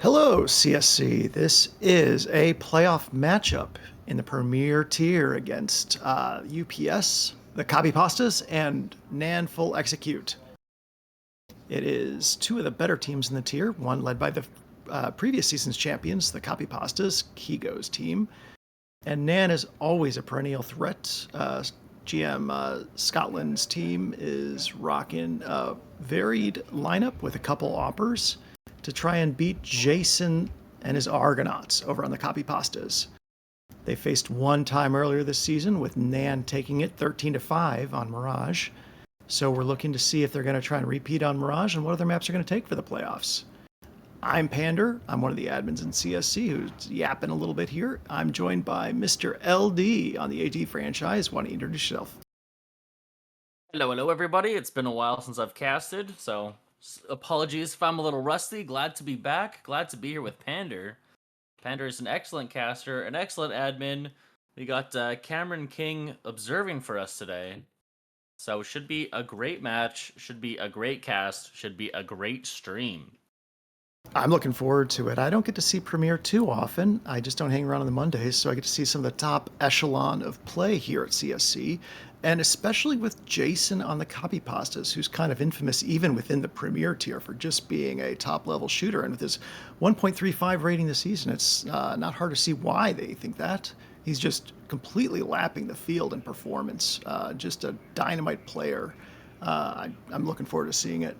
Hello, CSC. This is a playoff matchup in the Premier Tier against UPS, the Copypastas, and NAN Full Execute. It is two of the better teams in the tier, one led by the previous season's champions, the Copypastas, Kigo's team, and NAN is always a perennial threat. GM Scotland's team is rocking a varied lineup with a couple offers to try and beat Jason and his Argonauts over on the Copypastas. They faced one time earlier this season with NAN taking it 13-5 on Mirage. So we're looking to see if they're going to try and repeat on Mirage and what other maps are going to take for the playoffs. I'm Pander. I'm one of the admins in CSC who's yapping a little bit here. I'm joined by Mr. LD on the AD franchise. Why don't you introduce yourself? Hello, everybody. It's been a while since I've casted, so apologies if I'm a little rusty. Glad to be back. Glad to be here with Pander. Pander is an excellent caster, an excellent admin. We got Cameron King observing for us today. So should be a great match, should be a great cast, should be a great stream. I'm looking forward to it. I don't get to see Premiere too often. I just don't hang around on the Mondays, so I get to see some of the top echelon of play here at CSC, and especially with Jason on the Copypastas, who's kind of infamous even within the Premier tier for just being a top-level shooter. And with his 1.35 rating this season, it's not hard to see why they think that. He's just completely lapping the field in performance. Just a dynamite player. I'm looking forward to seeing it.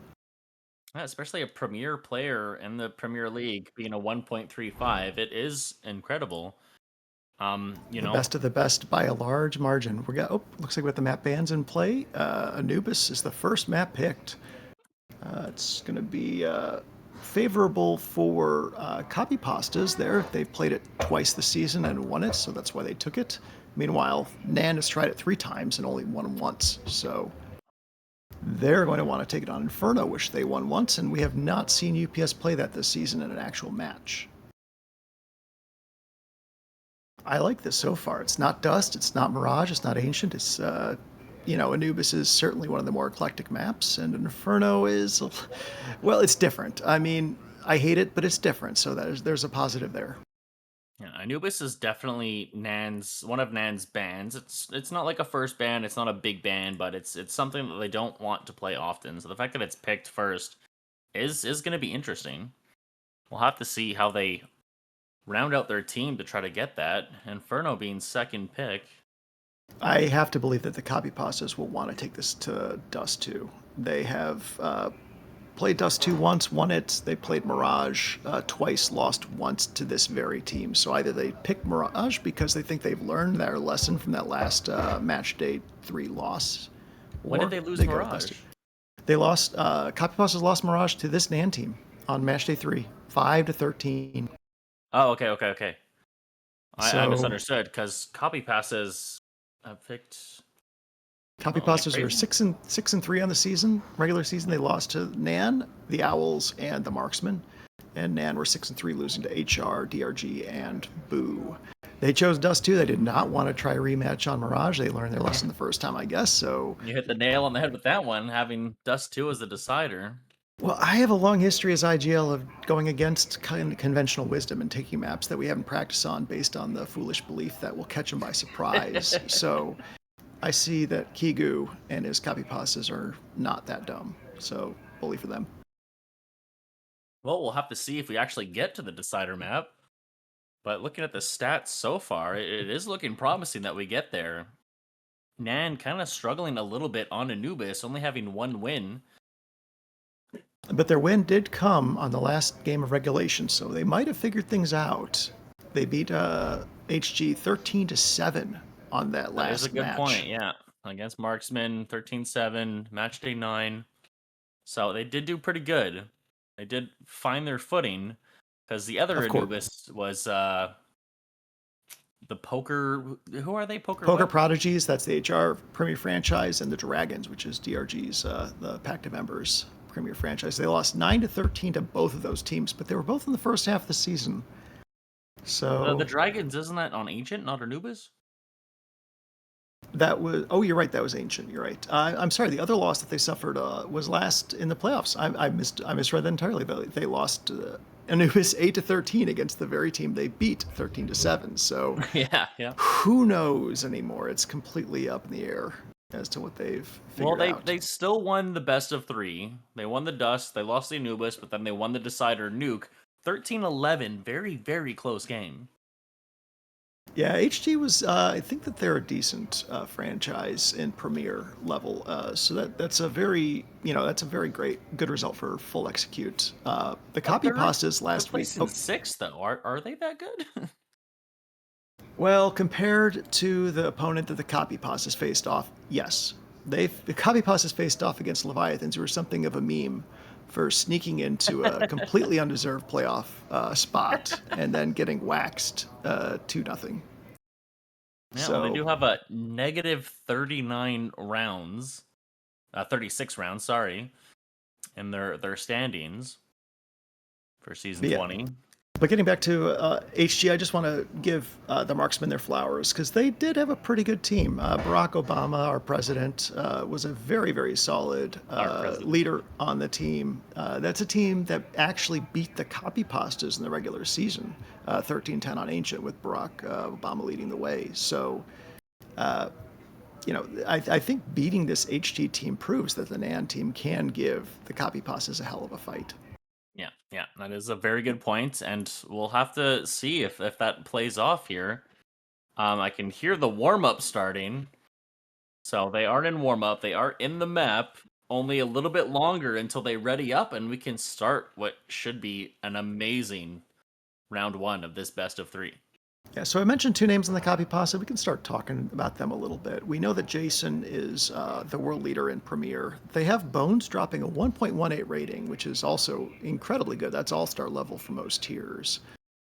Yeah, especially a premier player in the Premier League being a 1.35, it is incredible. The best of the best by a large margin. Looks like with the map bans in play, Anubis is the first map picked. It's going to be favorable for Copypastas there. They've played it twice this season and won it, so that's why they took it. Meanwhile, NAN has tried it 3 times and only won once, so they're going to want to take it on Inferno, which they won once, and we have not seen UPS play that this season in an actual match. I like this so far. It's not Dust, it's not Mirage, it's not Ancient. It's, Anubis is certainly one of the more eclectic maps, and Inferno is, well, it's different. I mean, I hate it, but it's different, so there's a positive there. Yeah, Anubis is definitely one of NAN's bans. It's not like a first ban, it's not a big ban, but it's something that they don't want to play often. So the fact that it's picked first is going to be interesting. We'll have to see how they round out their team to try to get that. Inferno being second pick. I have to believe that the Copypastas will want to take this to Dust too. They have played Dust 2 once, won it. They played Mirage twice, lost once to this very team. So either they pick Mirage because they think they've learned their lesson from that last match day 3 loss, When did or they lose go with Dust Mirage? 2. They lost. Copypastas lost Mirage to this NAN team on match day 3, 5-13. Oh, okay. So I misunderstood because Copypastas picked. Copypastas are crazy? 6-3 on the season, regular season. They lost to NAN, the Owls, and the Marksmen. And NAN were 6-3, losing to HR, DRG, and Boo. They chose Dust 2. They did not want to try a rematch on Mirage. They learned their lesson the first time, I guess. So, You hit the nail on the head with that one, having Dust 2 as the decider. well, I have a long history as IGL of going against conventional wisdom and taking maps that we haven't practiced on based on the foolish belief that we'll catch them by surprise. So, I see that Kigu and his Copypastas are not that dumb. So, bully for them. Well, we'll have to see if we actually get to the decider map. But looking at the stats so far, it is looking promising that we get there. Nan kind of struggling a little bit on Anubis, only having 1 win. But their win did come on the last game of regulation, so they might have figured things out. They beat HG 13-7 on that last match. That is a good point, yeah. Against Marksman, 13-7, match day 9. So they did do pretty good. They did find their footing, because the other Of course. Anubis was the Poker. Who are they? Poker Poker what? Prodigies, that's the HR Premier franchise, and the Dragons, which is DRG's, the Pact of Embers Premier franchise. They lost 9-13 to both of those teams, but they were both in the first half of the season. So The Dragons, isn't that on Ancient, not Anubis? that was, oh, you're right, that was Ancient. You're right. I'm sorry, the other loss that they suffered was last in the playoffs. I misread that entirely. They lost Anubis 8-13 against the very team they beat 13-7. So yeah. who knows anymore? It's completely up in the air as to what they've figured out. They still won the best of 3. They won the Dust. They lost the Anubis, but then they won the Decider Nuke. 13-11, very, very close game. Yeah, HG was. I think that they're a decent franchise in Premier level. So that's a very, good result for full execute. The Copypastas last They're week. placing 6th though. Are they that good? Well, compared to the opponent that the Copypastas faced off, yes, the Copypastas faced off against Leviathans, who were something of a meme for sneaking into a completely undeserved playoff spot and then getting waxed 2-0. Yeah, well, they do have a negative 39 rounds, 36 rounds, sorry, in their standings for season 20. But getting back to HG, I just want to give the Marksmen their flowers because they did have a pretty good team. Barack Obama, our president, was a very, very solid leader on the team. That's a team that actually beat the Copypastas in the regular season, 13-10 on Ancient, with Barack Obama leading the way. So, I think beating this HG team proves that the NAN team can give the Copypastas a hell of a fight. Yeah, that is a very good point, and we'll have to see if that plays off here. I can hear the warm-up starting. So they aren't in warm-up, they are in the map, only a little bit longer until they ready up, and we can start what should be an amazing round 1 of this best of 3. Yeah, so I mentioned 2 names in the Copypasta. We can start talking about them a little bit. We know that Jason is the world leader in Premier. They have Bones dropping a 1.18 rating, which is also incredibly good. That's all-star level for most tiers.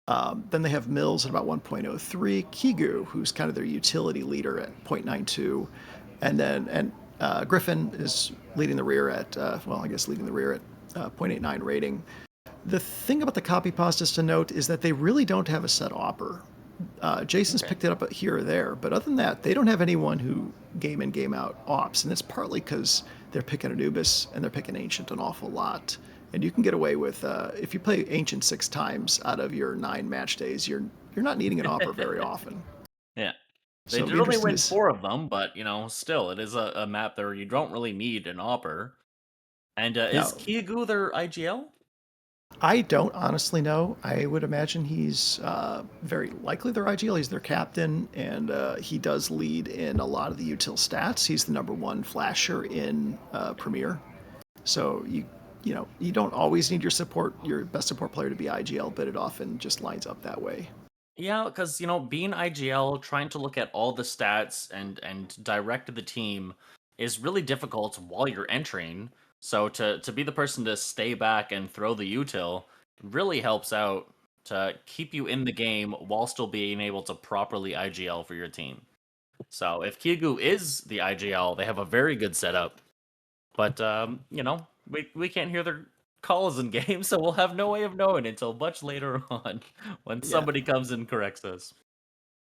Then they have Mills at about 1.03, Kigu, who's kind of their utility leader at 0.92, and Griffin is leading the rear at 0.89 rating. The thing about the Copypastas to note is that they really don't have a set opper. Jason's picked it up here or there, but other than that, they don't have anyone who game in, game out ops, and it's partly because they're picking Anubis and they're picking Ancient an awful lot. And you can get away with, if you play Ancient 6 times out of your 9 match days, you're not needing an opper very often. Yeah. They did only win 4 of them, but, still, it is a map there you don't really need an opper. And is Kiagu their IGL? I don't honestly know. I would imagine he's very likely their IGL. He's their captain, and he does lead in a lot of the util stats. He's the #1 flasher in Premier. So you don't always need your best support player to be IGL, but it often just lines up that way. Yeah, because being IGL, trying to look at all the stats and direct the team is really difficult while you're entering. So to be the person to stay back and throw the util really helps out to keep you in the game while still being able to properly IGL for your team. So if Kigu is the IGL, they have a very good setup. But we can't hear their calls in game, so we'll have no way of knowing until much later on when Yeah. somebody comes and corrects us.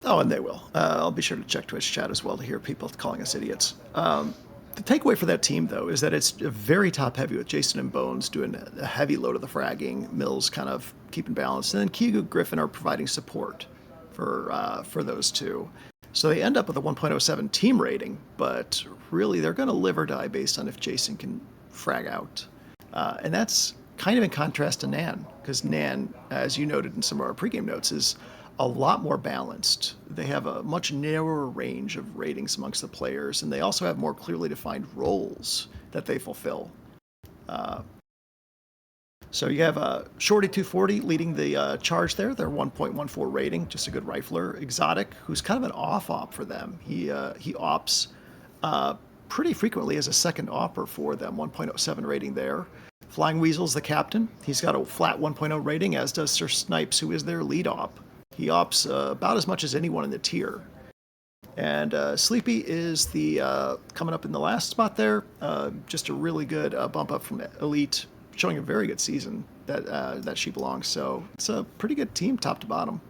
Oh, and they will. I'll be sure to check Twitch chat as well to hear people calling us idiots. The takeaway for that team, though, is that it's very top heavy with Jason and Bones doing a heavy load of the fragging, Mills kind of keeping balance, and then Kigu Griffin are providing support for those two. So they end up with a 1.07 team rating, but really they're going to live or die based on if Jason can frag out. And that's kind of in contrast to NAN, because NAN, as you noted in some of our pregame notes, is a lot more balanced. They have a much narrower range of ratings amongst the players, and they also have more clearly defined roles that they fulfill. So you have Shorty 240 leading the charge there. They're 1.14 rating, just a good rifler. Exotic, who's kind of an off-op for them. He ops pretty frequently as a second opper for them, 1.07 rating there. Flying Weasel's the captain. He's got a flat 1.0 rating, as does Sir Snipes, who is their lead op. He ops about as much as anyone in the tier. And Sleepy is the coming up in the last spot there. Just a really good bump up from Elite, showing a very good season that she belongs. So it's a pretty good team, top to bottom.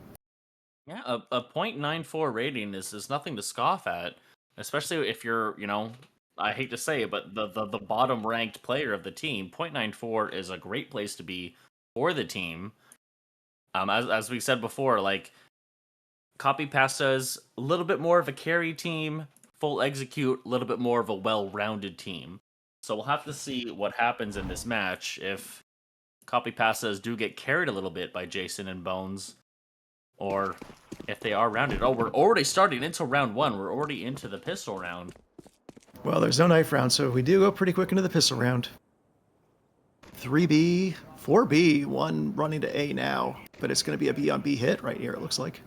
Yeah, a 0.94 rating is nothing to scoff at, especially if you're, I hate to say it, but the bottom ranked player of the team. 0.94 is a great place to be for the team. As we said before, like Copypastas, a little bit more of a carry team, full execute, a little bit more of a well-rounded team. So we'll have to see what happens in this match if Copypastas do get carried a little bit by Jason and Bones, or if they are rounded. Oh, we're already starting into round one. We're already into the pistol round. Well, there's no knife round, so we do go pretty quick into the pistol round. 3B, 4B, one running to A now, but it's going to be a B on B hit right here, it looks like.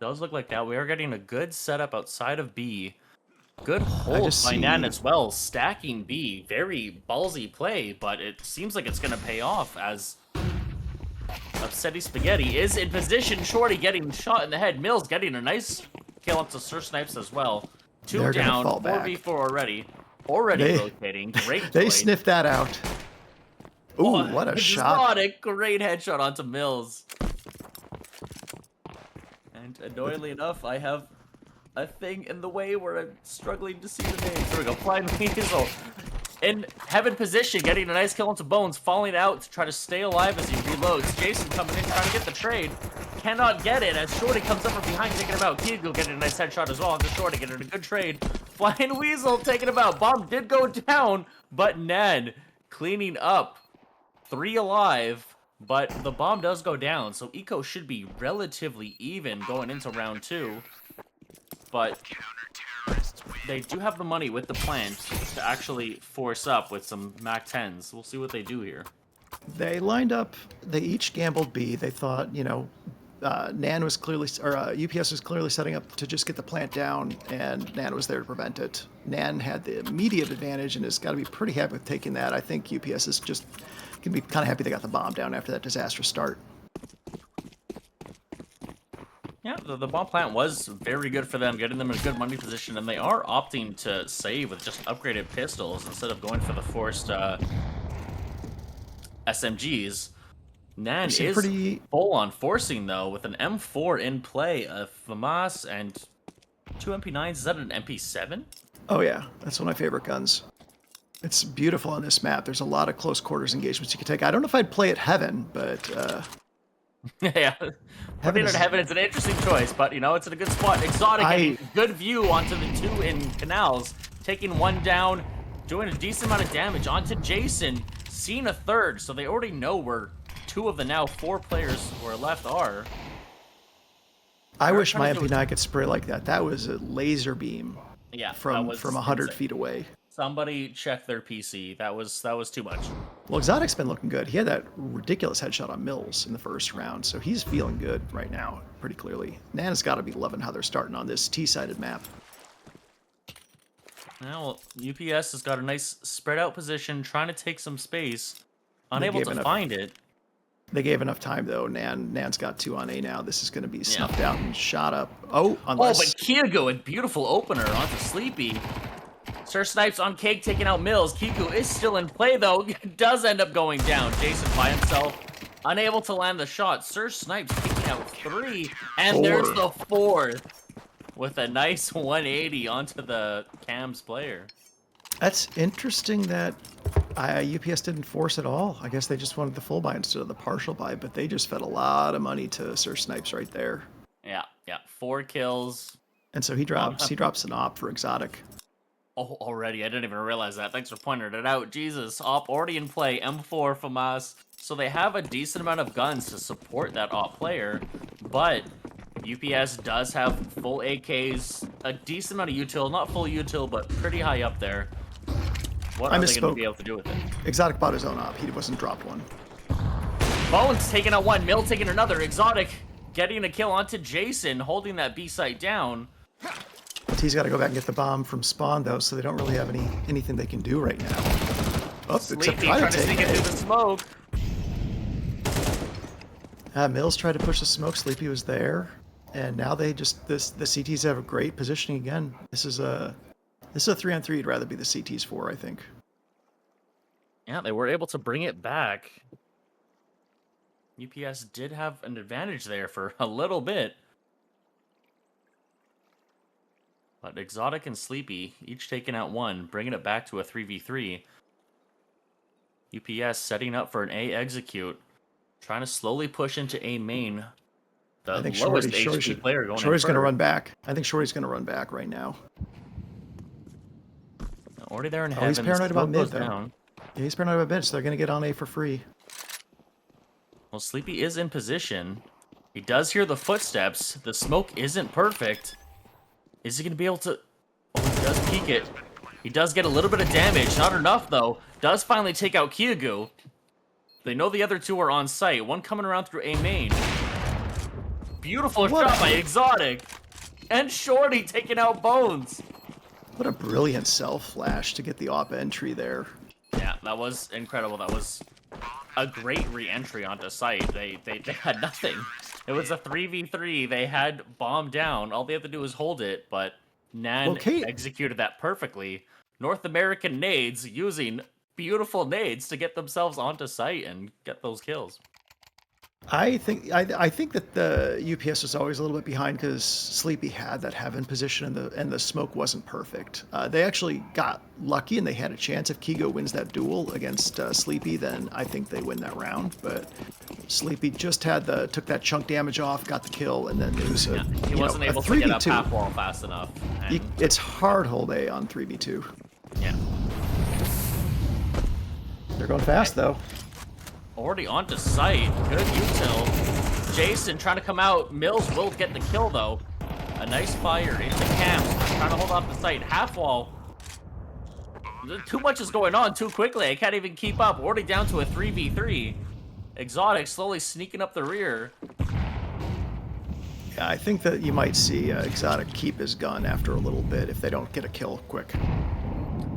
Does look like that. We are getting a good setup outside of B. Good hold by NAN as well, stacking B. Very ballsy play, but it seems like it's going to pay off as Upsetty Spaghetti is in position. Shorty getting shot in the head. Mills getting a nice kill up to Sir Snipes as well. Two down, 4v4 already. Already rotating. Great They play. sniffed that out. Ooh, what a shot. A great headshot onto Mills. And annoyingly enough, I have a thing in the way where I'm struggling to see the names. There we go. Flying Weasel in heaven position, getting a nice kill onto Bones, falling out to try to stay alive as he reloads. Jason coming in, trying to get the trade. Cannot get it as Shorty comes up from behind, taking him out. Kigo getting a nice headshot as well onto Shorty, getting a good trade. Flying Weasel taking him out. Bomb did go down, but NAN cleaning up. 3 alive, but the bomb does go down, so Eco should be relatively even going into round 2. But they do have the money with the plant to actually force up with some Mac 10s. We'll see what they do here. They lined up, they each gambled B. They thought, NAN was clearly, or UPS was clearly setting up to just get the plant down, and NAN was there to prevent it. NAN had the immediate advantage and has got to be pretty happy with taking that. I think UPS is just going to be kind of happy they got the bomb down after that disastrous start. Yeah, the bomb plant was very good for them, getting them in a good money position, and they are opting to save with just upgraded pistols instead of going for the forced SMGs. NAN is pretty full on forcing, though, with an M4 in play, a FAMAS, and 2 MP9s. Is that an MP7? Oh, yeah. That's one of my favorite guns. It's beautiful on this map. There's a lot of close quarters engagements you can take. I don't know if I'd play at Heaven, but... yeah. Putting it at Heaven is an interesting choice, but, it's in a good spot. Exotic, getting good view onto the 2 in Canals, taking 1 down, doing a decent amount of damage onto Jason, seeing a 3rd, so they already know where 2 of the now 4 players who are left are. I wish my MP9 could spray like that. That was a laser beam. Yeah, from 100 feet away. Somebody check their PC. That was too much. Well, Exotic's been looking good. He had that ridiculous headshot on Mills in the first round, so he's feeling good right now, pretty clearly. NAN has got to be loving how they're starting on this T-sided map. Now, UPS has got a nice spread out position, trying to take some space. Unable to find it. They gave enough time, though. Nan's got 2 on A now. This is going to be snuffed out and shot up. Oh, unless... Oh, but Kiago, a beautiful opener onto Sleepy. Sir Snipes on Cake taking out Mills. Kiku is still in play, though. Does end up going down. Jason by himself, unable to land the shot. Sir Snipes taking out 3. And 4. There's the 4th. With a nice 180 onto the Cams player. That's interesting that UPS didn't force at all. I guess they just wanted the full buy instead of the partial buy, but they just fed a lot of money to Sir Snipes right there. Yeah. 4 kills. And so he drops an op for Exotic. Oh, already. I didn't even realize that. Thanks for pointing it out. Jesus. Op already in play. M4 from us. So they have a decent amount of guns to support that op player, but UPS does have full AKs, a decent amount of util, not full util, but pretty high up there. What are they going to be able to do with it? Exotic bought his own op. He wasn't dropped one. Bones taking out 1, Mill taking another. Exotic getting a kill onto Jason, holding that B site down. He's got to go back and get the bomb from spawn, though, so they don't really have anything they can do right now. Oh, Sleepy trying to sneak it through the smoke. Mills tried to push the smoke. Sleepy was there. And now they just the CTs have a great positioning again. This is a 3-on-3. You'd rather be the CTs for, I think. Yeah, they were able to bring it back. UPS did have an advantage there for a little bit. But Exotic and Sleepy each taking out 1, bringing it back to a 3v3. UPS setting up for an A execute, trying to slowly push into A main. I think Shorty's going to run back. I think Shorty's going to run back right now. Already there in heaven. He's paranoid about mid, though. Yeah, he's paranoid about mid, so they're going to get on A for free. Well, Sleepy is in position. He does hear the footsteps. The smoke isn't perfect. Is he going to be able to... Oh, he does peek it. He does get a little bit of damage. Not enough, though. Does finally take out Kiagu. They know the other 2 are on site. One coming around through A main. Beautiful shot by Exotic. And Shorty taking out Bones. What a brilliant self-flash to get the op entry there. Yeah, that was incredible. That was a great re-entry onto site. They had nothing. It was a 3v3. They had bomb down. All they had to do was hold it, but NAN executed that perfectly. North American nades using beautiful nades to get themselves onto site and get those kills. I think that the UPS was always a little bit behind because Sleepy had that heaven position and the smoke wasn't perfect. They actually got lucky and they had a chance. If Kigo wins that duel against Sleepy, then I think they win that round. But Sleepy just took that chunk damage off, got the kill, and then it was he wasn't able to get up half wall fast enough. It's hard hold A on 3v2. Yeah. They're going fast though. Already onto site. Good util. Jason trying to come out. Mills will get the kill, though. A nice fire into Cams. Trying to hold off the site. Half wall. Too much is going on too quickly. I can't even keep up. Already down to a 3v3. Exotic slowly sneaking up the rear. Yeah, I think that you might see Exotic keep his gun after a little bit if they don't get a kill quick.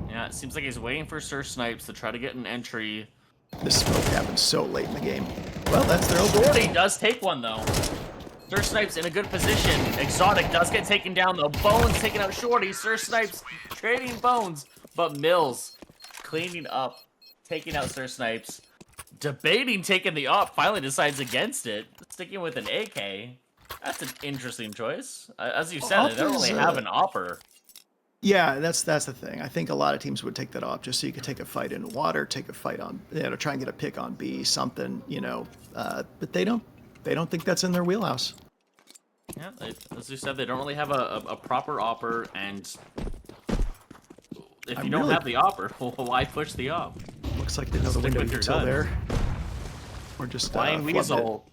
Yeah, it seems like he's waiting for Sir Snipes to try to get an entry. This smoke happens so late in the game. Well, that's their opening. Shorty does take one, though. Sir Snipes in a good position. Exotic does get taken down, though. Bones taking out Shorty. Sir Snipes trading Bones. But Mills cleaning up, taking out Sir Snipes. Debating taking the op, finally decides against it. Sticking with an AK. That's an interesting choice. As you said, they don't really have an opper. Yeah, that's the thing. I think a lot of teams would take that off just so you could take a fight in water, take a fight on, try and get a pick on B, something, but they don't think that's in their wheelhouse. Yeah, as you said, they don't really have a proper opper, and if you don't have the opper, why push the op? Looks like they know the window util there. Or just Flying Weasel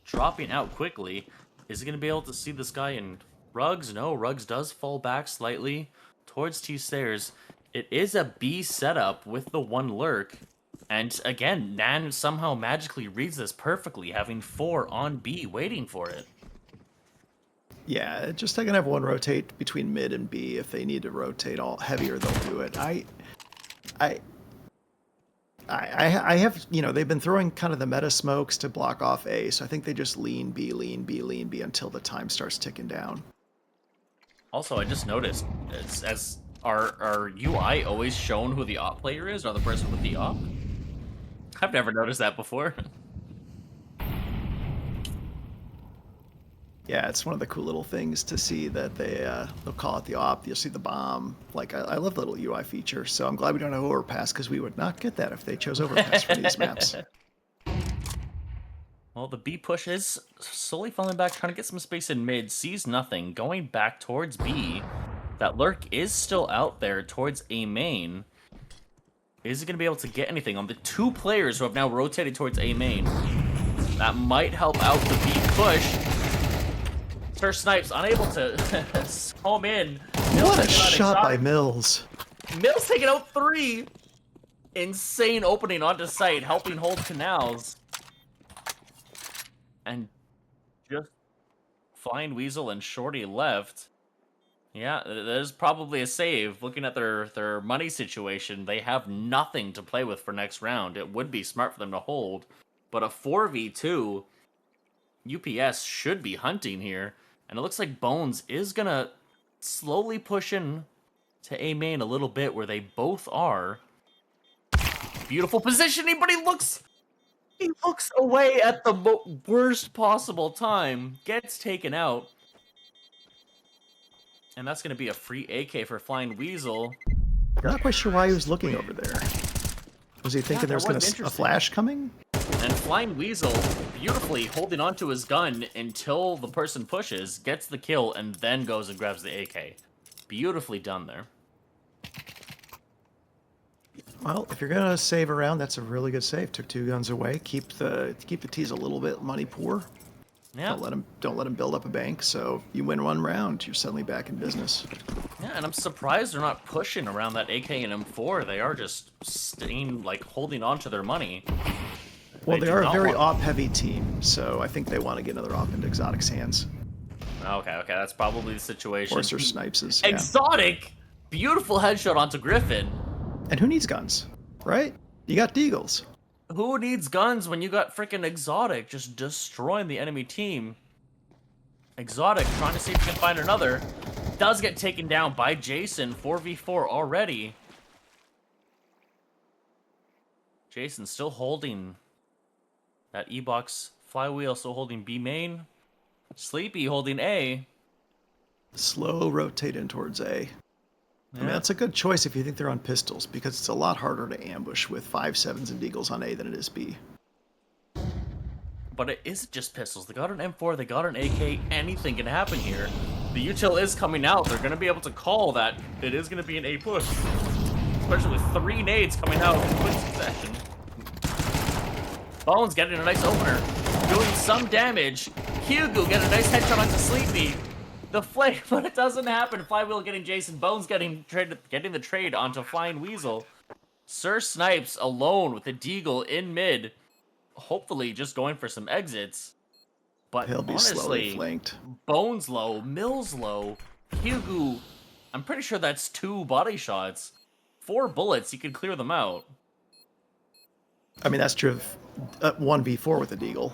dropping out quickly. Is he going to be able to see this guy in Rugs? No, Rugs does fall back slightly towards T stairs. It is a B setup with the one lurk. And again, Nan somehow magically reads this perfectly, having 4 on B waiting for it. Yeah, just they're gonna have one rotate between mid and B. If they need to rotate all heavier, they'll do it. I have, they've been throwing kind of the meta smokes to block off A, so I think they just lean B, lean B, lean B until the time starts ticking down. Also, I just noticed, as our UI always shown who the op player is, or the person with the op? I've never noticed that before. Yeah, it's one of the cool little things to see that they'll call it the op. You'll see the bomb. Like I love the little UI feature. So I'm glad we don't have overpass because we would not get that if they chose overpass for these maps. Well, the B push is slowly falling back, trying to get some space in mid. Sees nothing, going back towards B. That lurk is still out there towards A main. Is he going to be able to get anything on the 2 players who have now rotated towards A main? That might help out the B push. Sir Snipes unable to home in. What a shot by Mills. Mills taking out 3. Insane opening onto site, helping hold canals. And just Flying Weasel and Shorty left. Yeah, there's probably a save. Looking at their money situation, they have nothing to play with for next round. It would be smart for them to hold. But a 4v2, UPS should be hunting here. And it looks like Bones is going to slowly push in to A main a little bit where they both are. Beautiful positioning, but he looks away at the worst possible time. Gets taken out. And that's going to be a free AK for Flying Weasel. I'm not quite sure why he was looking over there. Was he thinking there was going to a flash coming? And Flying Weasel, beautifully holding onto his gun until the person pushes, gets the kill, and then goes and grabs the AK. Beautifully done there. Well, if you're gonna save around, that's a really good save. Took 2 guns away. Keep the T's a little bit money poor. Yeah. Don't let him build up a bank. So you win 1 round, you're suddenly back in business. Yeah, and I'm surprised they're not pushing around that AK and M4. They are just staying, like, holding on to their money. Well, they are a very op-heavy team, so I think they want to get another op into Exotic's hands. Okay, that's probably the situation. Or Sir Snipes'. Yeah. Exotic! Beautiful headshot onto Griffin. And who needs guns, right? You got Deagles. Who needs guns when you got freaking Exotic just destroying the enemy team? Exotic trying to see if he can find another. Does get taken down by Jason, 4v4 already. Jason still holding that E-Box flywheel, still holding B main. Sleepy holding A. Slow rotate in towards A. Yeah. I mean, that's a good choice if you think they're on pistols, because it's a lot harder to ambush with 5.7s and Deagles on A than it is B. But it isn't just pistols. They got an M4, they got an AK, anything can happen here. The util is coming out. They're going to be able to call that it is going to be an A push. Especially with 3 nades coming out in quick succession. Bones getting a nice opener. Doing some damage. Hugo getting a nice headshot onto Sleepy. The flame, but it doesn't happen. Flywheel getting Jason. Bones getting the trade onto Flying Weasel. Sir Snipes alone with the Deagle in mid. Hopefully just going for some exits. But he'll be honestly, slowly flanked. Bones low, Mills low, Hugo, I'm pretty sure that's 2 body shots. 4 bullets, you could clear them out. I mean, that's true of 1v4 with a Deagle.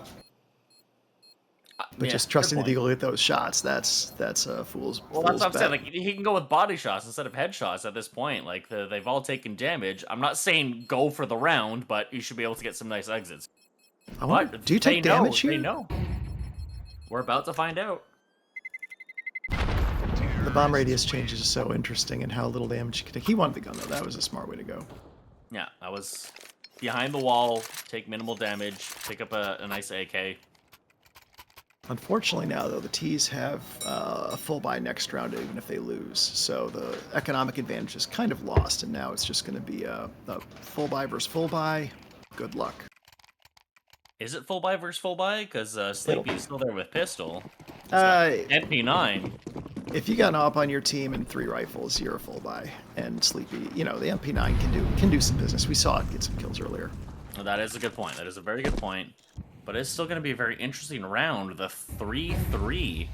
But yeah, just trusting the Deagle to hit those shots, that's a fool's Well, that's what I'm saying. Like, he can go with body shots instead of headshots at this point. Like, they've all taken damage. I'm not saying go for the round, but you should be able to get some nice exits. Do you take damage here? They know. We're about to find out. The bomb radius changes is so interesting and how little damage you can take. He wanted the gun, though. That was a smart way to go. Yeah, that was behind the wall, take minimal damage, pick up a nice AK. Unfortunately now, though, the T's have a full buy next round, even if they lose. So the economic advantage is kind of lost, and now it's just going to be a full buy versus full buy. Good luck. Is it full buy versus full buy? Because Sleepy's still there with pistol. MP9. If you got an op on your team and 3 rifles, you're a full buy. And Sleepy, the MP9 can do some business. We saw it get some kills earlier. Well, that is a good point. That is a very good point. But it's still going to be a very interesting round. The 3-3.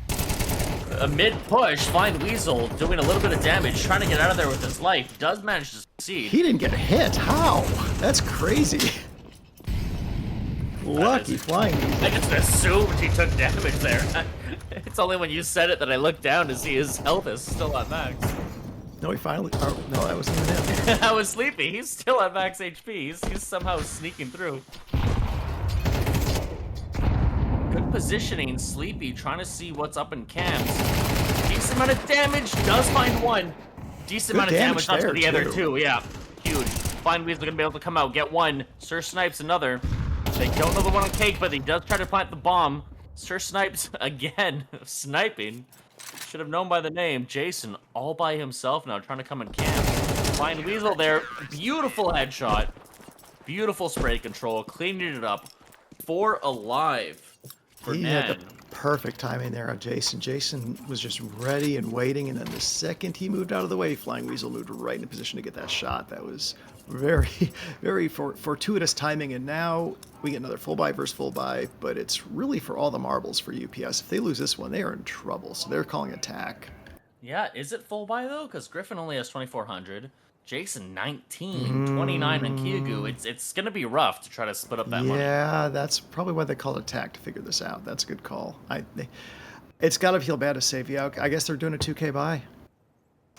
A mid-push, Flying Weasel doing a little bit of damage, trying to get out of there with his life. Does manage to succeed. He didn't get hit. How? That's crazy. Lucky Flying Weasel. I just assumed he took damage there. It's only when you said it that I looked down to see his health is still at max. No, he finally... Oh, no, that wasn't even him. I was Sleepy. He's still at max HP. He's somehow sneaking through. Good positioning. Sleepy trying to see what's up in cams. Decent amount of damage. Does find one. Decent amount of damage onto the other two. Yeah, huge. Flying Weasel gonna be able to come out, get one. Sir Snipes another. They don't know the one on Cake, but he does try to plant the bomb. Sir Snipes again, sniping. Should have known by the name. Jason all by himself now, trying to come in camp. Flying Weasel there. Beautiful headshot. Beautiful spray control. Cleaning it up. 4 alive for He NAN. had the perfect timing there on Jason. Jason was just ready and waiting, and then the second he moved out of the way, Flying Weasel moved right into position to get that shot. That was very, very fortuitous timing, and now we get another full buy versus full buy, but it's really for all the marbles for UPS. If they lose this one, they are in trouble, so they're calling attack. Yeah, is it full buy though? Because Griffin only has 2,400. Jason 19, 29 on Kyugu. It's gonna be rough to try to split up that money. Yeah, that's probably why they call attack to figure this out. That's a good call. It's got to feel bad to save you out. I guess they're doing a 2K buy.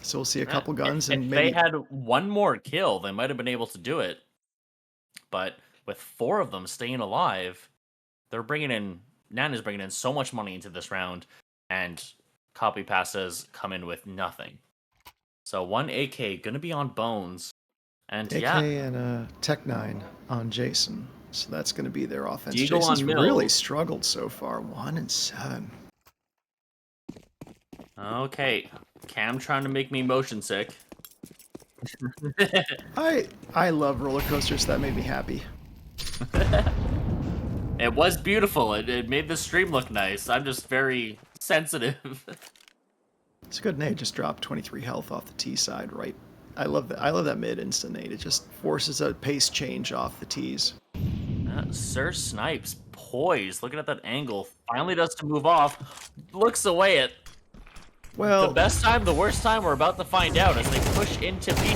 So we'll see a couple guns, and if maybe they had one more kill, they might have been able to do it. But with 4 of them staying alive, they're bringing in NAN is bringing in so much money into this round, and Copypastas come in with nothing. So 1 AK gonna be on Bones, and AK yeah, and a Tech 9 on Jason. So that's going to be their offense. Deagle Jason's on Mills. really struggled so far. 1 and 7. okay. Cam trying to make me motion sick. I love roller coasters. That made me happy. It was beautiful. It made the stream look nice. I'm just very sensitive. It's a good nade. Just dropped 23 health off the T side. Right. I love that. I love that mid instant nade. It just forces a pace change off the T's. Sir Snipes poised, looking at that angle. Finally does to move off. Looks away at Well, the best time, the worst time. We're about to find out as they push into B.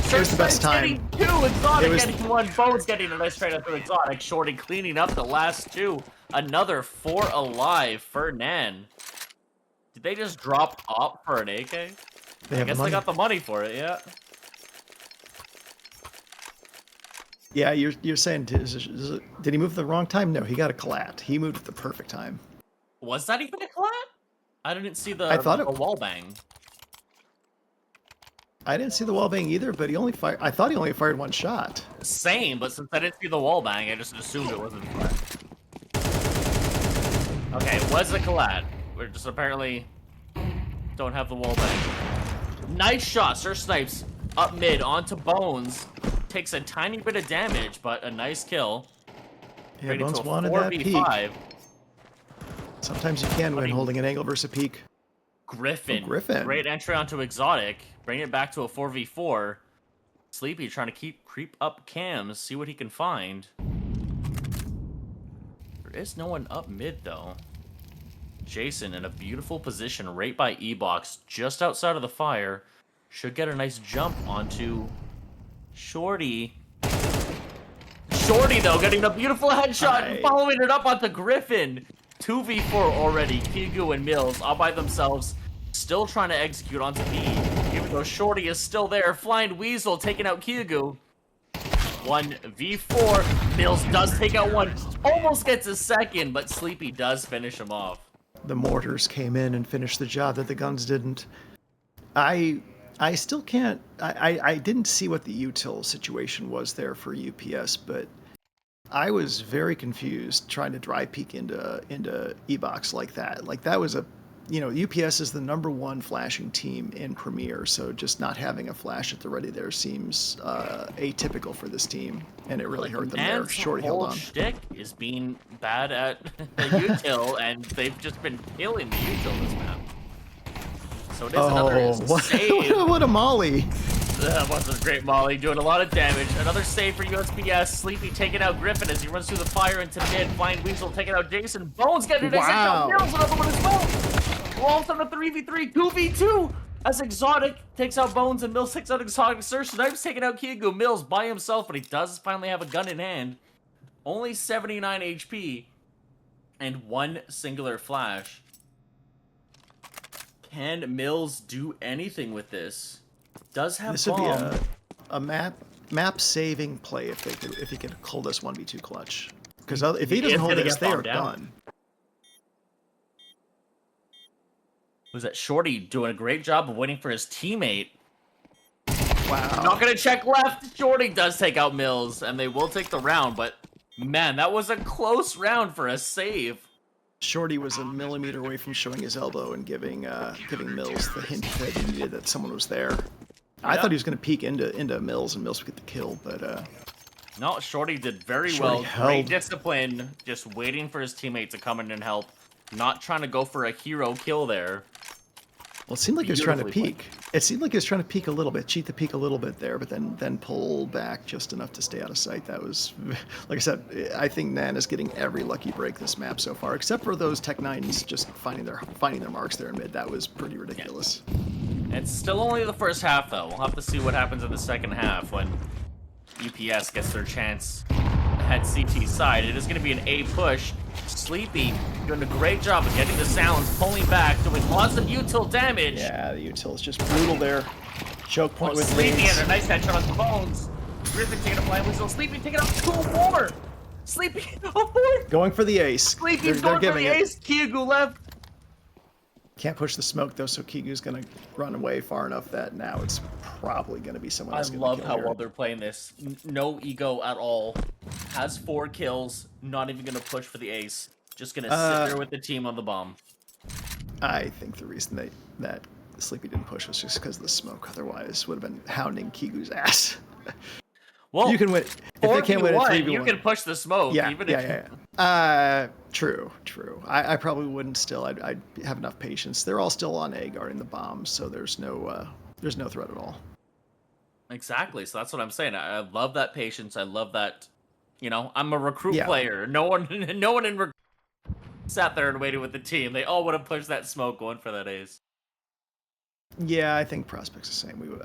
Here's the best time. Getting 2, Exotic getting 1, Bones getting a nice trade out through Exotic. Shorty cleaning up the last 2. Another 4 alive for NAN. Did they just drop up for an AK? I guess they got the money for it, yeah. Yeah, you're saying, did he move at the wrong time? No, he got a collat. He moved at the perfect time. Was that even a collat? I didn't see the, the wall bang. I didn't see the wall bang either, but he only fired. I thought he only fired 1 shot. Same, but since I didn't see the wall bang, I just assumed it wasn't a collat. Okay, it was a collat. We're just apparently don't have the wall bang. Nice shot, Sir Snipes up mid onto Bones. Takes a tiny bit of damage, but a nice kill. Yeah, Bones wanted that peek. Sometimes you can win holding an angle versus a peek. Griffin. Oh, Griffin. Great entry onto Exotic. Bring it back to a 4v4. Sleepy trying to creep up cams, see what he can find. There is no one up mid, though. Jason in a beautiful position right by E-Box, just outside of the fire. Should get a nice jump onto Shorty. Shorty, though, getting a beautiful headshot and following it up onto Griffin. 2v4 already. Kyugu and Mills all by themselves. Still trying to execute onto B. Even though Shorty is still there. Flying Weasel taking out Kyugu. 1v4. Mills does take out 1. Almost gets a second, but Sleepy does finish him off. The mortars came in and finished the job that the guns didn't. I still can't. I didn't see what the util situation was there for UPS, but I was very confused trying to dry peek into E-Box like that. Like that was UPS is the #1 flashing team in Premier, so just not having a flash at the ready there seems atypical for this team, and it really hurt them there. Shorty held on. Shtick is being bad at the util, and they've just been killing the util this map. So it is another save. What a molly! That was a great molly, doing a lot of damage. Another save for USPS. Sleepy taking out Griffin as he runs through the fire into mid. Flying Weasel taking out Jason. Bones getting an Wow. Mills, another one as well. We're also on a 3v3, 2v2. As Exotic takes out Bones and Mills takes out Exotic. Sir Snipes taking out Kigu. Mills by himself, but he does finally have a gun in hand. Only 79 HP and one singular flash. Can Mills do anything with this? Does have This bomb. would be a map saving play if he could hold this 1v2 clutch. Because if he doesn't hold this, they are done. Was that Shorty doing a great job of waiting for his teammate? Wow. Not gonna check left. Shorty does take out Mills, and they will take the round. But man, that was a close round for a save. Shorty was a millimeter away from showing his elbow and giving Mills the hint that he needed that someone was there. I thought he was going to peek into Mills and Mills would get the kill, but no, Shorty did very Shorty well. Great discipline, just waiting for his teammate to come in and help. Not trying to go for a hero kill there. Well, it seemed like he was trying to peek. It seemed like he was trying to peek a little bit, cheat the peek a little bit there, but then pull back just enough to stay out of sight. That was, like I said, I think NAN is getting every lucky break this map so far, except for those Tech 9s just finding their marks there in mid. That was pretty ridiculous. Yeah. It's still only the first half, though. We'll have to see what happens in the second half when UPS gets their chance at CT side. It is going to be an A push. Sleepy doing a great job of getting the sounds, pulling back, doing lots of util damage. Yeah, the util is just brutal there. Choke point with Sleepy and a nice headshot on the Bones. Griffin taking a flying whistle. Sleepy taking out 2 more. Sleepy, going for the ace. Sleepy's going for the ace. Kiagu left. Can't push the smoke though, so Kigu's gonna run away far enough that now it's probably gonna be someone else. I love how well they're playing this. No ego at all. Has 4 kills. Not even gonna push for the ace. Just gonna sit there with the team on the bomb. I think the reason that Sleepy didn't push was just because of the smoke. Otherwise, would have been hounding Kigu's ass. Well, you can win if they can't win. You can push the smoke. True. I probably wouldn't still. I'd have enough patience. They're all still on A guarding the bombs, so there's no threat at all. Exactly. So that's what I'm saying. I love that patience. I love that. You know, I'm a recruit player. No one in sat there and waited with the team. They all would have pushed that smoke going for that ace. Yeah, I think Prospect's the same.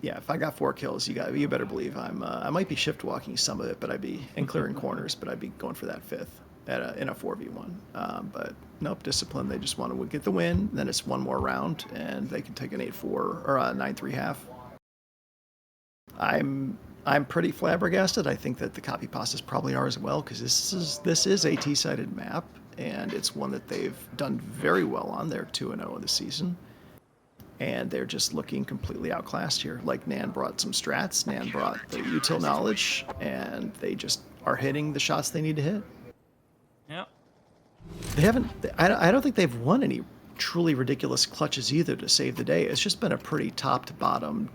If I got 4 kills, you better believe I might be shift walking some of it, but and clearing corners, but I'd be going for that 5th in a 4v1. But nope, discipline. They just want to get the win. Then it's one more round, and they can take an 8-4 or a 9-3 half. I'm pretty flabbergasted. I think that the Copypastas probably are as well, because this is a T-sided map, and it's one that they've done very well on. They're 2-0 this season. And they're just looking completely outclassed here. Like, NAN brought some strats, NAN brought the util knowledge, and they just are hitting the shots they need to hit. Yeah. They haven't. I don't think they've won any truly ridiculous clutches either to save the day. It's just been a pretty top to bottom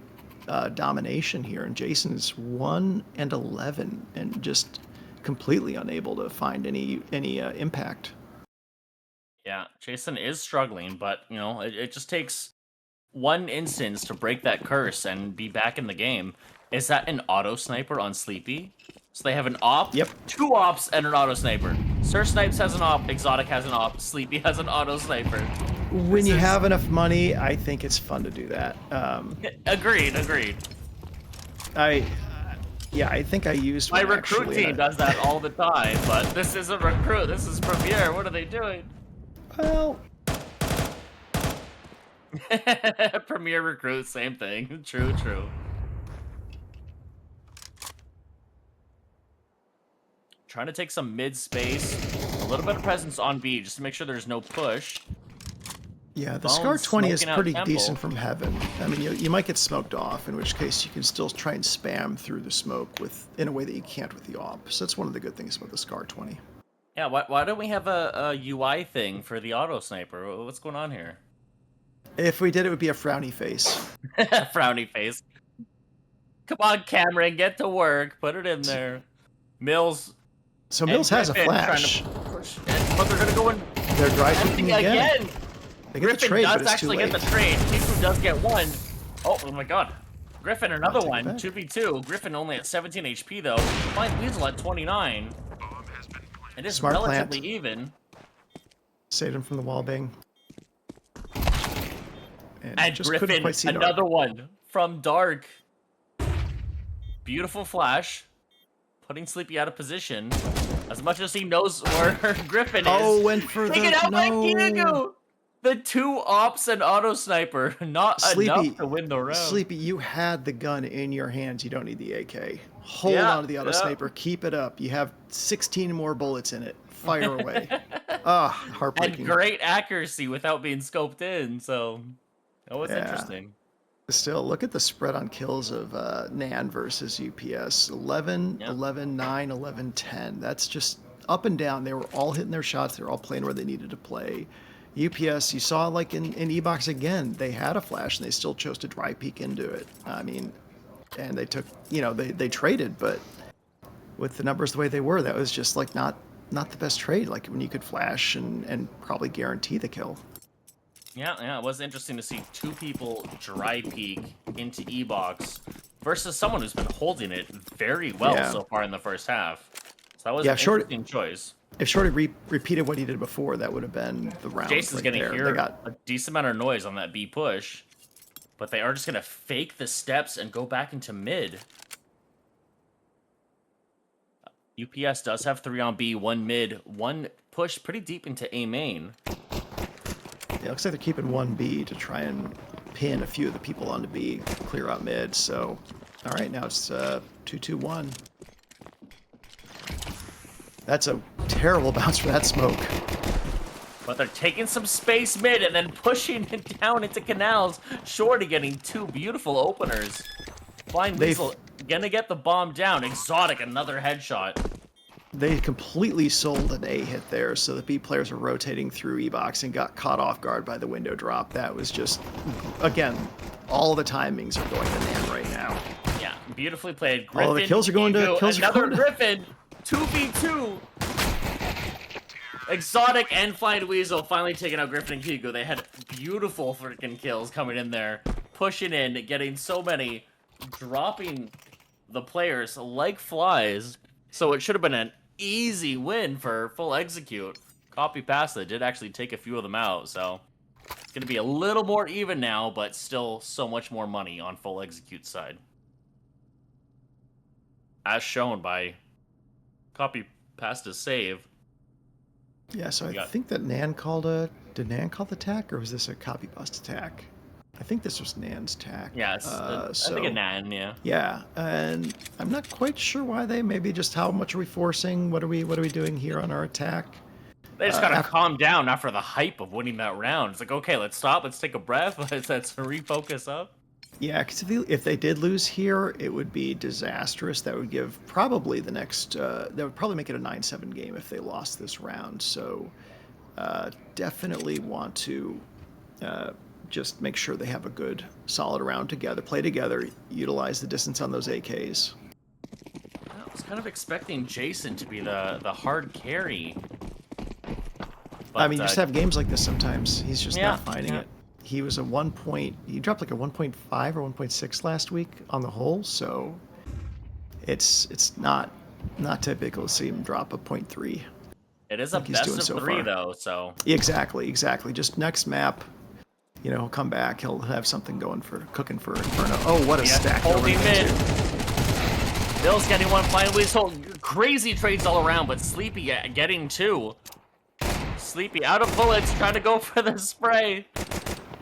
domination here, and Jason's 1-11 and just completely unable to find any impact. Yeah, Jason is struggling, but you know, it just takes one instance to break that curse and be back in the game. Is that an auto sniper on Sleepy? So they have an op, 2 ops, and an auto sniper. Sir Snipes has an op, Exotic has an op, Sleepy has an auto sniper. When you have enough money, I think it's fun to do that. Agreed. I think I used my recruit team does that all the time, but this isn't recruit. This is Premier. What are they doing? Well, Premier recruit, same thing. True. Trying to take some mid space, a little bit of presence on B, just to make sure there's no push. Yeah, the Scar 20 is pretty decent from heaven. I mean, you might get smoked off, in which case you can still try and spam through the smoke in a way that you can't with the op. So that's one of the good things about the Scar 20. Yeah, why don't we have a UI thing for the auto sniper? What's going on here? If we did, it would be a frowny face. Frowny face. Come on, Cameron, get to work. Put it in there. Mills. So Mills has a flash. But they're gonna go in. They're dry peeking again. They get the Griffin trade, but does it's too actually late. get the trade. Kiku does get one. Oh my god. Griffin, another take it one. back. 2v2. Griffin only at 17 HP, though. Flying Weasel at 29. It is Smart relatively plant. even. Saved him from the wall bang. And just couldn't Griffin, quite see Dark. another one from Dark. Beautiful flash. Putting Sleepy out of position. As much as he knows where Griffin is. Oh, went for Take the it out by no. Kiku! The 2 ops and auto sniper. Not enough to win the round. Sleepy, you had the gun in your hands. You don't need the AK. Hold on to the auto sniper. Keep it up. You have 16 more bullets in it. Fire away. Heartbreaking. And great accuracy without being scoped in, so that was interesting. Still, look at the spread on kills of NAN versus UPS. 11, 11, 9, 11, 10. That's just up and down. They were all hitting their shots. They were all playing where they needed to play. UPS, you saw like in E-Box again, they had a flash and they still chose to dry peek into it. I mean, and they took, they traded, but with the numbers the way they were, that was just like not the best trade. Like when you could flash and probably guarantee the kill. Yeah, it was interesting to see 2 people dry peek into E-Box versus someone who's been holding it very well so far in the first half. So that was an interesting choice. If Shorty repeated what he did before, that would have been the round. Jason's going to hear a decent amount of noise on that B push, but they are just going to fake the steps and go back into mid. UPS does have 3 on B, 1 mid, 1 push pretty deep into A main. Yeah, looks like they're keeping 1 B to try and pin a few of the people onto B, clear out mid. So, all right, now it's 2-2-1. That's a terrible bounce for that smoke. But they're taking some space mid and then pushing it down into canals. Shorty getting 2 beautiful openers. Flying Weasel gonna get the bomb down. Exotic, another headshot. They completely sold an A hit there, so the B players were rotating through E-Box and got caught off guard by the window drop. That was just, again, all the timings are going to NAN right now. Yeah, beautifully played. Griffin, all the kills are going to another Griffin. 2v2. Exotic and Flying Weasel finally taking out Griffin and Kiku. They had beautiful freaking kills coming in there, pushing in, getting so many, dropping the players like flies. So it should have been an easy win for full execute. Copypastas did actually take a few of them out, so it's going to be a little more even now, but still so much more money on full execute side. As shown by Copypastas save. Yeah, so I think that NAN called did NAN call the tack, or was this a Copypasta attack? I think this was NAN's tack. Yeah, I think a NAN, yeah. Yeah, and I'm not quite sure why maybe just how much are we forcing? What are we doing here on our attack? They just gotta calm down after the hype of winning that round. It's like, okay, let's stop, let's take a breath, let's refocus up. Yeah, because if they did lose here, it would be disastrous. That would give probably the next, that would probably make it a 9-7 game if they lost this round. So definitely want to just make sure they have a good, solid round together, play together, utilize the distance on those AKs. I was kind of expecting Jason to be the hard carry. But, I mean, you just have games like this sometimes. He's just not finding it. He was a 1 point, he dropped like a 1.5 or 1.6 last week on the whole, so it's not typical to see him drop a 0.3. It is a best of 3 though, so. Exactly. Just next map, he'll come back, he'll have something cooking for Inferno. Oh, what a stack. Holding mid. Bill's getting 1, Flying Weasel. Crazy trades all around, but Sleepy getting 2. Sleepy out of bullets, trying to go for the spray.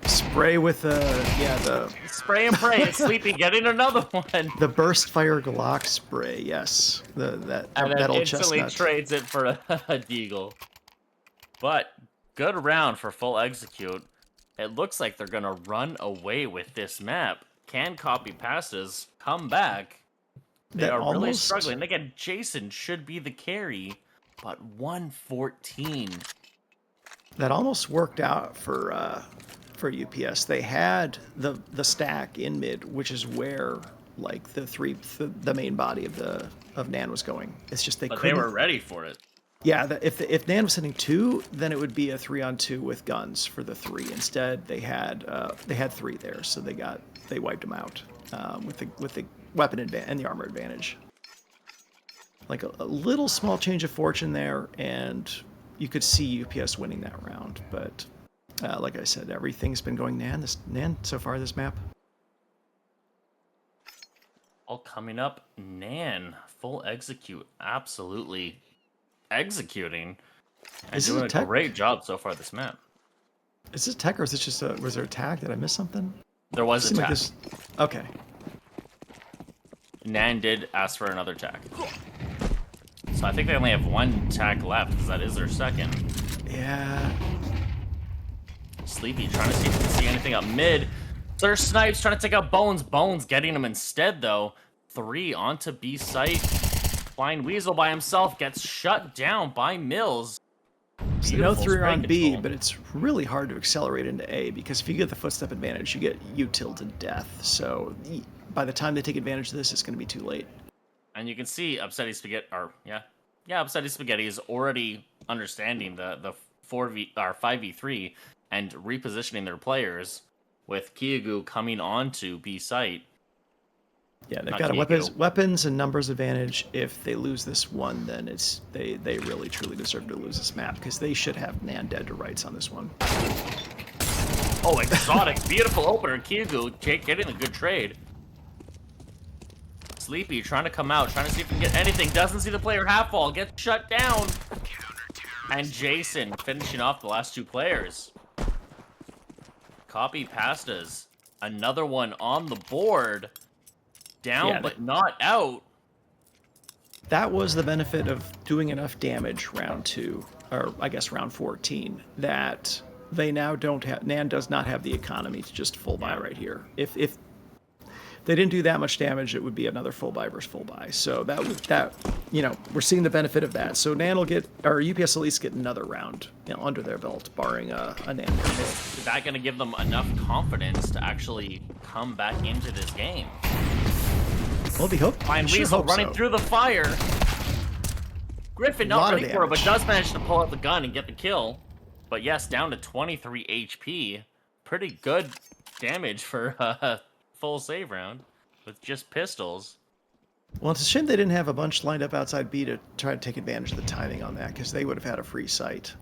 Spray with the spray and pray. Sleepy getting another one. The burst fire Glock spray, yes. That old instantly chestnut. Trades it for a deagle. But good round for full execute. It looks like they're gonna run away with this map. Can Copypastas come back? They are really struggling. Again, Jason should be the carry, but 114. That almost worked out for UPS. They had the stack in mid, which is where like the main body of NAN was going. It's just they were ready for it. Yeah, if NAN was sending 2, then it would be a 3-on-2 with guns for the 3. Instead, they had 3 there, so they wiped them out with the weapon and the armor advantage. Like a little small change of fortune there, and you could see UPS winning that round. But like I said, everything's been going NAN so far this map. All coming up, NAN full execute, absolutely executing and doing a great job so far this map. Is this tech or is this just was there a tag? Did I miss something? There was a tag. Okay. NAN did ask for another tag. So I think they only have 1 tag left because that is their second. Yeah. Sleepy trying to see if he can see anything up mid. Sir Snipes trying to take out Bones. Bones getting him instead though. 3 onto B site. Flying Weasel by himself gets shut down by Mills. So no 3 on B, but it's really hard to accelerate into A because if you get the footstep advantage, you get util to death. So by the time they take advantage of this, it's going to be too late. And you can see Upsetty Spaghetti, Upsetty Spaghetti is already understanding the 5v3 and repositioning their players with Kiyogu coming on to B site. Yeah, they've got a weapons and numbers advantage. If they lose this one, then they really truly deserve to lose this map because they should have NAN dead to rights on this one. Oh, exotic, beautiful opener. Kiyogu getting a good trade. Sleepy trying to come out, trying to see if he can get anything. Doesn't see the player half wall, gets shut down. And Jason finishing off the last 2 players. Copypastas, another one on the board. Down, but not out. That was the benefit of doing enough damage round 2, or I guess round 14, that they now don't have, NAN does not have the economy to just full buy right here. If they didn't do that much damage, it would be another full buy versus full buy. So we're seeing the benefit of that. So NAN will get, or UPS at least get another round under their belt, barring a NAN. Is that going to give them enough confidence to actually come back into this game? Well, we hope. Fine Weasel running through the fire. Griffin not ready for it, but does manage to pull out the gun and get the kill. But yes, down to 23 HP. Pretty good damage for a full save round with just pistols. Well, it's a shame they didn't have a bunch lined up outside B to try to take advantage of the timing on that, because they would have had a free sight.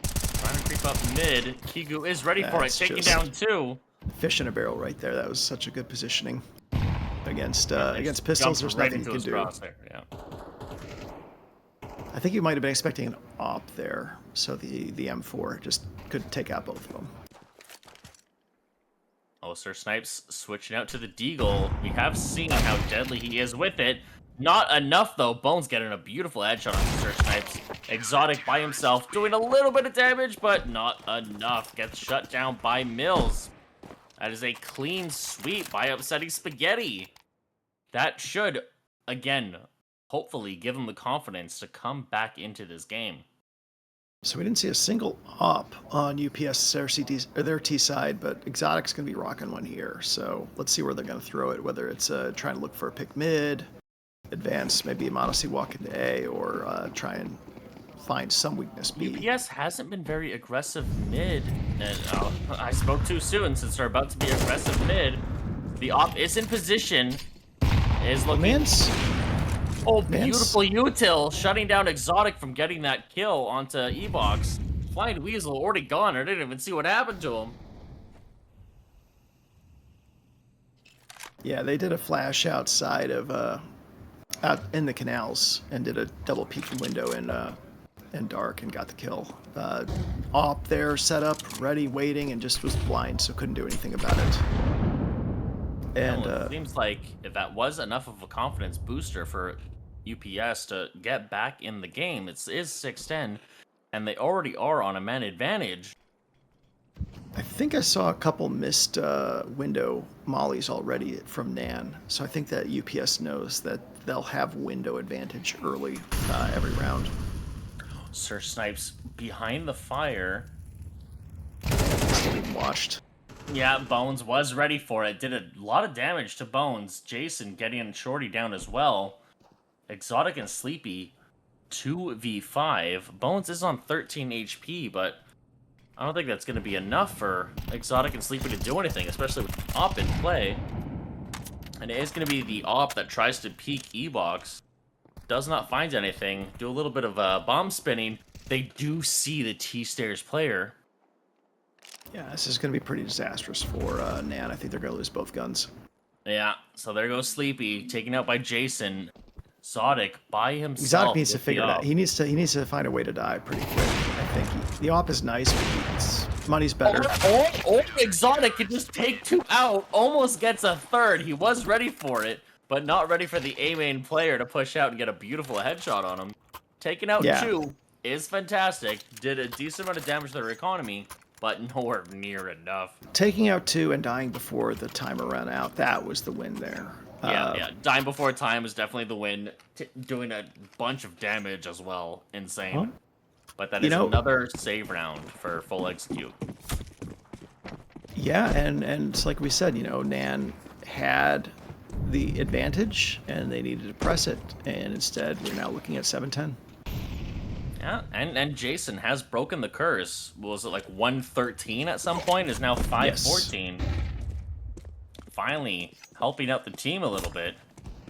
Trying to creep up mid. Kigu is ready for it, taking down 2. Fish in a barrel right there. That was such a good positioning. Against pistols, there's nothing you can do. Yeah. I think you might have been expecting an op there, so the M4 just could take out both of them. Oh, Sir Snipes switching out to the Deagle. We have seen how deadly he is with it. Not enough, though. Bones getting a beautiful headshot on Sir Snipes. Exotic by himself, doing a little bit of damage, but not enough. Gets shut down by Mills. That is a clean sweep by Upsetty Spaghetti. That should, again, hopefully give him the confidence to come back into this game. So we didn't see a single op on UPS their T side, but Exotic's going to be rocking one here. So let's see where they're going to throw it, whether it's trying to look for a pick mid, advance, maybe a Modesty walk into A, or try and find some weakness B. UPS hasn't been very aggressive mid. And, I spoke too soon since they're about to be aggressive mid. The op is in position. Is looking... Oh, beautiful util, shutting down Exotic from getting that kill onto E-Box. Flying Weasel already gone. I didn't even see what happened to him. Yeah, they did a flash outside of out in the canals and did a double peeking window in dark and got the kill. Op there, set up, ready, waiting, and just was blind, so couldn't do anything about it. And it seems like if that was enough of a confidence booster for UPS to get back in the game, it is 6-10, and they already are on a man advantage. I think I saw a couple missed window mollies already from NAN, so I think that UPS knows that they'll have window advantage early every round. Sir Snipes behind the fire. Still being watched. Yeah, Bones was ready for it. Did a lot of damage to Bones. Jason getting Shorty down as well. Exotic and Sleepy 2v5. Bones is on 13 HP, but I don't think that's going to be enough for Exotic and Sleepy to do anything, especially with Op in play. And it is going to be the Op that tries to peek E-Box. Does not find anything. Do a little bit of bomb spinning. They do see the T-Stairs player. Yeah, this is going to be pretty disastrous for NAN. I think they're going to lose both guns. Yeah, so there goes Sleepy, taken out by Jason. Exotic by himself. Exotic needs to figure it out. He needs to find a way to die pretty quick. I think the Op is nice, but money's better. Or Exotic can just take 2 out, almost gets a 3rd. He was ready for it, but not ready for the A main player to push out and get a beautiful headshot on him. Taking out 2 is fantastic. Did a decent amount of damage to their economy, but nowhere near enough. Taking out 2 and dying before the timer ran out, that was the win there. Yeah. Dying before time is definitely the win. Doing a bunch of damage as well. Insane. Well, but that is another save round for full execute. Yeah, and like we said, NAN had the advantage, and they needed to press it, and instead we're now looking at 7-10. Yeah, and Jason has broken the curse. Was it like 113 at some point? Is now 514. Yes. Finally helping out the team a little bit.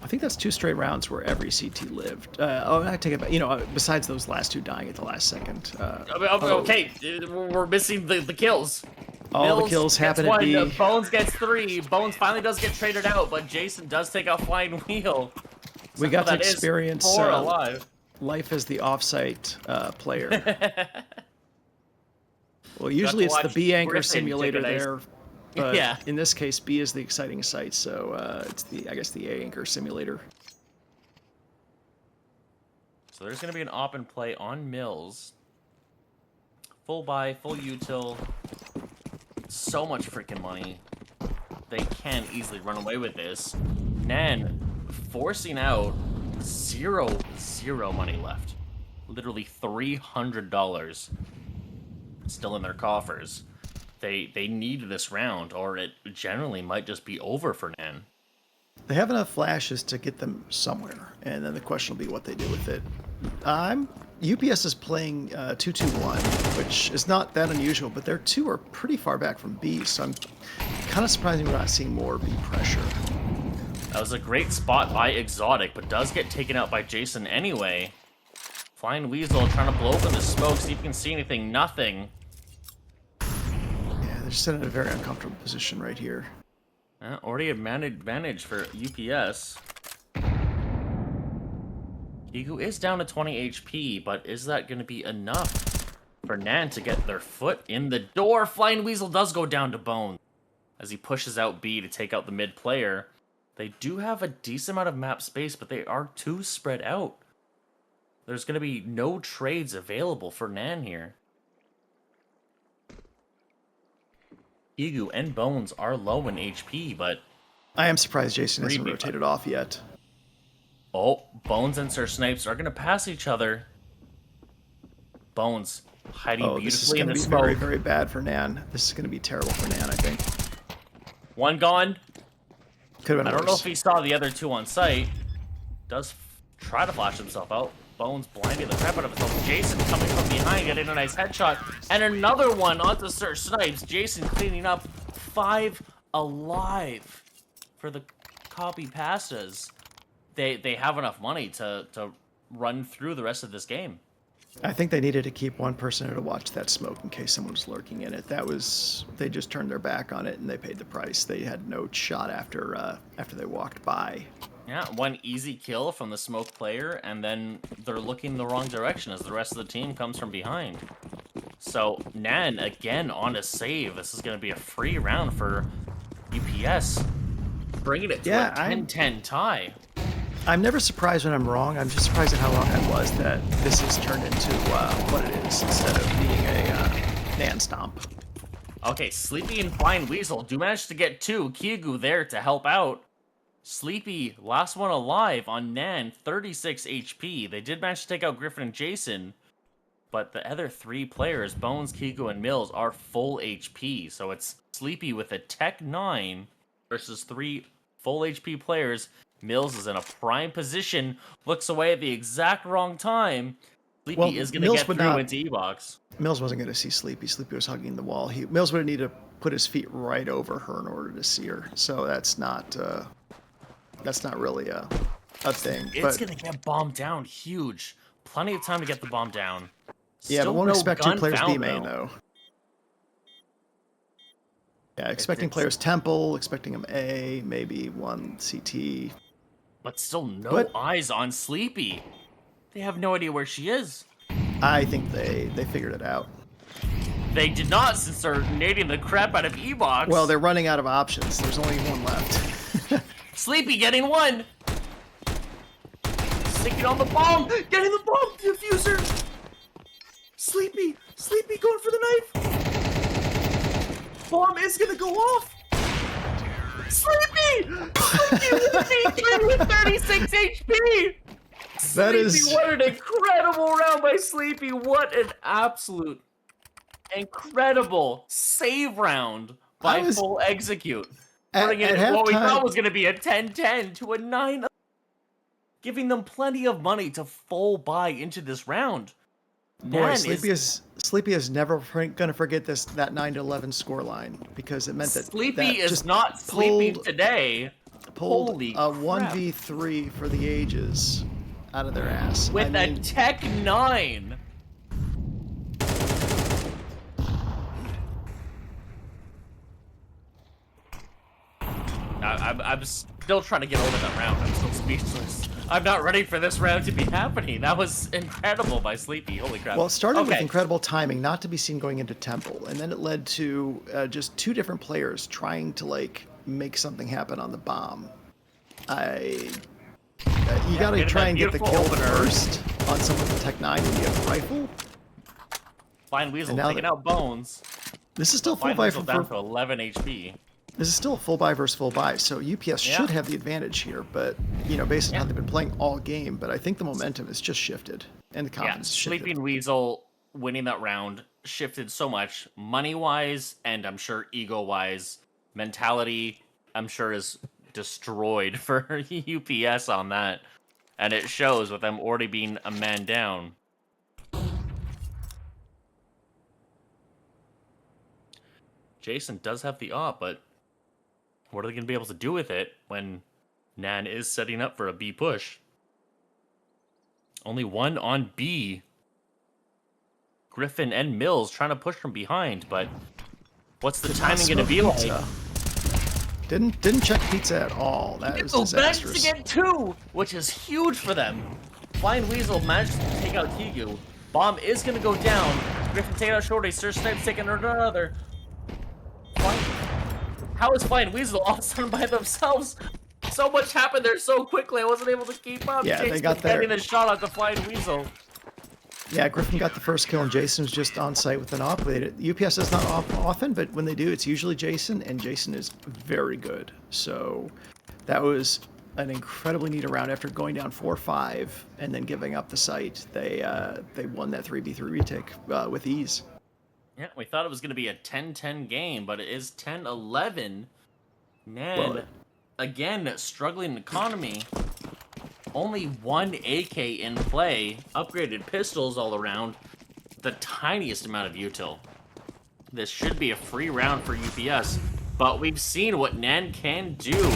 I think that's 2 straight rounds where every CT lived. I take it back. Besides those last 2 dying at the last second. Okay, we're missing the kills. All Mills the kills happen to be... Bones gets 3. Bones finally does get traded out, but Jason does take out Flying Wheel. We got to experience life as the offsite player. Well, usually it's the B anchor simulator there. But in this case, B is the exciting site, so it's I guess the A anchor simulator. So there's going to be an op in play on Mills. Full buy, full util. So much freaking money. They can easily run away with this. NAN forcing out zero money left. Literally $300 still in their coffers. They need this round, or it generally might just be over for NAN. They have enough flashes to get them somewhere, and then the question will be what they do with it. UPS is playing 2-2-1, which is not that unusual, but their 2 are pretty far back from B, so I'm kind of surprised we're not seeing more B pressure. That was a great spot by Exotic, but does get taken out by Jason anyway. Flying Weasel trying to blow open the smoke, see if you can see anything. Nothing. They're just in a very uncomfortable position right here. Already advantage for UPS. Kigu is down to 20 HP, but is that going to be enough for NAN to get their foot in the door? Flying Weasel does go down to Bone as he pushes out B to take out the mid player. They do have a decent amount of map space, but they are too spread out. There's going to be no trades available for NAN here. Kigu and Bones are low in HP, but... I am surprised Jason hasn't rotated off yet. Oh, Bones and Sir Snipes are going to pass each other. Bones hiding beautifully in the smoke. This is going to be very, very bad for NAN. This is going to be terrible for NAN, I think. One gone. Could have been I don't know if he saw the other 2 on site. Does try to flash himself out. Bones blinding the crap out of himself. Jason coming from behind, getting a nice headshot. And another one onto Sir Snipes. Jason cleaning up 5 alive for the Copypastas. They have enough money to run through the rest of this game. I think they needed to keep one person there to watch that smoke in case someone was lurking in it. They just turned their back on it and they paid the price. They had no shot after they walked by. Yeah, one easy kill from the smoke player, and then they're looking the wrong direction as the rest of the team comes from behind. So, NAN, again, on a save. This is going to be a free round for UPS. Bringing it to a 10-10 tie. I'm never surprised when I'm wrong. I'm just surprised at how wrong I was that this has turned into what it is instead of being a NAN stomp. Okay, Sleepy and Flying Weasel do manage to get 2. Kigu there to help out. Sleepy, last one alive on NAN, 36 HP. They did manage to take out Griffin and Jason, but the other 3 players, Bones, Kigu, and Mills, are full HP. So it's Sleepy with a Tech 9 versus 3 full HP players. Mills is in a prime position, looks away at the exact wrong time. Sleepy Well, is going to Mills get would through not. into E-Box. Mills wasn't going to see Sleepy. Sleepy was hugging the wall. Mills would need to put his feet right over her in order to see her. So that's not really a thing. It's But going to get bombed down huge. Plenty of time to get the bomb down. yeah, but Still won't no expect two gun players B found, main though. Yeah, expecting It's- players Temple, expecting him A, maybe one CT. But still no But- eyes on Sleepy. They have no idea where she is. I think they figured it out. They did not, since they're nading the crap out of E-Box. Well, they're running out of options. There's only one left. Sleepy getting one. Sticking on the bomb. Getting the bomb diffuser. Sleepy going for the knife. Bomb is gonna go off. Sleepy with 36 HP. That is- Sleepy, what an incredible round by Sleepy. What an absolute incredible save round by Full Execute. Putting it in what we thought was going to be a 10-10 to a 9, giving them plenty of money to full buy into this round. Boy, Sleepy is never going to forget that 9-11 scoreline because it meant that Sleepy is not sleeping today. Pulled Holy a crap. 1v3 for the ages out of their ass. With a Tech 9. I'm still trying to get over that round. I'm still speechless. I'm not ready for this round to be happening. That was incredible by Sleepy. Holy crap. Well, it started with incredible timing, not to be seen going into Temple, and then it led to just two different players trying to make something happen on the bomb. You gotta try and get the kill first on someone with Tech 9 when you have a rifle. Flying Weasel taking out Bones. This is still full buy for down to 11 HP. This is still a full buy versus full buy, so UPS should have the advantage here, but, based on how they've been playing all game, but I think the momentum has just shifted, and the confidence shifted. Sleeping Weasel winning that round shifted so much, money-wise, and I'm sure ego-wise. Mentality, I'm sure, is destroyed for UPS on that, and it shows with them already being a man down. Jason does have the AWP, but what are they going to be able to do with it when NAN is setting up for a B push? Only one on B. Griffin and Mills trying to push from behind, but what's the timing going to be like? Didn't check pizza at all. That was disastrous. Managed to get two, which is huge for them. Flying Weasel managed to take out Kigu. Bomb is going to go down. Griffin taking out Shorty. Sir Snipes taking another. How is Flying Weasel all of a sudden by themselves? So much happened there so quickly, I wasn't able to keep up. Yeah, Jason they got there. getting a shot at the Flying Weasel. Yeah, Griffin got the first kill, and Jason was just on site with an AWP. UPS is not off often, but when they do, it's usually Jason, and Jason is very good. So that was an incredibly neat round. After going down 4-5 and then giving up the site, they won that 3v3 retake with ease. Yeah, we thought it was going to be a 10-10 game, but it is 10-11. Man, again, struggling economy. Only one AK in play. Upgraded pistols all around. The tiniest amount of util. This should be a free round for UPS, but we've seen what NAN can do.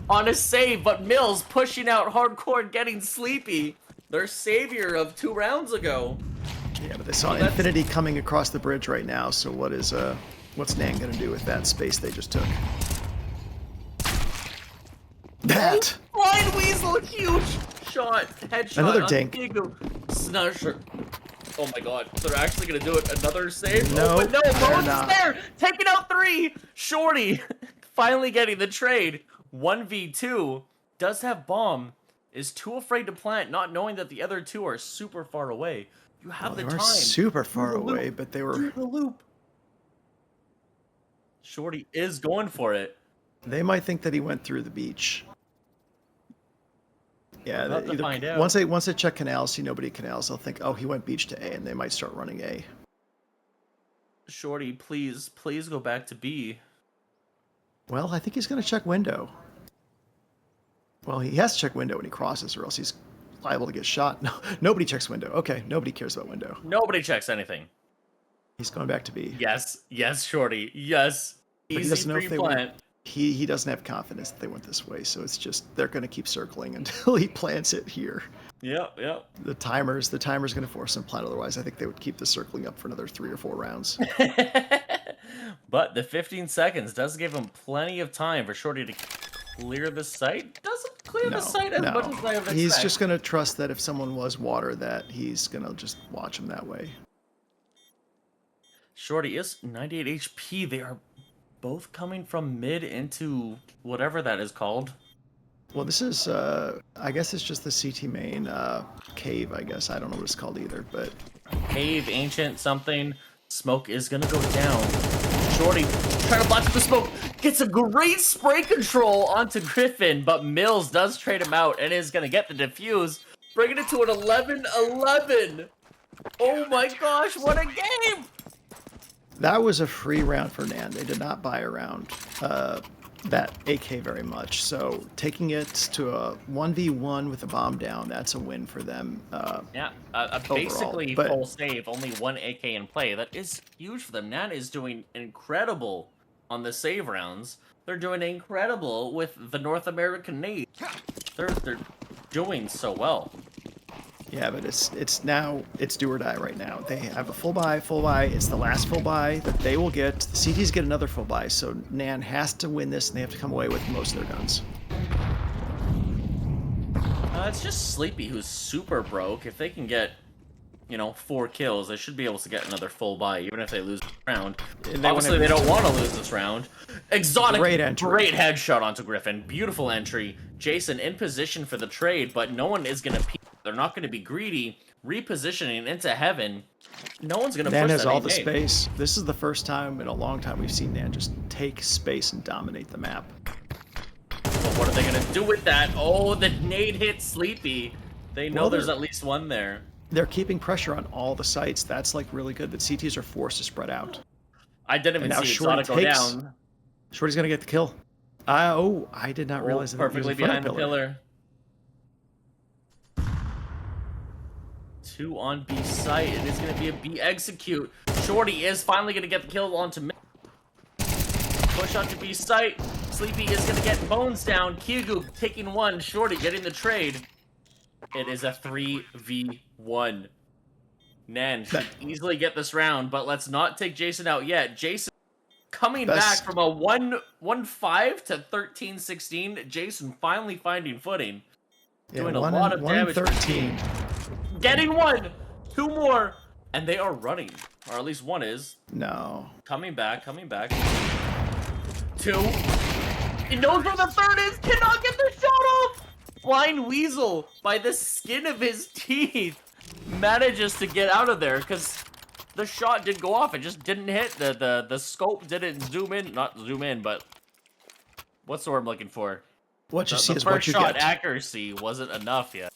On a save, but Mills pushing out hardcore and getting Sleepy. Their savior of 2 rounds ago. Yeah, but they saw Infinity coming across the bridge right now, so what's NAN gonna do with that space they just took? That! Flying Weasel, huge shot, headshot. Another dink. Snusher. Oh my god, they're actually gonna do it. Another save? No, but no, they're Bones is not. there! Taking out 3! Shorty, finally getting the trade. 1v2, does have bomb, is too afraid to plant, not knowing that the other 2 are super far away. You have the They time. weren't super far Do the away, loop. but they were. Do the loop. Shorty is going for it. They might think that he went through the beach. Yeah, We'll have to find out. once they check canals, see nobody at canals, they'll think, oh, he went beach to A, and they might start running A. Shorty, please go back to B. Well, I think he's going to check window. Well, he has to check window when he crosses, or else he's liable to get shot. No, nobody checks window. Okay, nobody cares about window. Nobody checks anything. He's going back to B. Yes, yes, Shorty, yes. But he Easy doesn't know if they pre-plant. went. He doesn't have confidence that they went this way, so it's just they're going to keep circling until he plants it here. Yep. The timer's going to force him to plant. Otherwise, I think they would keep the circling up for another 3 or 4 rounds. But the 15 seconds does give him plenty of time for Shorty to clear the site. Doesn't clear the site as much as I have expected. He's just going to trust that if someone was water, that he's going to just watch him that way. Shorty is 98 HP. They are both coming from mid into whatever that is called. Well, this is, I guess it's just the CT main cave, I guess. I don't know what it's called either, but... Cave, ancient, something. Smoke is going to go down. Shorty trying to block the smoke. Gets a great spray control onto Griffin, but Mills does trade him out and is going to get the defuse, bringing it to an 11-11. Oh my gosh, what a game! That was a free round for NAN. They did not buy around that AK very much. So taking it to a 1v1 with a bomb down, that's a win for them. Yeah, overall, basically but- full save, only 1 AK in play. That is huge for them. NAN is doing incredible on the save rounds. They're doing incredible with the North American nade. They're doing so well. Yeah, but it's do or die right now. They have a full buy. It's the last full buy that they will get. The CTs get another full buy, so NAN has to win this, and they have to come away with most of their guns. It's just Sleepy who's super broke. If they can get, 4 kills, they should be able to get another full buy, even if they lose the round. Obviously, they don't want to lose this round. Exotic, great headshot onto Griffin. Beautiful entry. Jason in position for the trade, but no one is going to... They're not going to be greedy. Repositioning into heaven. No one's going to push that. NAN has all the space. This is the first time in a long time we've seen NAN just take space and dominate the map. But what are they going to do with that? Oh, the nade hit Sleepy. They know there's at least one there. They're keeping pressure on all the sites. That's like really good that CTs are forced to spread out. I didn't even see Exotic go down. Shorty's going to get the kill. I did not realize that. Perfectly behind the pillar. 2 on B site. It is going to be a B execute. Shorty is finally going to get the kill onto mid. Push onto B site. Sleepy is going to get bones down. Kyugu taking 1. Shorty getting the trade. It is a 3v1. NAN should easily get this round, but let's not take Jason out yet. Jason coming back from a 1-5 to 13-16. Jason finally finding footing. Doing a lot of damage. 13. Getting 1! 2 more! And they are running. Or at least 1 is. No. Coming back. 2. He knows where the 3rd is! Cannot get the shot off! Blind Weasel, by the skin of his teeth, manages to get out of there because the shot did go off. It just didn't hit. The scope didn't zoom in. Not zoom in, but what's the word I'm looking for? What you see is what you get. The first shot accuracy wasn't enough yet.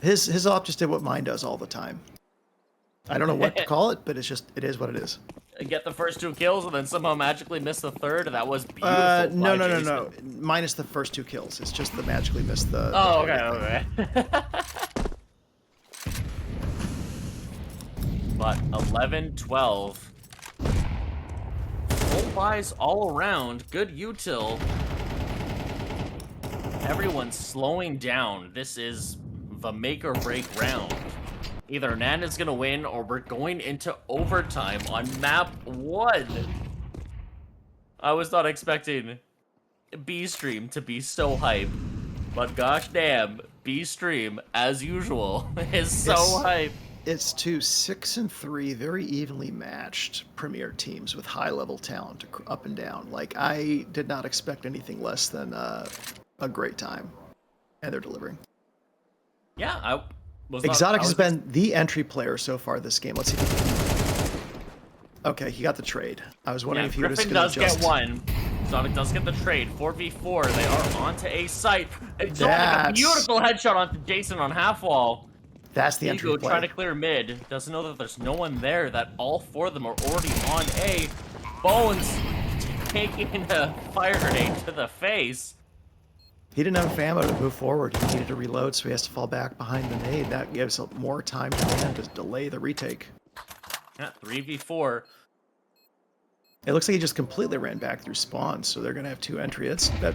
His op just did what mine does all the time. I don't know what to call it, but it is what it is. Get the first 2 kills and then somehow magically miss the 3rd. That was beautiful. No. Minus the first 2 kills. It's just the magically missed the. Oh, okay. But 11-12. Full buys all around. Good util. Everyone's slowing down. This is the make or break round. Either NAN is going to win or we're going into overtime on map 1. I was not expecting B-Stream to be so hype. But gosh damn, B-Stream, as usual, is so hype. It's 2 6-3, very evenly matched premier teams with high-level talent up and down. Like, I did not expect anything less than a great time. And they're delivering. Yeah, Exotic has been the entry player so far this game. Let's see if he can... Okay, he got the trade. I was wondering if he was going to Griffin does get 1. Exotic does get the trade. 4v4. They are onto A site. Exotic, a beautiful headshot onto Jason on half wall. That's the entry play. Trying to clear mid. Doesn't know that there's no one there, that all 4 of them are already on A. Bones taking a fire grenade to the face. He didn't have ammo to move forward. He needed to reload, so he has to fall back behind the nade. That gives more time to him to delay the retake. Yeah, 3v4. It looks like he just completely ran back through spawn, so they're going to have 2 entry. That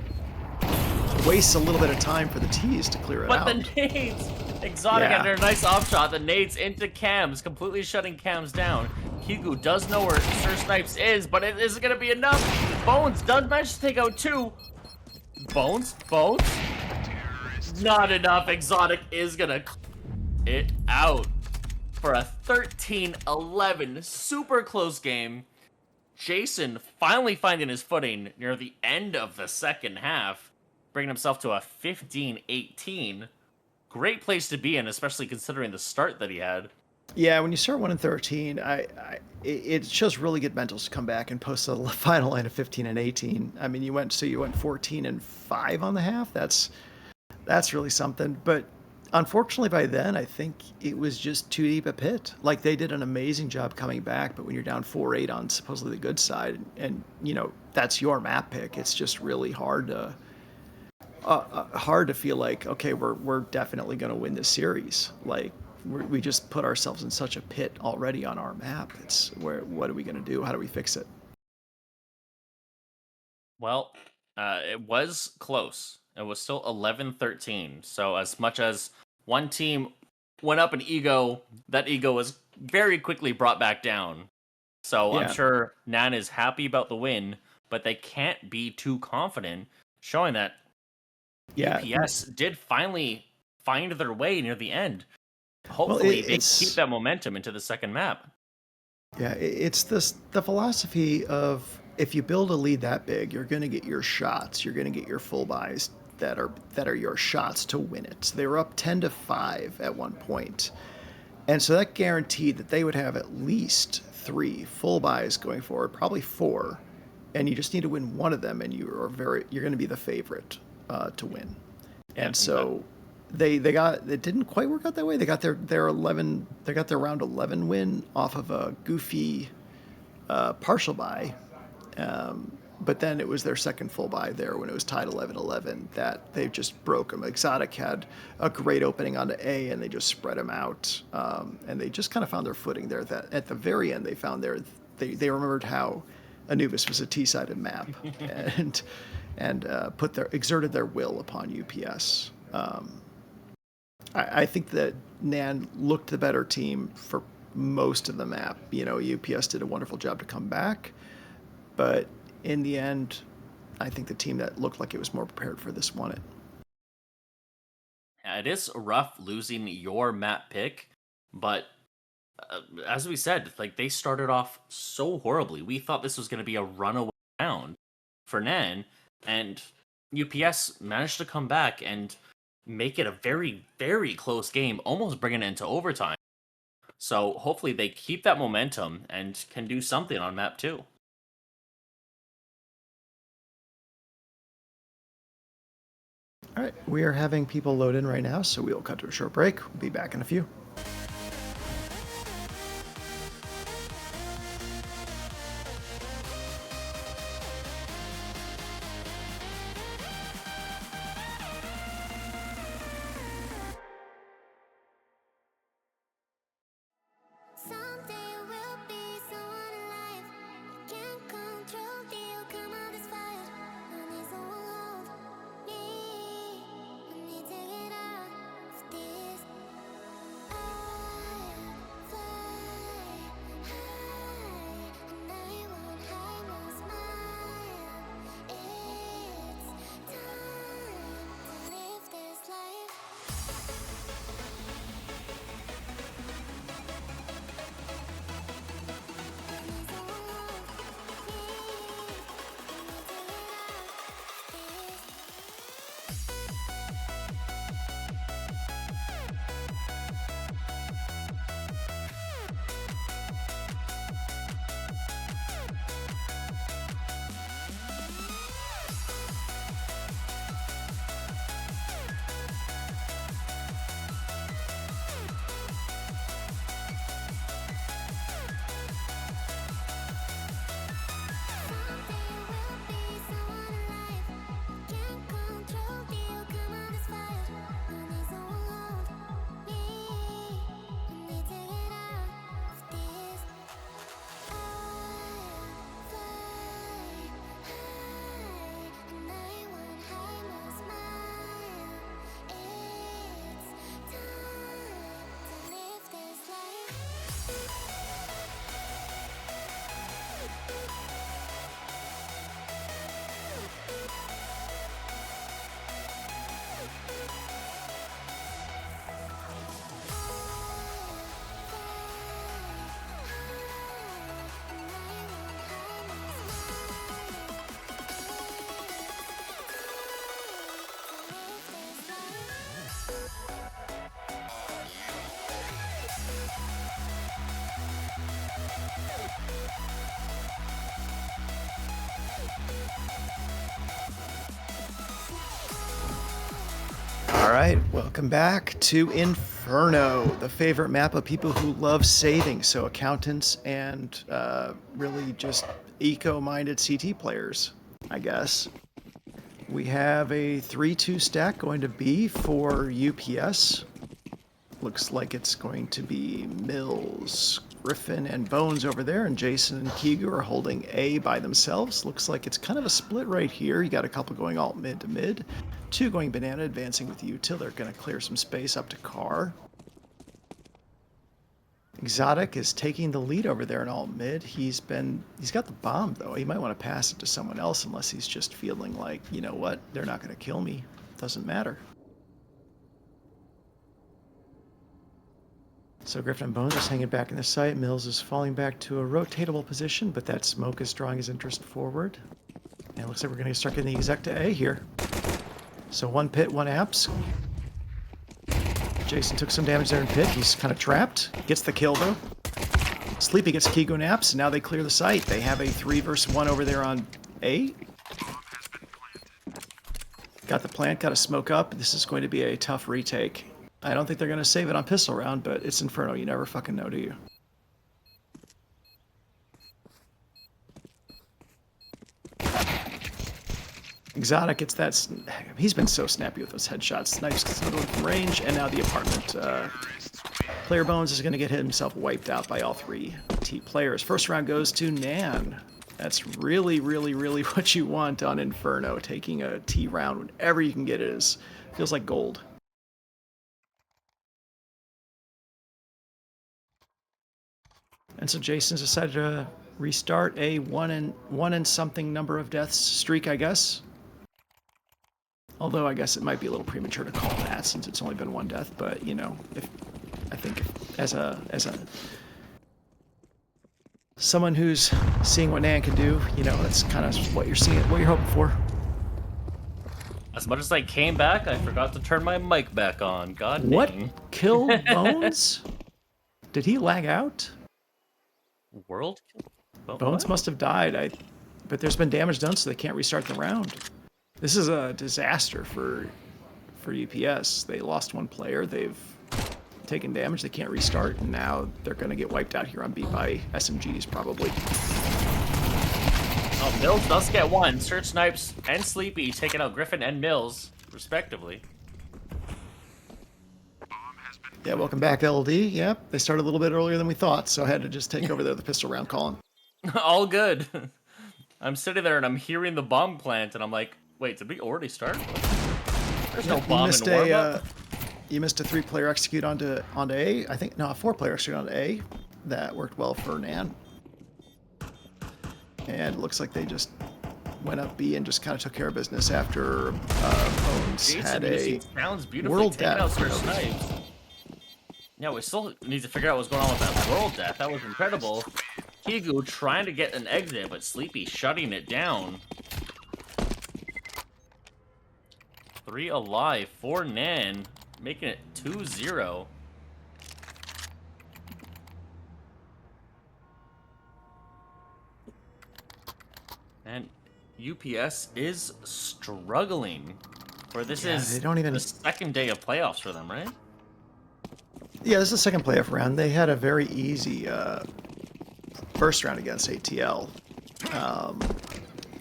wastes a little bit of time for the T's to clear it But out. the nades! Exotic Yeah. under a nice offshot. The nades into cams, completely shutting cams down. Kigu does know where Sir Snipes is, but it isn't going to be enough. Bones does manage to take out 2. Bones? Not enough. Exotic is going to it out for a 13-11 super close game. Jason finally finding his footing near the end of the second half, bringing himself to a 15-18. Great place to be in, especially considering the start that he had. Yeah, when you start 1-13, it shows really good mentals to come back and post a final line of 15-18. I mean, you went 14-5 on the half. That's really something. But unfortunately, by then, I think it was just too deep a pit. Like, they did an amazing job coming back, but when you're down 4-8 on supposedly the good side, and that's your map pick, it's just really hard to feel like, okay, we're definitely going to win this series. Like, we just put ourselves in such a pit already on our map. It's what are we going to do? How do we fix it? Well, it was close. It was still 11-13. So as much as one team went up in ego, that ego was very quickly brought back down. So I'm Yeah. sure NAN is happy about the win, but they can't be too confident, showing that Yeah. UPS did finally find their way near the end. Hopefully, they keep that momentum into the second map. Yeah, it's the philosophy of, if you build a lead that big, you're going to get your shots. You're going to get your full buys that are your shots to win it. They were up 10-5 at one point, and so that guaranteed that they would have at least 3 full buys going forward, probably 4, and you just need to win one of them, and you're going to be the favorite to win. And so they didn't quite work out that way. They got their round 11 win off of a goofy partial buy, but then it was their second full buy there when it was tied 11-11 that they just broke them. Exotic had a great opening onto A, and they just spread them out, and they just kind of found their footing there. That at the very end they remembered how Anubis was a T-sided map, and exerted their will upon UPS. I think that NAN looked the better team for most of the map. UPS did a wonderful job to come back, but in the end, I think the team that looked like it was more prepared for this won it. Yeah, it is rough losing your map pick, but as we said, like, they started off so horribly. We thought this was going to be a runaway round for NAN, and UPS managed to come back and make it a very, very close game, almost bringing it into overtime. So hopefully they keep that momentum and can do something on map 2. All right, we are having people load in right now, so we will cut to a short break. We'll be back in a few. right, welcome back to Inferno, the favorite map of people who love saving, so accountants and really just eco-minded CT players, I guess. We have a 3-2 stack going to B for UPS. Looks like it's going to be Mills, Griffin, and Bones over there, and Jason and Kigu are holding A by themselves. Looks like it's kind of a split right here. You got a couple going alt mid to mid, two going banana, advancing with util. They're going to clear some space up to car. Exotic is taking the lead over there in alt mid. He's got the bomb though. He might want to pass it to someone else unless he's just feeling like, you know what, they're not going to kill me. Doesn't matter. So Griffin and Bones is hanging back in the site. Mills is falling back to a rotatable position, but that smoke is drawing his interest forward. And it looks like we're going to start getting the exec to A here. So one pit, one apps. Jason took some damage there in pit. He's kind of trapped. Gets the kill though. Sleepy gets Kigo and apps, and now they clear the site. They have a 3 versus 1 over there on A. Got the plant, got to smoke up. This is going to be a tough retake. I don't think they're going to save it on pistol round, but it's Inferno. You never fucking know, do you? Exotic gets that. He's been so snappy with those headshots. Snipes gets another one from range, and now the apartment. Player Bones is going to get himself wiped out by all 3 T players. First round goes to NAN. That's really, really, really what you want on Inferno. Taking a T round whenever you can get it feels like gold. And so Jason's decided to restart a one and something number of deaths streak, I guess. Although I guess it might be a little premature to call that since it's only been 1 death. But you know, I think as a someone who's seeing what NAN can do, you know, that's kind of what you're seeing, what you're hoping for. As much as I came back, I forgot to turn my mic back on. God dang. What killed Bones? Did he lag out? World? Bones what? must have died. But there's been damage done, so they can't restart the round. This is a disaster for UPS. They lost 1 player. They've taken damage. They can't restart, and now they're going to get wiped out here on B by SMGs probably. Oh, Mills does get 1. Search Snipes and Sleepy taking out Griffin and Mills, respectively. Yeah, welcome back, LD. Yep, they started a little bit earlier than we thought, so I had to just take over there the pistol round calling. All good. I'm sitting there and I'm hearing the bomb plant, and I'm like, wait, did we already start? There's no bomb in warm-up. You missed a 3-player execute onto A. I think, no, a 4-player execute onto A. That worked well for NAN. And it looks like they just went up B and just kind of took care of business after Bones had a world death. Yeah, we still need to figure out what's going on with that world death. That was incredible. Kigu trying to get an exit, but Sleepy shutting it down. 3 alive for NAN, making it 2-0. And UPS is struggling. For this is they don't even... the 2nd day of playoffs for them, right? Yeah, this is the 2nd playoff round. They had a very easy first round against ATL.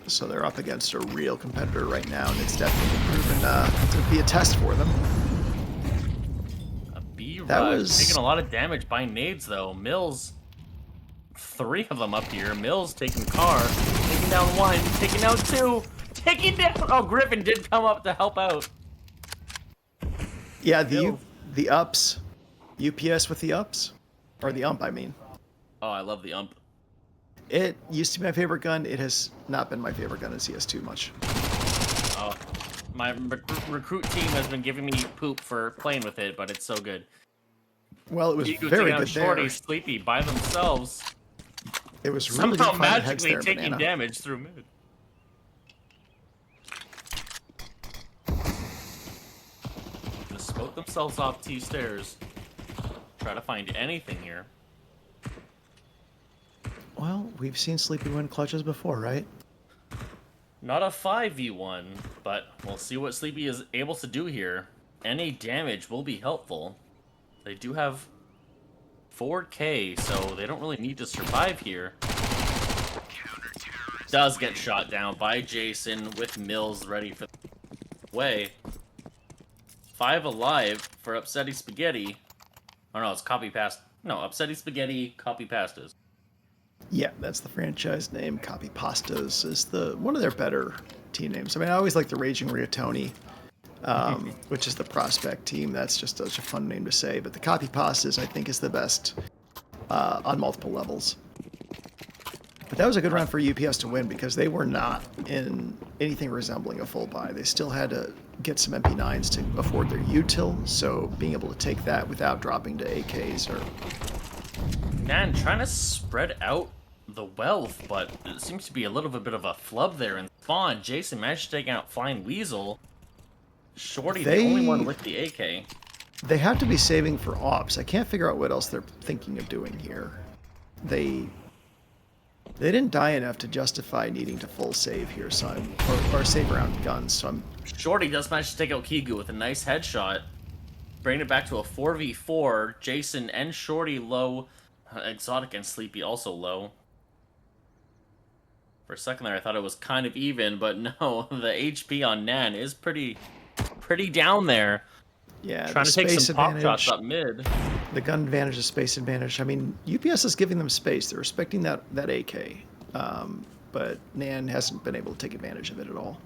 So they're up against a real competitor right now, and it's definitely proven to be a test for them. A B that rush, was taking a lot of damage by nades, though. Mills, 3 of them up here. Mills taking car, taking down 1, taking down 2, taking down... Oh, Griffin did come up to help out. Yeah, the ups. UPS with the ups. Or the ump, I mean. Oh, I love the ump. It used to be my favorite gun. It has not been my favorite gun in CS2 much. Oh, my recruit team has been giving me poop for playing with it, but it's so good. Well, it was very good Shorty, there. Sleepy by themselves. It was really somehow good magically there, taking banana. damage through mid. Just smoke themselves off T stairs. Try to find anything here. Well, we've seen Sleepy win clutches before, right? Not a 5v1, but we'll see what Sleepy is able to do here. any damage will be helpful. They do have 4K, so they don't really need to survive here. Does get shot down by Jason with Mills ready for the way. 5 alive for Upsetty Spaghetti. Oh no, it's Copypastas. No, Upsetty Spaghetti, Copypastas. Yeah, that's the franchise name. Copypastas is one of their better team names. I mean, I always like the Raging Rigatoni, which is the prospect team. That's just such a fun name to say. But the Copypastas, I think, is the best on multiple levels. But that was a good round for UPS to win because they were not in anything resembling a full buy. They still had to get some MP9s to afford their util, so being able to take that without dropping to AKs or... NAN trying to spread out the wealth, but it seems to be a little bit of a flub there. And Spawn, Jason managed to take out Flying Weasel. Shorty, the only one with the AK. They have to be saving for ops. I can't figure out what else they're thinking of doing here. They didn't die enough to justify needing to full save here, so or save around guns. So I'm... Shorty does manage to take out Kigu with a nice headshot, bringing it back to a 4v4. Jason and Shorty low, Exotic and Sleepy also low. For a second there, I thought it was kind of even, but no, the HP on NAN is pretty down there. Yeah, trying to take some pop shots up mid. The gun advantage, the space advantage. I mean, UPS is giving them space. They're respecting that AK, but NAN hasn't been able to take advantage of it at all.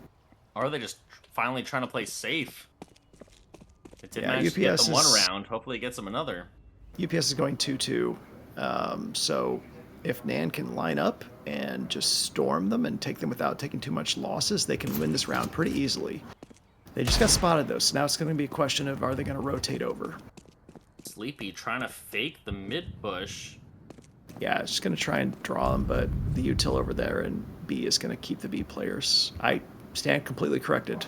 Or are they just finally trying to play safe? It did manage to get them one round. Hopefully it gets them another. UPS is going 2-2, so if NAN can line up and just storm them and take them without taking too much losses, they can win this round pretty easily. They just got spotted, though, so now it's going to be a question of are they going to rotate over. Sleepy trying to fake the mid push. Yeah, it's just going to try and draw them, but the util over there and B is going to keep the B players. I stand completely corrected.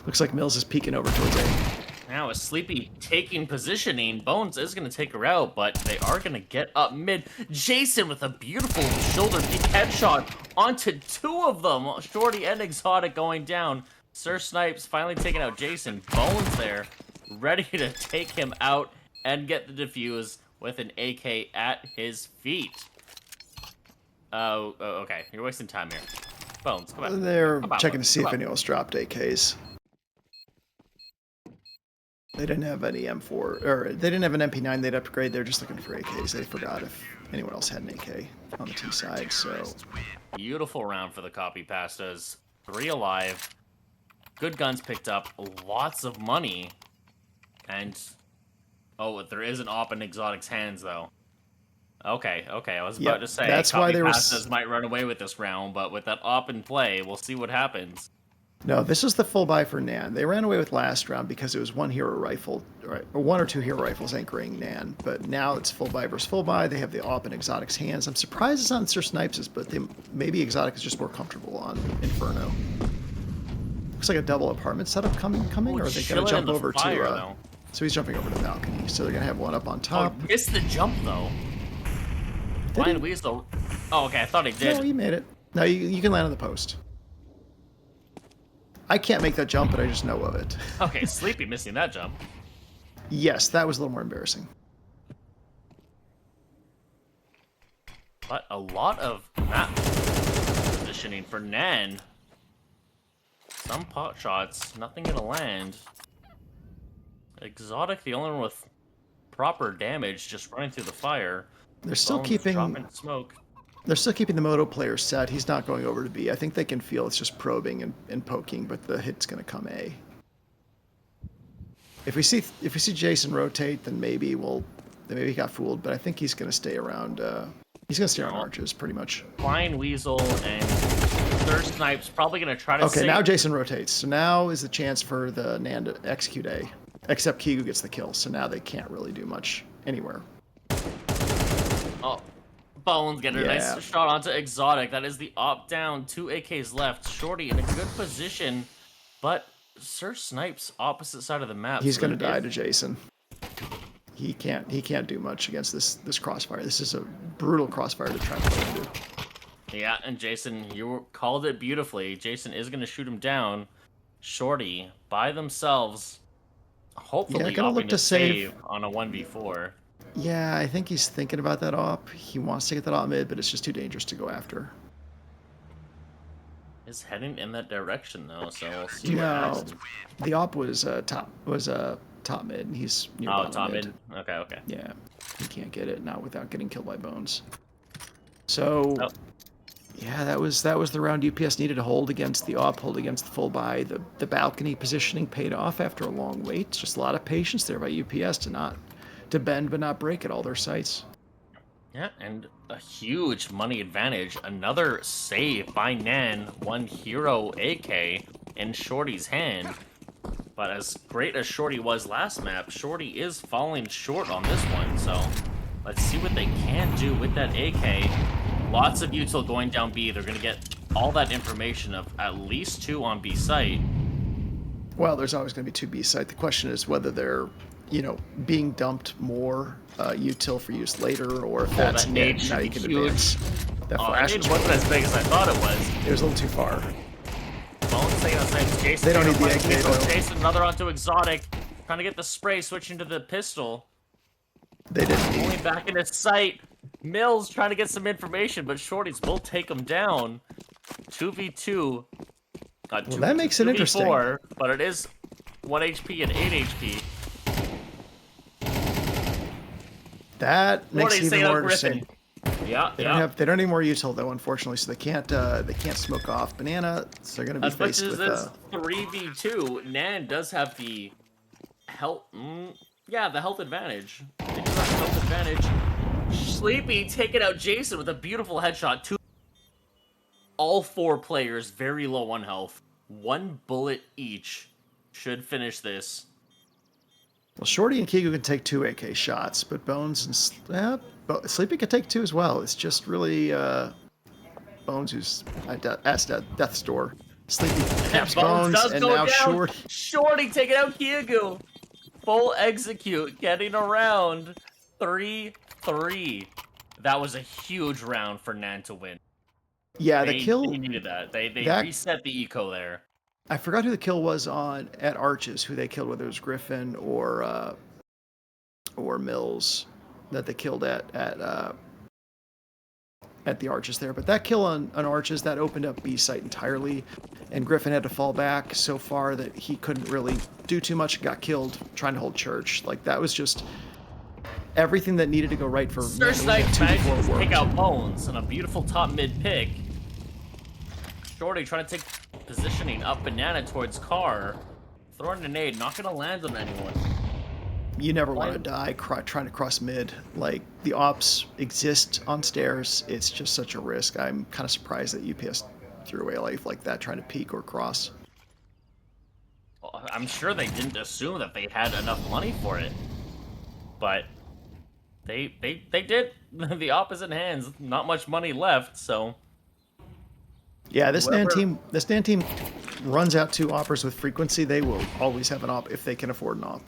Looks like Mills is peeking over towards A. Now with Sleepy taking positioning, Bones is going to take her out, but they are going to get up mid. Jason with a beautiful shoulder peek headshot onto 2 of them. Shorty and Exotic going down. Sir Snipes finally taking out Jason. Bones there, ready to take him out and get the defuse with an AK at his feet. Oh, okay. You're wasting time here. Bones, come on. They're checking to see if anyone else dropped AKs. They didn't have any M4, or they didn't have an MP9 they'd upgrade. They're just looking for AKs. They forgot if anyone else had an AK on the T side, so... Beautiful round for the Copypastas. 3 alive. Good guns picked up. Lots of money. And... oh, there is an op in Exotic's hands, though. Okay. I was about to say, that's why Copypastas might run away with this round, but with that op in play, we'll see what happens. No, this is the full buy for NAN. They ran away with last round because it was one hero rifle, or 1 or 2 hero rifles anchoring NAN. But now it's full buy versus full buy. They have the op in Exotic's hands. I'm surprised it's on Sir Snipes', but maybe Exotic is just more comfortable on Inferno. Looks like a double apartment setup coming, or are they going to jump over to... so he's jumping over to the balcony. So they're going to have one up on top. Oh, missed the jump, though. Flying Weasel... oh, okay, I thought he did. No, he made it. No, you can land on the post. I can't make that jump, but I just know of it. Okay, Sleepy missing that jump. Yes, that was a little more embarrassing. But a lot of map positioning for NAN. Some pot shots, nothing gonna land. Exotic, the only one with proper damage, just running through the fire. They're still keeping smoke. They're still keeping the Moto player set. He's not going over to B. I think they can feel it's just probing and poking, but the hit's going to come A. If we see Jason rotate, then maybe he got fooled. But I think he's going to stay around. He's going to stay on arches pretty much. Flying Weasel and Sir Snipes probably going to try to. Okay, now Jason rotates. So now is the chance for the NAN to execute A. Except Kigu gets the kill, so now they can't really do much anywhere. Oh. Bones getting a nice shot onto Exotic. That is the op down. 2 AKs left. Shorty in a good position, but Sir Snipes opposite side of the map. He's going to die to Jason. He can't do much against this crossfire. This is a brutal crossfire to try to play into. Yeah, and Jason, you called it beautifully. Jason is going to shoot him down. Shorty by themselves. Hopefully gonna look opting to to save. save on a 1v4. Yeah, I think he's thinking about that op. He wants to get that op mid, but it's just too dangerous to go after. Is heading in that direction though, so we'll see what No, happens. the op was top mid, and he's near Oh, bottom top mid. mid. Okay, okay. Yeah, he can't get it now without getting killed by Bones. So Oh, yeah, that was the round UPS needed to hold against the op, hold against the full buy. The balcony positioning paid off after a long wait. It's just a lot of patience there by UPS to bend but not break at all their sites. yeah, and a huge money advantage. Another save by Nan, one hero AK in Shorty's hand. But as great as Shorty was last map, Shorty is falling short on this one, so let's see what they can do with that AK. Lots of util going down B. They're going to get all that information of at least 2 on B site. Well, there's always going to be two B site. The question is whether they're, being dumped more util for use later, or if that's That nade it. Now should you be can huge. advance. That Oh, that flash nade is wasn't as big as I thought it was. It was a little too far. Bones taking a snipe. Jason They don't taking need a the fight. AK, though. Jason, another onto exotic. Trying to get the spray, switching to the pistol. They didn't Going need. back into sight. Mills trying to get some information, but Shorties will take him down. 2v2. Well, that makes it interesting. 2v4, but it is 1 HP and 8 HP. That makes it even more interesting. Yeah, They don't have any more util though, unfortunately, so they can't smoke off banana. So they're gonna be as much faced as with it's 3v2, Nan does have the health. Yeah, the health advantage. They do have the health advantage. Sleepy taking out Jason with a beautiful headshot. All 4 players very low on health. 1 bullet each should finish this. Well, Shorty and Kigu can take 2 AK shots, but Bones and Sleepy can take 2 as well. It's just really Bones who's at death's door. Sleepy caps Bones does and go now down. Shorty. Shorty taking out Kigu. Full execute, getting around 3-3. That was a huge round for Nan to win. Yeah, They the kill. needed that. They that, reset the eco there. I forgot who the kill was on at Arches. Who they killed, whether it was Griffin or Mills, that they killed at the Arches there. But that kill on Arches, that opened up B site entirely, and Griffin had to fall back so far that he couldn't really do too much. Got killed trying to hold church. Like, that was just everything that needed to go right for Sir Nan. Snipes manages to pick out Bones and a beautiful top mid pick. Shorty trying to take positioning up banana towards car. Throwing a nade, not gonna land on anyone. You never want to die trying to cross mid. Like, the ops exist on stairs. It's just such a risk. I'm kind of surprised that UPS threw away a life like that trying to peek or cross. Well, I'm sure they didn't assume that they had enough money for it, but they did. The opposite hands, not much money left, so. Yeah, this NAN team runs out 2 oppers with frequency. They will always have an op if they can afford an op.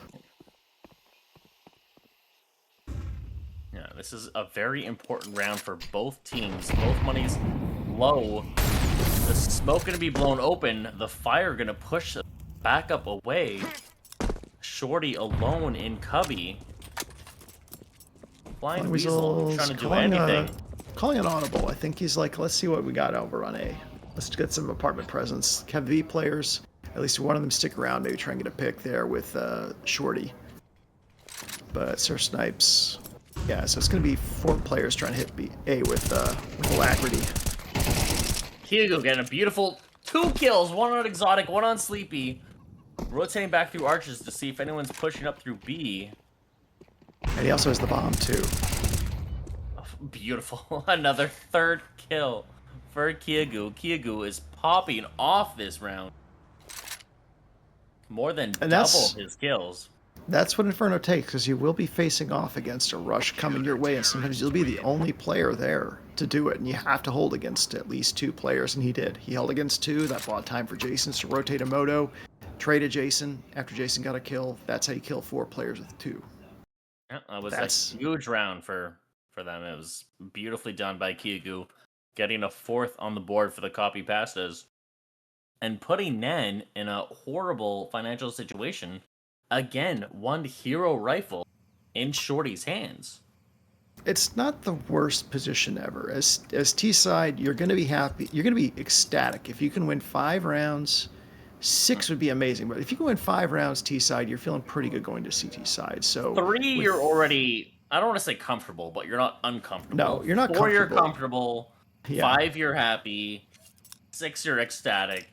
Yeah, this is a very important round for both teams. Both money's low. The smoke gonna be blown open. The fire gonna push back up away. Shorty alone in Cubby. Flying Weasel trying to do anything. Calling an audible. I think he's like, let's see what we got over on A. Let's get some apartment presence. Have V players, at least one of them stick around, maybe try and get a pick there with Shorty. But Sir Snipes, yeah, so it's going to be 4 players trying to hit A with alacrity. Hugo getting a beautiful 2 kills, 1 on Exotic, 1 on Sleepy. Rotating back through Arches to see if anyone's pushing up through B. And he also has the bomb, too. Beautiful. Another 3rd kill for Kiagu. Kiagu is popping off this round. More than double his kills. That's what Inferno takes, because you will be facing off against a rush coming your way, and sometimes you'll be the only player there to do it, and you have to hold against at least 2 players, and he did. He held against 2. That bought time for Jason to rotate a moto, traded Jason. After Jason got a kill, that's how you kill 4 players with 2. Yeah, that was a huge round for them. It was beautifully done by Kiagu, getting a 4th on the board for the Copypastas, and putting Nan in a horrible financial situation Again, one hero rifle in Shorty's hands. It's not the worst position ever. As T side, you're going to be happy. You're going to be ecstatic if you can win 5 rounds. 6 would be amazing, but if you can win 5 rounds T side, you're feeling pretty good going to CT side. So 3, you're already, I don't want to say comfortable, but you're not uncomfortable. No, you're not 4, you're comfortable. comfortable. Yeah. 5, you're happy. 6, you're ecstatic.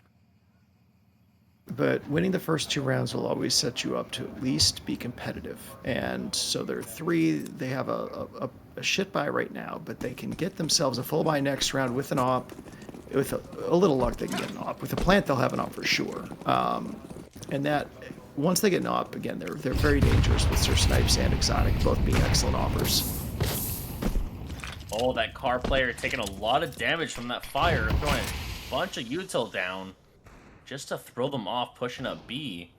But winning the first 2 rounds will always set you up to at least be competitive. And so they're 3. They have a shit buy right now, but they can get themselves a full buy next round with an op. With a little luck, they can get an op. With a plant, they'll have an op for sure. And that, once they get an op, again, they're very dangerous with Sir Snipes and Exotic, both being excellent offers. Oh, that car player taking a lot of damage from that fire, throwing a bunch of util down just to throw them off, pushing up B.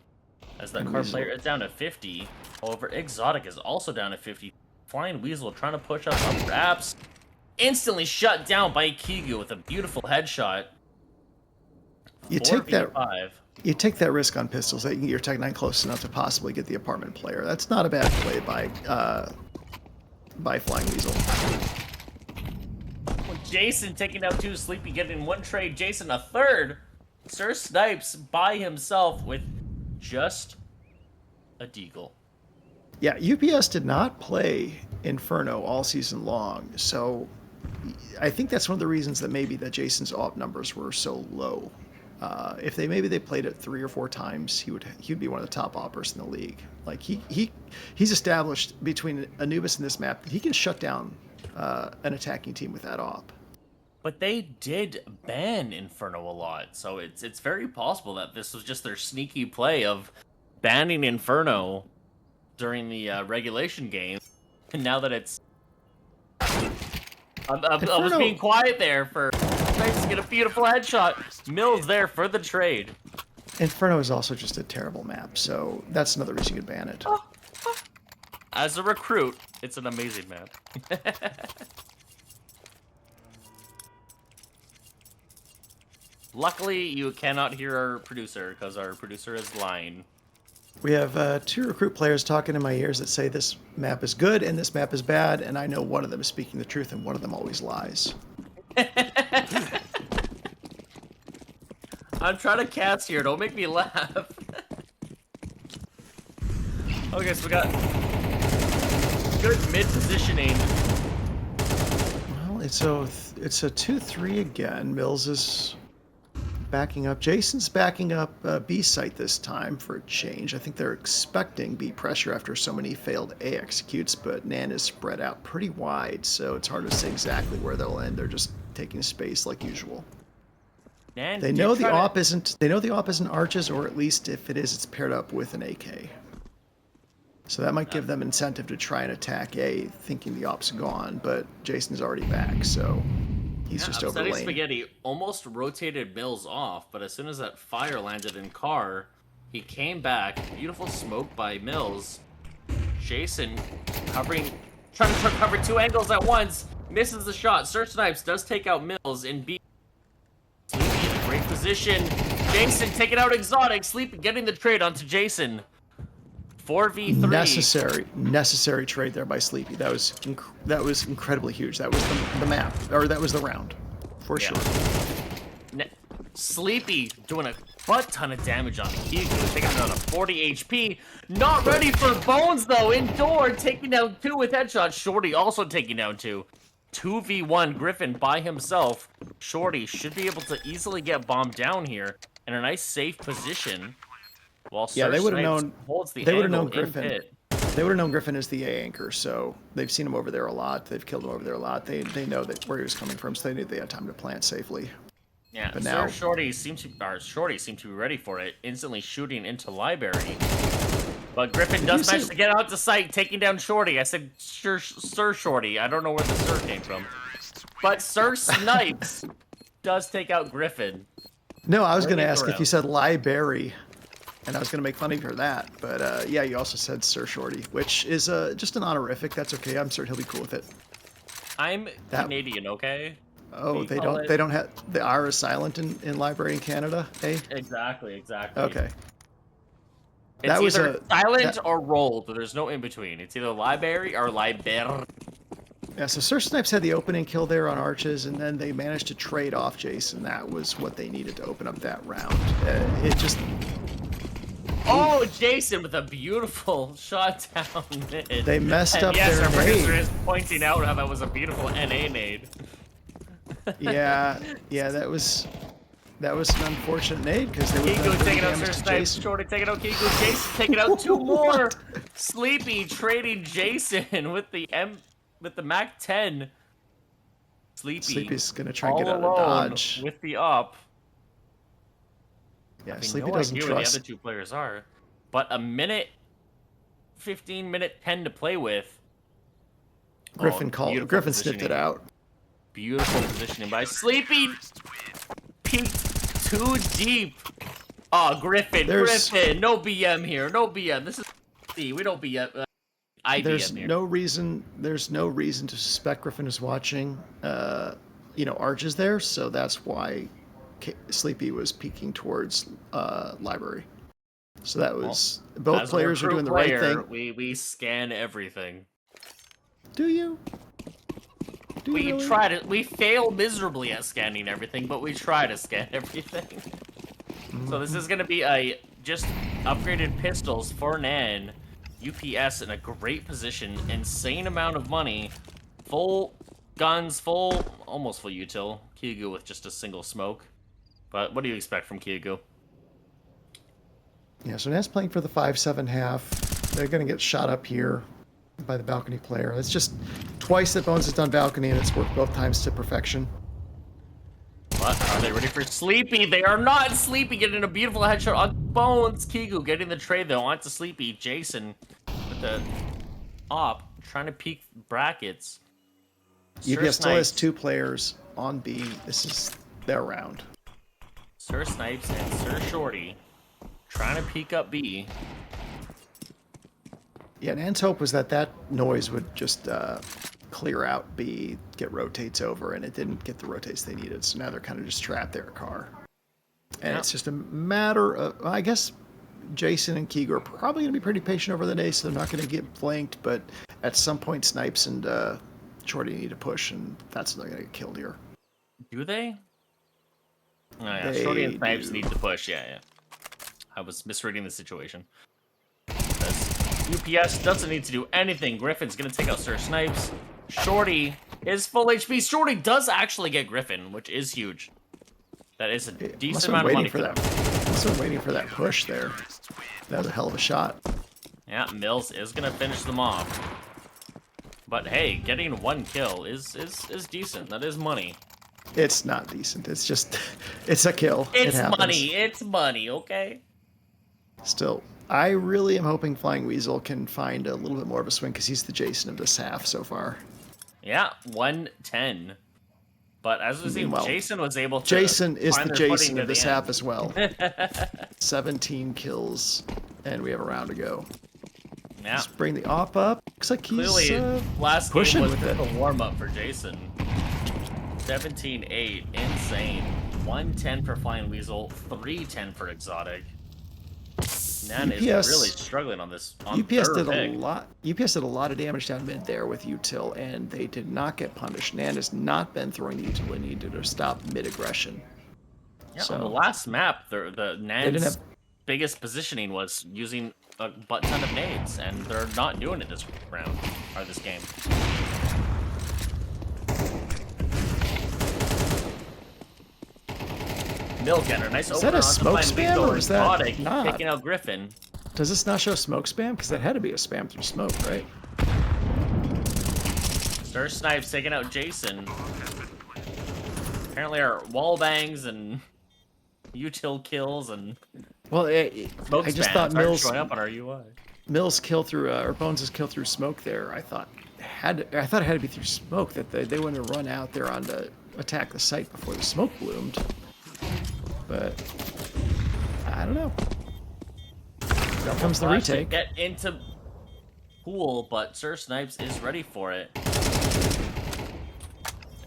As that car player is down to 50. However, Exotic is also down to 50. Flying Weasel trying to push up Raps. Instantly shut down by Kigu with a beautiful headshot. You take that risk on pistols. That you can get your Tech 9 close enough to possibly get the apartment player. That's not a bad play by Flying Weasel. Jason taking out 2, Sleepy getting 1 trade, Jason a 3rd. Sir Snipes by himself with just a deagle. Yeah, UPS did not play Inferno all season long, so I think that's one of the reasons that maybe that Jason's op numbers were so low. If they played it 3 or 4 times, he'd be one of the top oppers in the league. Like he's established between Anubis and this map that he can shut down an attacking team with that op. But they did ban Inferno a lot, so it's very possible that this was just their sneaky play of banning Inferno during the regulation game. And now that it's... I was being quiet there for... Nice to get a beautiful headshot. Mills there for the trade. Inferno is also just a terrible map, so that's another reason you could ban it. As a recruit, it's an amazing map. Luckily, you cannot hear our producer, because our producer is lying. We have 2 recruit players talking in my ears that say this map is good and this map is bad, and I know one of them is speaking the truth and one of them always lies. I'm trying to cast here, don't make me laugh. Okay, so we got good mid positioning. Well, it's a 2-3 again. Mills is backing up. Jason's backing up B site this time for a change. I think they're expecting B pressure after so many failed A executes, but NAN is spread out pretty wide, so it's hard to say exactly where they'll end. They're just taking space like usual. NAN They know the op isn't. They know the op isn't arches, or at least if it is, it's paired up with an AK. So that might give them incentive to try and attack A, thinking the op's gone. But Jason's already back, so he's just over lane. Spaghetti almost rotated Mills off, but as soon as that fire landed in car, he came back. Beautiful smoke by Mills. Jason trying to cover 2 angles at once. Misses the shot. Sir Snipes does take out Mills in B. Sleepy in a great position. Jason taking out Exotic. Sleepy getting the trade onto Jason. 4v3. Necessary trade there by Sleepy. That was incredibly huge. That was the map, or that was the round, for sure. Sleepy doing a butt ton of damage on Kigu, taking down a 40 HP. Not ready for Bones though. Indoor taking down 2 with headshots. Shorty also taking down 2. 2v1 Griffin by himself. Shorty should be able to easily get bombed down here in a nice safe position. While they would have known. They would have known Griffin. They would have known Griffin is the A anchor, so they've seen him over there a lot. They've killed him over there a lot. They know that where he was coming from, so they knew they had time to plant safely. Yeah, but now Shorty seemed to be ready for it, instantly shooting into Library. But Griffin does manage to get out to sight, taking down Shorty. I said Sir Shorty. I don't know where the Sir came from. But Sir Snipes does take out Griffin. No, I was going to ask if you said Library, and I was going to make fun of you for that. But yeah, you also said Sir Shorty, which is just an honorific. That's okay. I'm certain he'll be cool with it. I'm Canadian, okay? Oh, they don't have the R is silent in Library in Canada, eh? Exactly. Okay. It's was either silent that- or rolled. There's no in between. It's either library or liber. Yeah, so Sir Snipes had the opening kill there on Arches, and then they managed to trade off Jason. That was what they needed to open up that round. It just... Oh, Jason with a beautiful shot down mid. They messed And up yes, their our producer nade. is pointing out how that was a beautiful NA nade. Yeah, that was an unfortunate nade because they would Kiku have taking out damage Sir to Snipes, Jason. Shorty taking out Kiku, Jason taking out two more. Sleepy trading Jason with the Mac 10. Sleepy's gonna try and all get out of alone dodge. with the up. Yeah, I mean, Sleepy no doesn't idea where the trust. other two players are, but a minute, 15 minute 10 to play with. Griffin beautiful Griffin sniffed it positioning. out. Beautiful positioning by Sleepy. Peeked too deep. Oh, Griffin, Griffin, no BM here, no BM. This is we don't BM. There's IBM here. no reason to suspect Griffin is watching. Arch is there, so that's why Sleepy was peeking towards library. So that was both players are doing the right thing. We scan everything. Do you? We really? try to. We fail miserably at scanning everything, but we try to scan everything. So this is gonna be a just upgraded pistols for NAN, UPS in a great position, insane amount of money, full guns, almost full util. Kigu with just a single smoke. But what do you expect from Kigu? Yeah, so NAN's playing for the 5-7 half. They're gonna get shot up here by the balcony player. It's just twice that Bones has done balcony, and it's worked both times to perfection. What? Are they ready for Sleepy? They are not. Sleepy getting a beautiful headshot on Bones. Kigu getting the trade though onto Sleepy. Jason with the op trying to peek brackets. UPS still has 2 players on B. This is their round. Sir Snipes and Sir Shorty trying to peek up B. Yeah, Nan's hope was that noise would just clear out B, get rotates over, and it didn't get the rotates they needed. So now they're kind of just trapped there, car. And it's just a matter of, I guess, Jason and Kigo are probably going to be pretty patient over the day, so they're not going to get flanked. But at some point, Snipes and Shorty need to push, and that's they're going to get killed here. Do they? Oh, yeah. Shorty and Snipes need to push. Yeah. I was misreading the situation. UPS doesn't need to do anything. Griffin's gonna take out Sir Snipes. Shorty is full HP. Shorty does actually get Griffin, which is huge. That is a decent amount of money for them. Must have been waiting for that push there. That was a hell of a shot. Yeah, Mills is gonna finish them off. But hey, getting 1 kill is decent. That is money. It's not decent. It's just, it's a kill. It's money. It's money, okay? Still, I really am hoping Flying Weasel can find a little bit more of a swing because he's the Jason of this half so far. Yeah, 110. But as we see, Jason was able to. Jason is the Jason of this half as well. 17 kills, and we have a round to go. Yeah. Let's bring the op up. Looks like he's clearly last pushing game was with it. a warm up for Jason. 17-8, insane. 110 for Flying Weasel, 310 for Exotic. NAN is really struggling on this. UPS did a lot. UPS did a lot of damage down mid there with util, and they did not get punished. NAN has not been throwing the util they needed to stop mid aggression. Yeah, so, on the last map, the NAN's biggest positioning was using a butt ton of nades, and they're not doing it this round or this game. Millgetter, nice opener. Is that a smoke spam or is that not? Taking out Griffin. Does this not show smoke spam? Because that had to be a spam through smoke, right? Sir Snipes taking out Jason. Apparently our wall bangs and util kills and I just thought Mills showing up on our UI. Mills kill through or Bones' kill through smoke there. I thought it had to be through smoke that they wouldn't have run out there on to attack the site before the smoke bloomed. But I don't know. Here comes the retake. Get into pool, but Sir Snipes is ready for it.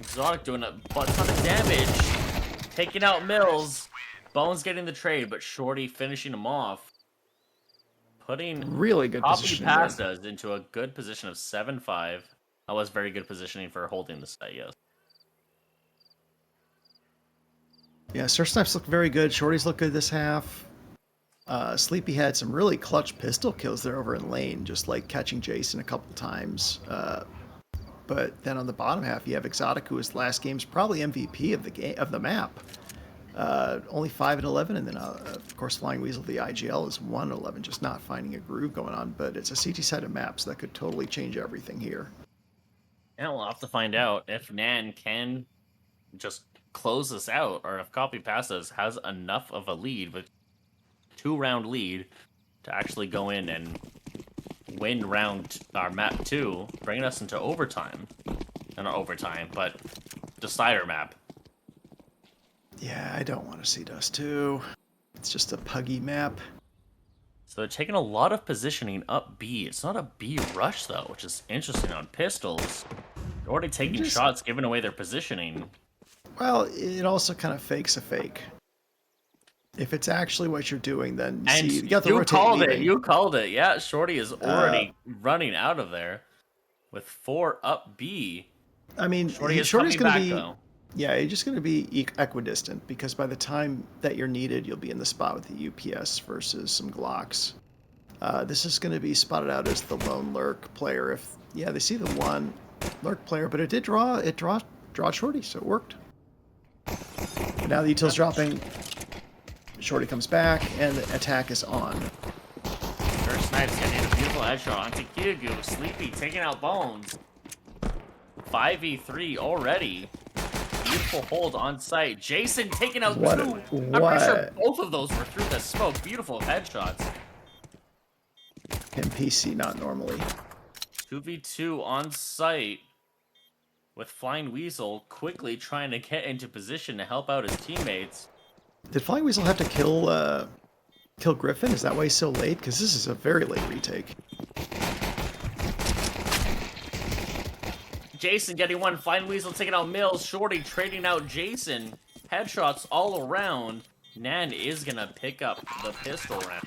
Exotic doing a ton of damage, taking out Mills. Bones getting the trade, but Shorty finishing him off. putting Really good position there. Copypastas into a good position of 7-5. That was very good positioning for holding the site, yes. Yeah, Surf Snipes look very good. Shorties look good this half. Sleepy had some really clutch pistol kills there over in lane, just like catching Jason a couple times. But then on the bottom half, you have Exotic, who was last game's probably MVP of the game of the map. Only 5 and 11, and then of course Flying Weasel, the IGL, is 1 and 11, just not finding a groove going on. But it's a CT-sided map, so that could totally change everything here. And we'll have to find out if NAN can just close this out, or if Copypastas has enough of a lead, with 2-round lead, to actually go in and win map 2, bringing us into overtime. Not overtime, but decider map. Yeah, I don't want to see Dust 2. It's just a puggy map. So they're taking a lot of positioning up B. It's not a B rush, though, which is interesting on pistols. They're already taking shots, giving away their positioning. Well, it also kind of fakes a fake. If it's actually what you're doing, then you got the rotate called leading. it. You called it. Yeah, Shorty is already running out of there with 4 up B. I mean, Shorty's going to be... though. Yeah, you're just going to be equidistant, because by the time that you're needed, you'll be in the spot with the UPS versus some Glocks. This is going to be spotted out as the lone lurk player. They see the one lurk player, but it did draw Shorty, so it worked. But now the util's dropping. Shorty comes back, and the attack is on. First Snipes getting a beautiful headshot onto Kyugu. Sleepy taking out Bones. 5v3 already. Beautiful hold on site. Jason taking out 2. I'm pretty sure both of those were through the smoke. Beautiful headshots. NPC, not normally. 2v2 on site with Flying Weasel quickly trying to get into position to help out his teammates. Did Flying Weasel have to kill Griffin? Is that why he's so late? Because this is a very late retake. Jason getting one. Flying Weasel taking out Mills. Shorty trading out Jason. Headshots all around. NAN is going to pick up the pistol round.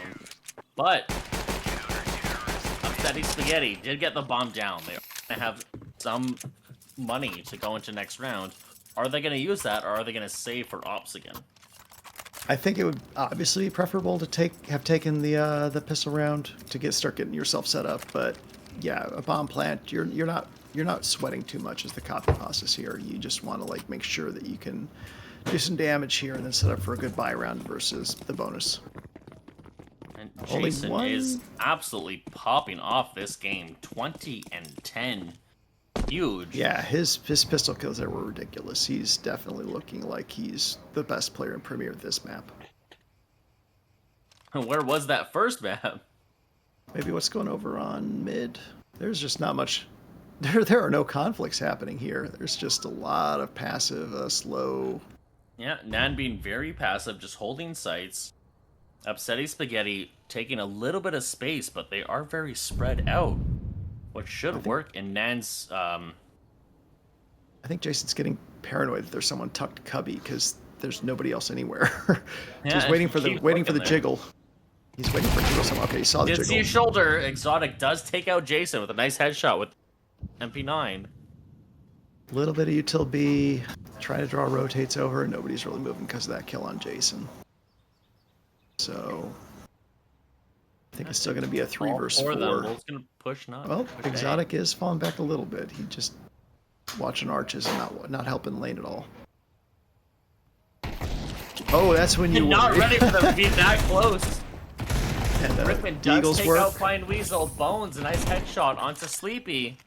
But Upsetty Spaghetti did get the bomb down. They're going to have some money to go into next round. Are they going to use that, or are they going to save for ops again? I think it would obviously be preferable to have taken the pistol round to start getting yourself set up. But yeah, a bomb plant, you're not sweating too much as the Copypastas here. You just want to make sure that you can do some damage here and then set up for a good buy round versus the bonus. And Jason is absolutely popping off this game. 20 and 10. Huge. Yeah, his pistol kills there were ridiculous. He's definitely looking like he's the best player in Premier this map. Where was that first map? Maybe what's going over on mid? There's just not much. There are no conflicts happening here. There's just a lot of passive, slow. Yeah, NAN being very passive, just holding sites. Upsetty Spaghetti taking a little bit of space, but they are very spread out, which should work in NAN's... I think Jason's getting paranoid that there's someone tucked cubby because there's nobody else anywhere. Just waiting for the jiggle. He's waiting for jiggle somewhere. Okay, he saw the jiggle. Did see a shoulder. Exotic does take out Jason with a nice headshot with MP9. Little bit of util B, trying to draw rotates over, and nobody's really moving because of that kill on Jason. So I think it's still going to be a 3 versus 4. Wolf's going to push not. Well, Exotic is falling back a little bit. He just watching arches and not helping lane at all. Oh, that's when you not ready for them to be that close. And Rickman does take out Flying Weasel. Bones, a nice headshot onto Sleepy.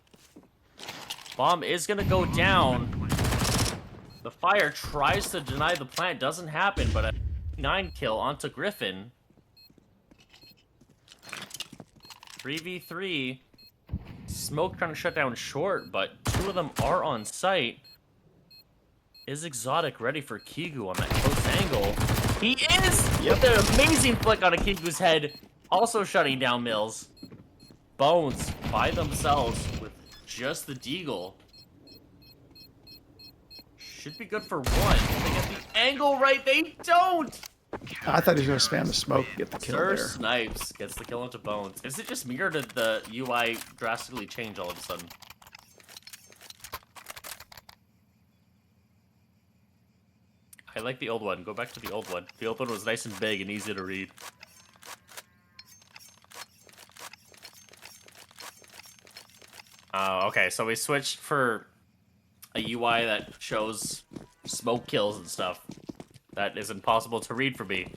Bomb is going to go down. The fire tries to deny the plant. Doesn't happen, but a 9 kill onto Griffin. 3v3. Smoke trying to shut down short, but 2 of them are on site. Is Exotic ready for Kigu on that close angle? He is! Yep. With an amazing flick on a Kigu's head. Also shutting down Mills. Bones by themselves with just the deagle. Should be good for 1. They get the angle right. They don't! I thought he was going to spam the smoke and get the kill Sir there. Snipes gets the kill into Bones. Is it just me or did the UI drastically change all of a sudden? I like the old one. Go back to the old one. The old one was nice and big and easy to read. Okay, so we switched for a UI that shows smoke kills and stuff. That is impossible to read for me,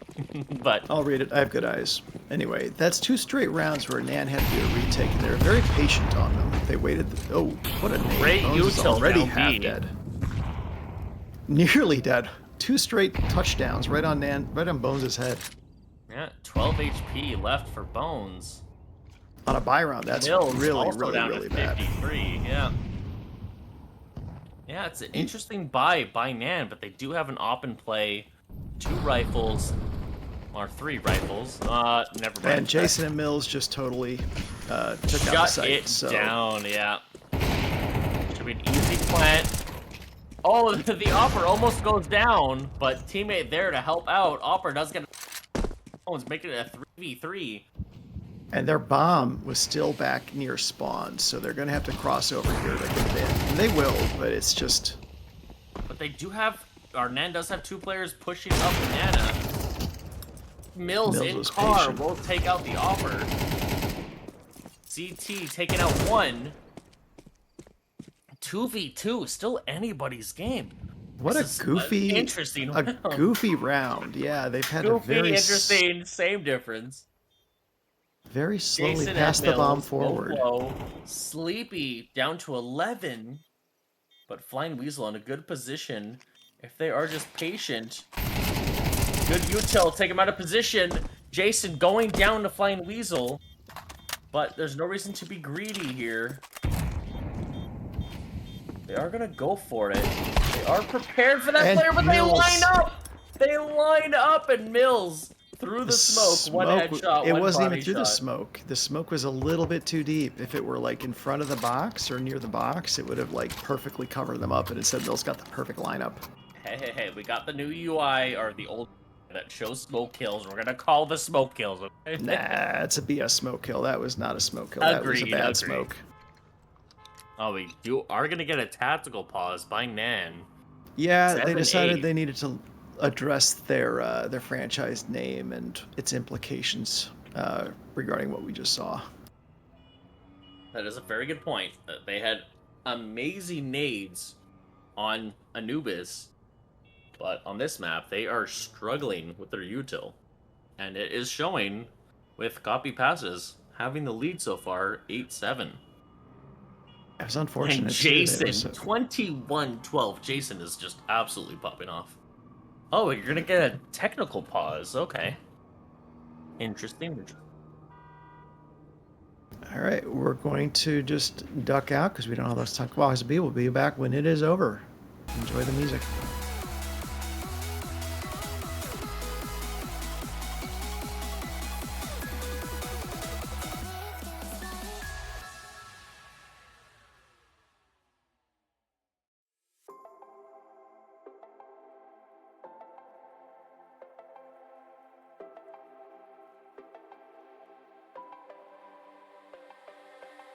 but... I'll read it. I have good eyes. Anyway, that's 2 straight rounds where NAN had to do a retake, and they were very patient on them. They waited... Oh, what a name. Great Bones is util already down half B. dead. Nearly dead. 2 straight touchdowns right on NAN, right on Bones' head. Yeah, 12 HP left for Bones. On a buy round, that's Mills really, also really, down really to bad. 53, yeah. Yeah, it's an interesting buy by NAN, but they do have an op in play. 2 rifles, or 3 rifles. Never mind. And Jason and Mills just totally took out the Shut site. it So down, yeah. Should be an easy plant. Oh, the Opper almost goes down, but teammate there to help out. Opper does get Bones, making it a 3v3. And their bomb was still back near spawn, so they're going to have to cross over here to get in. And they will, but it's just... But they do have... Our NAN does have 2 players pushing up Nana. Mills in car patient. will take out the Opper. CT taking out 1. 2v2, still anybody's game. What This a is goofy... interesting A round. goofy round. Yeah, they've had Goofy, a very... interesting, same difference. Very slowly Jason pass and the bomb Mills, forward. Low. Sleepy down to 11, but Flying Weasel in a good position. If they are just patient, good util, take him out of position. Jason going down to Flying Weasel, but there's no reason to be greedy here. They are gonna go for it. They are prepared for that And player, but Mills. they line up. They line up, and Mills. Through the smoke, one headshot, It one wasn't body even through shot. the smoke. The smoke was a little bit too deep. If it were like in front of the box or near the box, it would have like perfectly covered them up. And instead, Mills got the perfect lineup. Hey, we got the new UI, or the old that shows smoke kills. We're gonna call the smoke kills, okay? Nah, it's a BS smoke kill. That was not a smoke kill. That was a Agreed, bad agreed. smoke. Oh, we are gonna get a tactical pause by NAN. Yeah, they 7-8. decided they needed to address their franchise name and its implications regarding what we just saw. That is a very good point. They had amazing nades on Anubis, but on this map, they are struggling with their util. And it is showing with Copypastas having the lead so far, 8-7. It was unfortunate. And Jason, 21-12. Jason is just absolutely popping off. Oh, you're gonna get a technical pause. Okay. Interesting. All right, we're going to just duck out because we don't know how those talk boxes will be. We'll be back when it is over. Enjoy the music.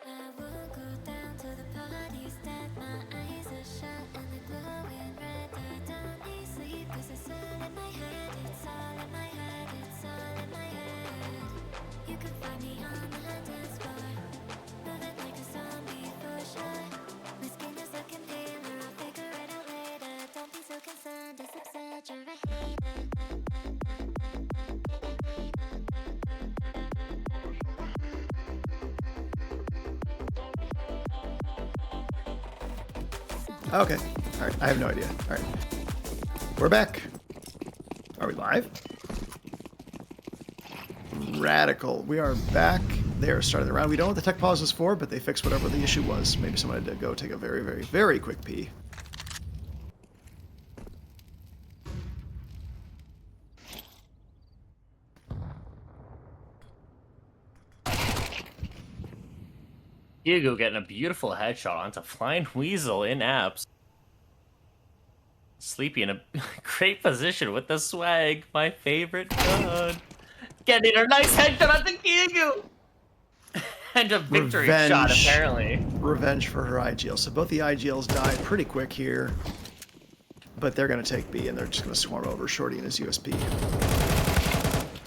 I won't go down to the parties that my eyes are shut and they're glowing red. I don't need sleep 'cause it's all in my head. It's all in my head. It's all in my head. You can find me on the dance floor, moving like a zombie for sure. My skin is looking paler. I'll figure it out later. Don't be so concerned. It's exaggerated. Okay. All right. I have no idea. All right. We're back. Are we live? Radical. We are back. They are starting the round. We don't know what the tech pause is for, but they fixed whatever the issue was. Maybe someone had to go take a very, very, very quick pee. Hugo getting a beautiful headshot onto Flying Weasel in apps. Sleepy in a great position with the swag. My favorite gun. Getting a nice headshot on the Kigu. And a victory shot, apparently. Revenge for her IGL. So both the IGLs died pretty quick here. But they're going to take B, and they're just going to swarm over Shorty and his USP.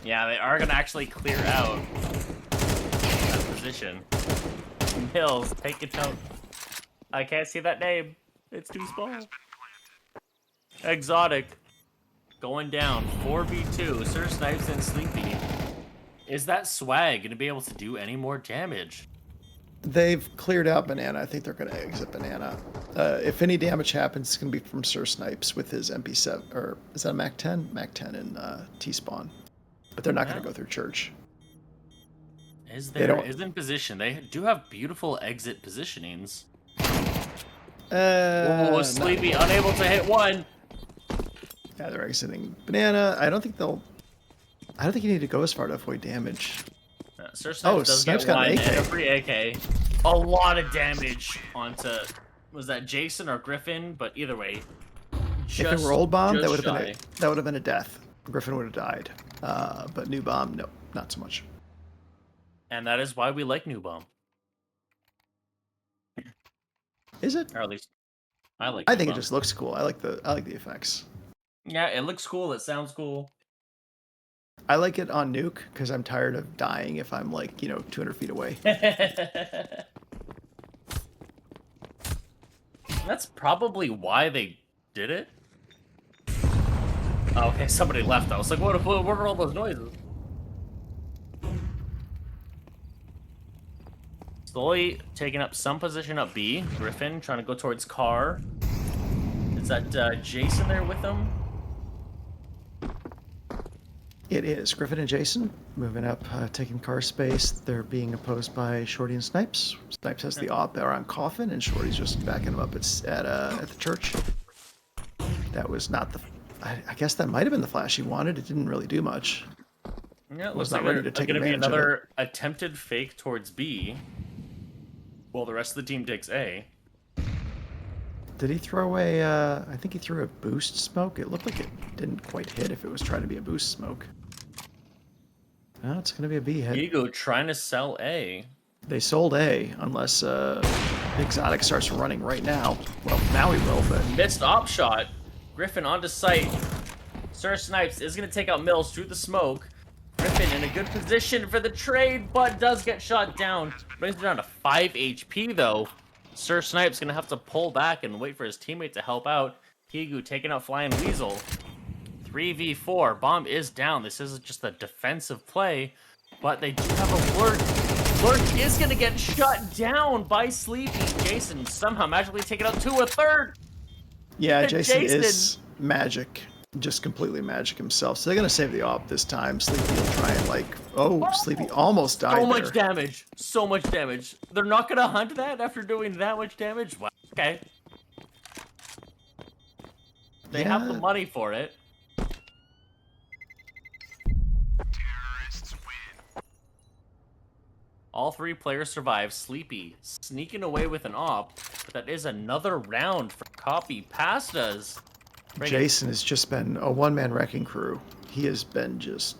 Yeah, they are going to actually clear out that position. Mills, take it out. I can't see that name. It's too small. Exotic. Going down. 4v2. Sir Snipes and Sleepy. Is that swag going to be able to do any more damage? They've cleared out Banana. I think they're going to exit Banana. If any damage happens, it's going to be from Sir Snipes with his MP7. Or is that a Mac 10? Mac 10 in T-spawn. But they're not going to go through church. Is in position. They do have beautiful exit positionings. Sleepy unable to hit one. Yeah, they're exiting Banana. I don't think you need to go as far to avoid damage. Sir Snipes does Snipes get got one an AK. and a free AK. A lot of damage onto, was that Jason or Griffin? But either way, If it were old bomb, that would shy. have been a death. Griffin would have died. But new bomb, no, not so much. And that is why we like New Bomb. Is it? Or at least I like. I New think it Bomb. just looks cool. I like the effects. Yeah, it looks cool. It sounds cool. I like it on nuke because I'm tired of dying if I'm like 200 feet away. That's probably why they did it. Oh, okay, somebody left. I was like, what are all those noises? Slowly taking up some position up B. Griffin trying to go towards car. Is that Jason there with them? It is Griffin and Jason moving up, taking car space. They're being opposed by Shorty and Snipes. Snipes has the op around Coffin, and Shorty's just backing him up at the church. That was not the. I guess that might have been the flash he wanted. It didn't really do much. Yeah, it Was looks not like ready to take going to be advantage of another attempted fake towards B. Well, the rest of the team takes A. Did he throw away? I think he threw a boost smoke. It looked like it didn't quite hit if it was trying to be a boost smoke. No, it's going to be a B hit. Ego trying to sell A. They sold A unless Exotic starts running right now. Well, now he will, but Missed op shot. Griffin onto site. Sir Snipes is going to take out Mills through the smoke. Griffin in a good position for the trade, but does get shot down. Brings it down to 5 HP, though. Sir Snipes going to have to pull back and wait for his teammate to help out. Kigu taking out Flying Weasel. 3v4. Bomb is down. This is just a defensive play, but they do have a Lurk. Lurk is going to get shut down by Sleepy. Jason somehow magically taking out to a third. yeah, Jason is magic. Just completely magic himself. So they're going to save the op this time. Sleepy will try and Sleepy almost died So much there. damage. So much damage. They're not going to hunt that after doing that much damage? Wow. Okay. They have the Yeah. money for it. All 3 players survive. Sleepy sneaking away with an op. But that is another round for Copypastas. Jason has just been a one-man wrecking crew. He has been just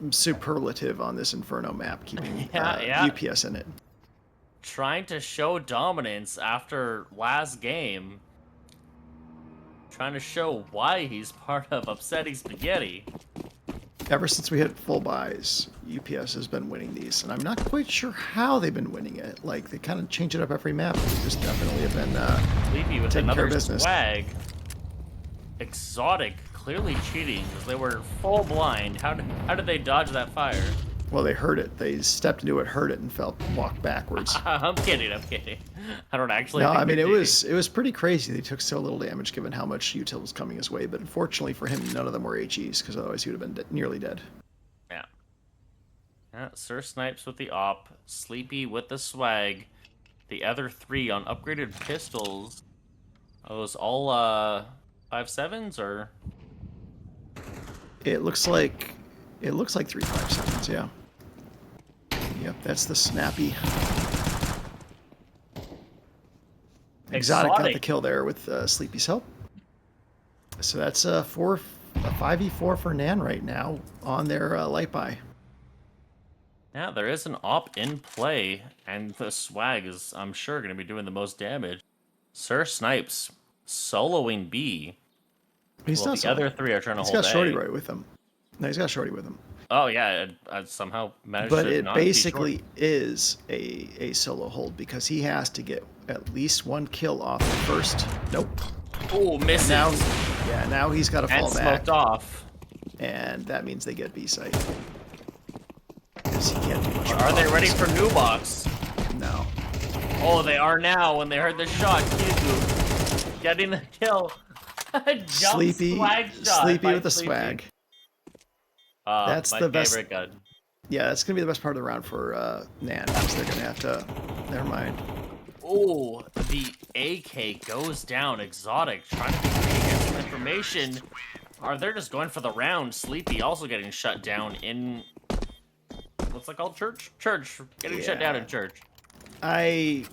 superlative on this Inferno map, keeping Yeah. UPS in it. Trying to show dominance after last game. Trying to show why he's part of Upsetting Spaghetti. Ever since we hit full buys, UPS has been winning these, and I'm not quite sure how they've been winning it. Like, they kind of change it up every map. They just definitely have been Sleepy with taking care another of business. swag. Exotic clearly cheating because they were full blind. How did they dodge that fire? Well, they heard it. They stepped into it, heard it, and walked backwards. I'm kidding. I don't actually. No, think I mean they're it was pretty crazy. They took so little damage given how much util was coming his way. But unfortunately for him, none of them were HEs because otherwise he would have been nearly dead. cheating. Yeah. Sir Snipes with the op, Sleepy with the swag. The other 3 on upgraded pistols. Are those all 5.7s or? It looks like 3.57s. Yeah. Yep, that's the snappy. Exotic got the kill there with Sleepy's help. So that's a 5v4 for NAN right now on their light buy. Yeah, there is an op in play, and the swag is, I'm sure, going to be doing the most damage. Sir Snipes soloing B. He's Well, not the other soloing. three are trying to He's hold got Shorty A. right with him. No, he's got Shorty with him. Oh yeah, I somehow managed But to it not be basically short. is a solo hold because he has to get at least one kill off the first. Nope. Oh, misses. Now he's got to And fall back, smoked off. and that means they get B site. Because he can't do much. Are they more ready offense. for new box? No. Oh, they are now. When they heard the shot, Kizu getting the kill. Jump Sleepy, swag shot Sleepy by with the Sleepy. swag. That's the my best- favorite gun. Yeah, that's gonna be the best part of the round for NAN because they're gonna have to. Never mind. Oh, the AK goes down. Exotic trying to get some information. Are they just going for the round? Sleepy also getting shut down in what's that called? Church? Church. Getting shut down in church. I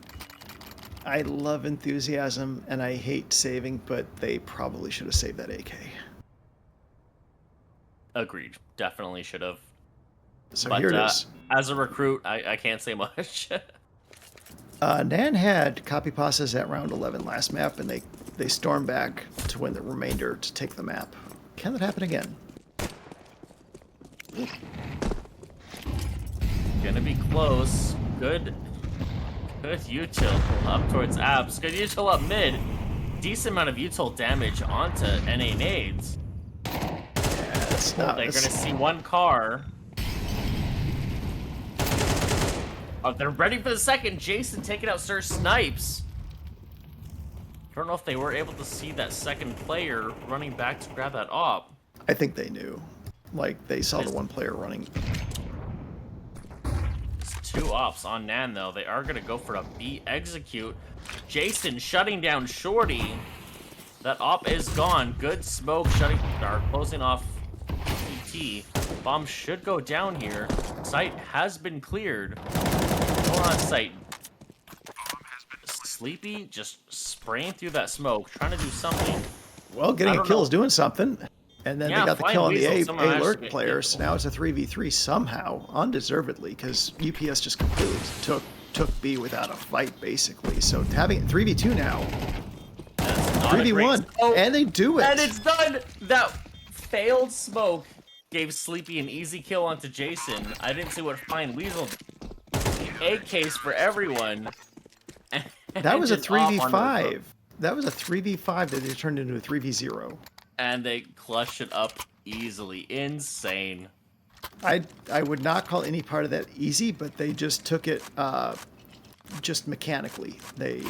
love enthusiasm and I hate saving, but they probably should have saved that AK. Agreed. Definitely should have. So But here it is. as a recruit, I can't say much. NAN had Copypastas at round 11 last map, and they stormed back to win the remainder to take the map. Can that happen again? Gonna be close. Good util up towards apps. Good util up mid. Decent amount of util damage onto NA nades. Yeah, it's not. They're gonna see one car. Oh, they're ready for the second. Jason taking out Sir Snipes. I don't know if they were able to see that second player running back to grab that op. I think they knew. Like, they saw the one player running. It's two ops on NAN, though. They are going to go for a B execute. Jason shutting down Shorty. That op is gone. Good smoke closing off PT. Bomb should go down here. Site has been cleared. Go on site. Sleepy just spraying through that smoke, trying to do something. Well, getting a kill is doing something. And then Yeah, they got the Flying kill on the Weasel somehow managed to alert get player, hit. so now it's a 3v3 somehow, undeservedly, because UPS just completely took B without a fight, basically. So having it 3v2 now, That's not a great 3v1, smoke. and they do it. And it's done! That failed smoke gave Sleepy an easy kill onto Jason. I didn't see what Flying Weasel did. AKs for everyone. That was a And just off on the 3v5. That was a 3v5 that they turned into a 3v0. And they clutched it up easily. Insane. I would not call any part of that easy, but they just took it just mechanically. They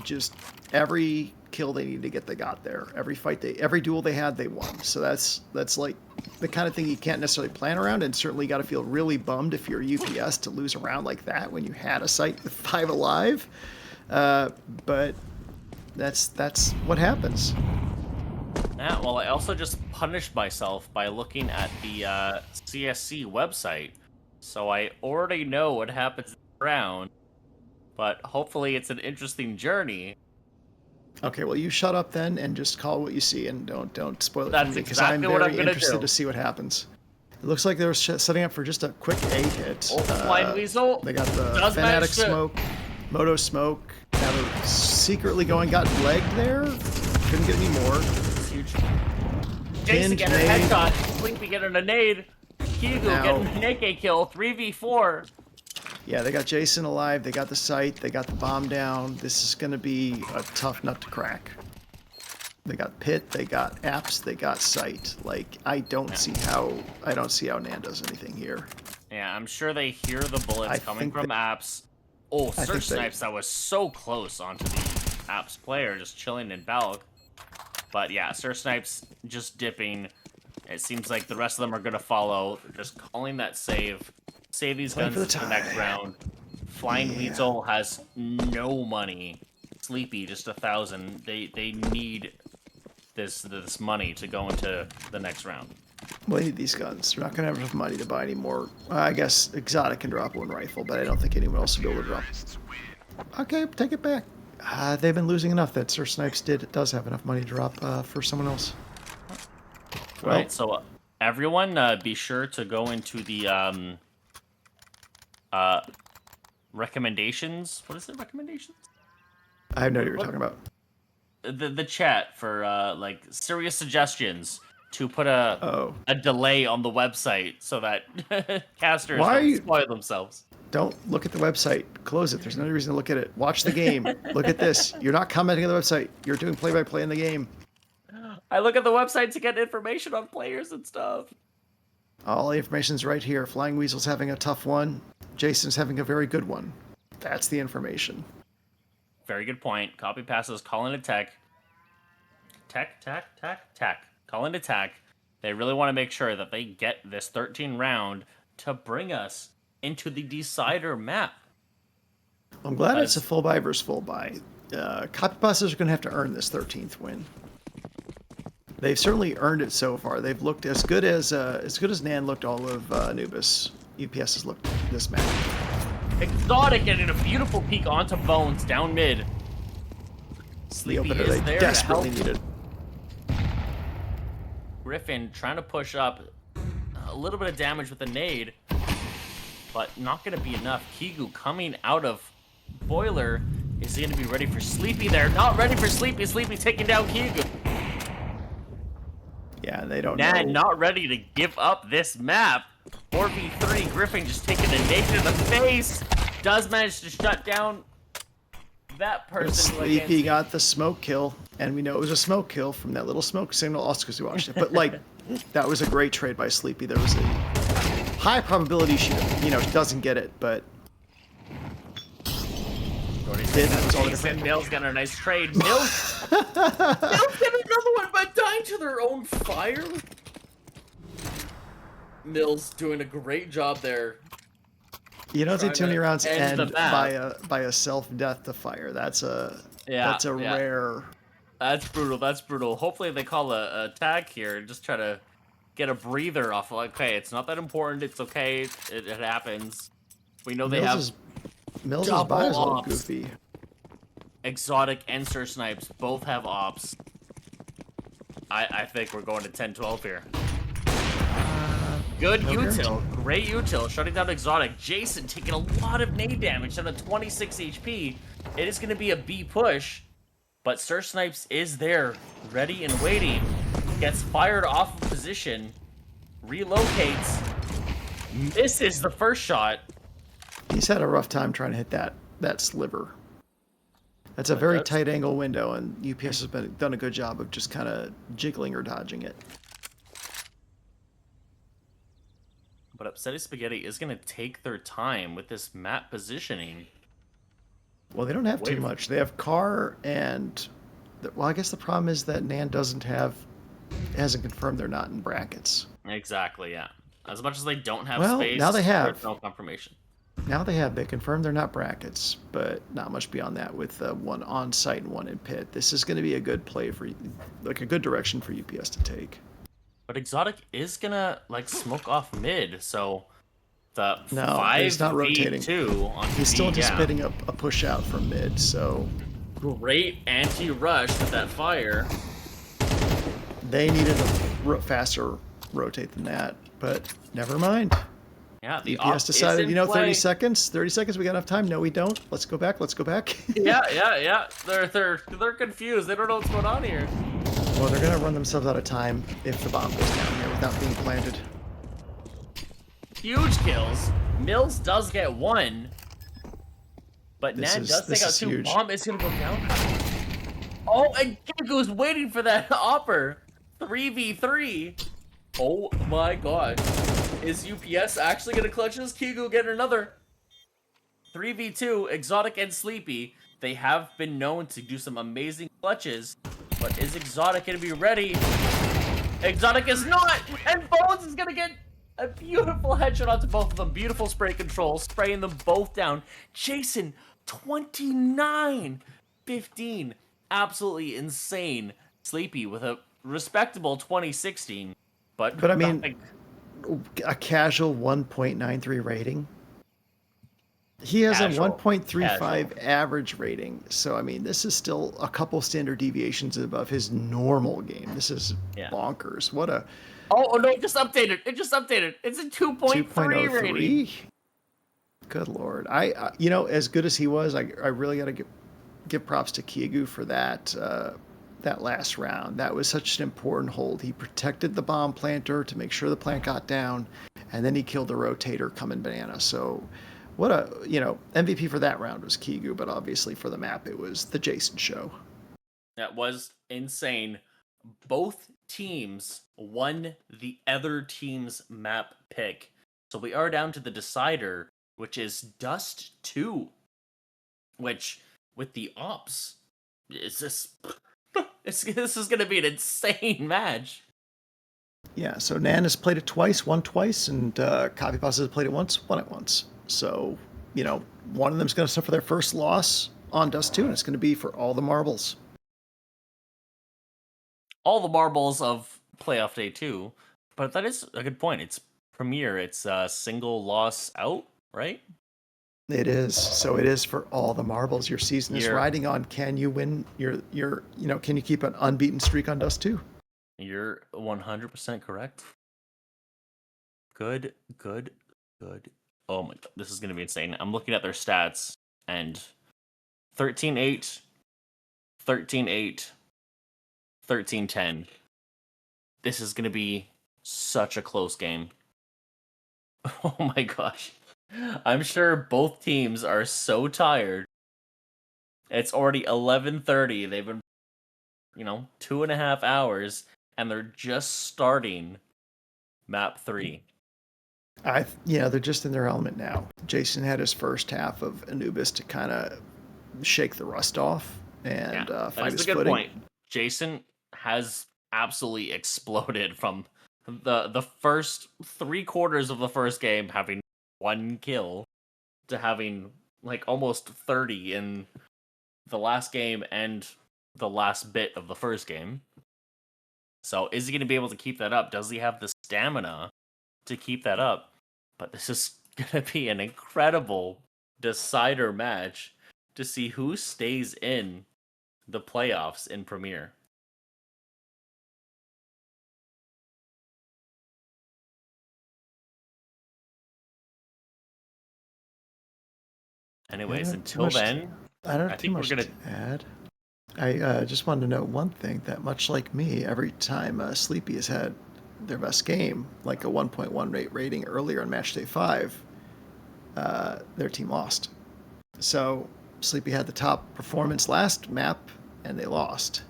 just every kill they needed to get, they got there. Every duel they had, they won. So that's like the kind of thing you can't necessarily plan around, and certainly got to feel really bummed if you're UPS to lose a round like that when you had a site with 5 alive. But that's what happens. Yeah, well, I also just punished myself by looking at the CSC website. So I already know what happens in the round. But hopefully it's an interesting journey. Okay, well, you shut up then and just call what you see, and don't spoil it That's for me, because exactly I'm what I'm very gonna interested do. to see what happens. It looks like they're setting up for just a quick A hit. Oh, Flying Weasel They got the does Fanatic manage to- smoke, Moto smoke. Now they're secretly got legged there. Couldn't get any more. It's huge. Jason Pinned, getting a nade. headshot. Sleepy getting a nade. Kigu Now- getting an AK kill. 3v4. Yeah, they got Jason alive. They got the site. They got the bomb down. This is going to be a tough nut to crack. They got pit. They got apps. They got site. Like, I don't see how NAN does anything here. Yeah, I'm sure they hear the bullets I coming think from apps. Oh, I Sir think they- Snipes, that was so close onto the apps player, just chilling in Balk. But yeah, Sir Snipes just dipping. It seems like the rest of them are going to follow. They're just calling that save. Save these Playing guns for the for the next tie. round. Flying Yeah. Weasel has no money. Sleepy, just 1,000. They need this money to go into the next round. Well, they need these guns. They're not going to have enough money to buy any more. I guess Exotic can drop one rifle, but I don't think anyone else will be able to drop. Okay, take it back. They've been losing enough that Sir Snipes does have enough money to drop for someone else. Right, so everyone be sure to go into the recommendations. What is it, recommendations? I have no idea what you're talking about. The chat for like serious suggestions to put a delay on the website so that casters don't spoil themselves. Don't look at the website. Close it. There's no reason to look at it. Watch the game. Look at this. You're not commenting on the website. You're doing play-by-play in the game. I look at the website to get information on players and stuff. All the information's right here. Flying Weasel's having a tough one. Jason's having a very good one. That's the information. Very good point. Copypastas calling it tech. Tech. Calling it tech. They really want to make sure that they get this 13 round to bring us into the decider map. I'm glad it's a full buy versus full buy. Copypastas are going to have to earn this 13th win. They've certainly earned it so far. They've looked as good as NAN looked all of Anubis. UPS has looked this map. Exotic getting a beautiful peek onto Bones down mid. Sleepy is there desperately to help. needed. Griffin trying to push up a little bit of damage with the nade, but not going to be enough. Kigu coming out of Boiler. Is he going to be ready for Sleepy there? Not ready for Sleepy. Sleepy taking down Kigu. Yeah, they don't know. Nan not ready to give up this map. 4v3, Griffin just taking a nade in the face. Does manage to shut down that person. Sleepy got the smoke kill, and we know it was a smoke kill from that little smoke signal also because we watched it. But like, that was a great trade by Sleepy. There was a high probability she doesn't get it, but Mills got a nice trade. Mills get another one by dying to their own fire. Mills doing a great job there. You don't see too many rounds end by a self-death to fire. That's a rare. That's brutal. Hopefully they call a tag here and just try to get a breather off. Like, okay, it's not that important. It's okay. It happens. We know they have Mills' buy is a little goofy. Exotic and Sir Snipes both have ops. I think we're going to 10-12 here. Good util. Great util. Shutting down Exotic. Jason taking a lot of nade damage down to 26 HP. It is going to be a B push. But Sir Snipes is there. Ready and waiting. Gets fired off of position. Relocates. Misses the first shot. He's had a rough time trying to hit that sliver. That's a very tight angle window, and UPS has done a good job of just kind of jiggling or dodging it. But Upsetty Spaghetti is going to take their time with this map positioning. Well, they don't have too much. They have Car and... Well, I guess the problem is that NAN hasn't confirmed they're not in brackets. Exactly, yeah. As much as they don't have space, now they have. There's no confirmation. Now they have. They confirmed they're not brackets, but not much beyond that with one on site and one in pit. This is going to be a good play for, like, a good direction for UPS to take. But Exotic is going to, like, smoke off mid, so the he's not rotating. 5v2 on He's still anticipating a push out from mid, so... Great anti-rush with that fire. They needed a faster rotate than that, but never mind. Yeah, the UPS decided, 30 seconds? 30 seconds, we got enough time? No, we don't. Let's go back. yeah. They're confused. They don't know what's going on here. Well, they're going to run themselves out of time if the bomb goes down here without being planted. Huge kills. Mills does get one. But Nan does take out two. Huge. Bomb is going to go down. Oh, and Gigo's waiting for that upper. 3v3. Oh my god. Is UPS actually going to clutch this? Kigu getting another 3v2, Exotic and Sleepy. They have been known to do some amazing clutches, but is Exotic going to be ready? Exotic is not, and Bones is going to get a beautiful headshot onto both of them. Beautiful spray control, spraying them both down. Jason, 29-15. Absolutely insane. Sleepy with a respectable 2016. But I mean... a casual 1.93 rating. He has a 1.35 average rating. So, I mean, this is still a couple standard deviations above his normal game. This is bonkers. What Oh no! It just updated. It's a 2.3 rating. 2.03. Good lord. You know, as good as he was, I really got to give props to Kiegu for that last round. That was such an important hold. He protected the bomb planter to make sure the plant got down, and then he killed the rotator coming banana. So what a, MVP for that round was Kiegu, but obviously for the map it was the Jason show. That was insane. Both teams won the other team's map pick. So we are down to the decider, which is Dust 2. Which, with the ops, is this is going to be an insane match. Yeah, so NAN has played it twice, won twice, and Copypastas has played it once, won it once. So, one of them's going to suffer their first loss on Dust 2, and it's going to be for all the marbles. All the marbles of playoff day 2. But that is a good point. It's Premier. It's a single loss out, right? It is. So it is for all the marbles. Your season is riding on, can you win can you keep an unbeaten streak on Dust 2? You're 100% correct. Good. Oh my god, this is going to be insane. I'm looking at their stats, and 13-8, 13-8, 13-10. This is going to be such a close game. Oh my gosh. I'm sure both teams are so tired. It's already 11:30. They've been, 2.5 hours, and they're just starting map 3. They're just in their element now. Jason had his first half of Anubis to kind of shake the rust off and find his footing. That is a good point. Jason has absolutely exploded from the first 3/4 of the first game having 1 kill to having almost 30 in the last game and the last bit of the first game. So is he going to be able to keep that up? Does he have the stamina to keep that up? But this is going to be an incredible decider match to see who stays in the playoffs in Premier. Anyways, until then, I don't have too much to add. I just wanted to note one thing, that much like me, every time Sleepy has had their best game, like a 1.1 rating earlier on match day 5, their team lost. So Sleepy had the top performance last map, and they lost.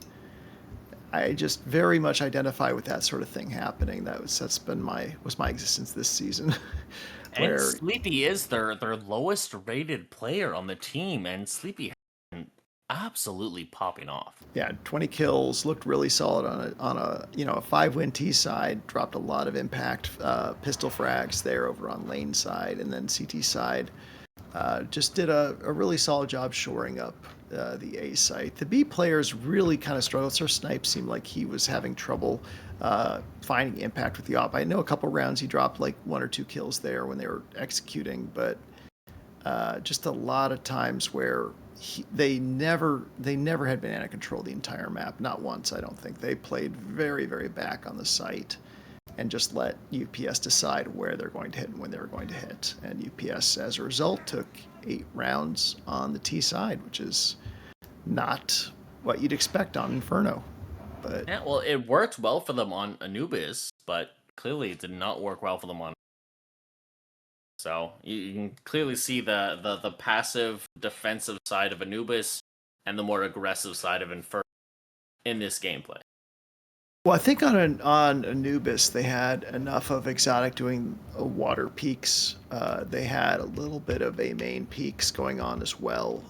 I just very much identify with that sort of thing happening. Was my existence this season. And Sleepy is their lowest rated player on the team, and Sleepy has been absolutely popping off. Yeah, 20 kills, looked really solid on a 5-win T side, dropped a lot of impact pistol frags there over on lane side, and then CT side just did a really solid job shoring up the A site. The B players really kind of struggled. Sir Snipe seemed like he was having trouble finding impact with the op. I know a couple rounds he dropped 1 or 2 kills there when they were executing, but just a lot of times where they never had banana control the entire map. Not once, I don't think. They played very, very back on the site and just let UPS decide where they're going to hit and when they were going to hit. And UPS, as a result, took 8 rounds on the T side, which is not what you'd expect on Inferno. But yeah, well, it worked well for them on Anubis, but clearly it did not work well for them on. So you can clearly see the passive defensive side of Anubis and the more aggressive side of Inferno in this gameplay. Well, I think on Anubis they had enough of Exotic doing water peaks. They had a little bit of a main peaks going on as well.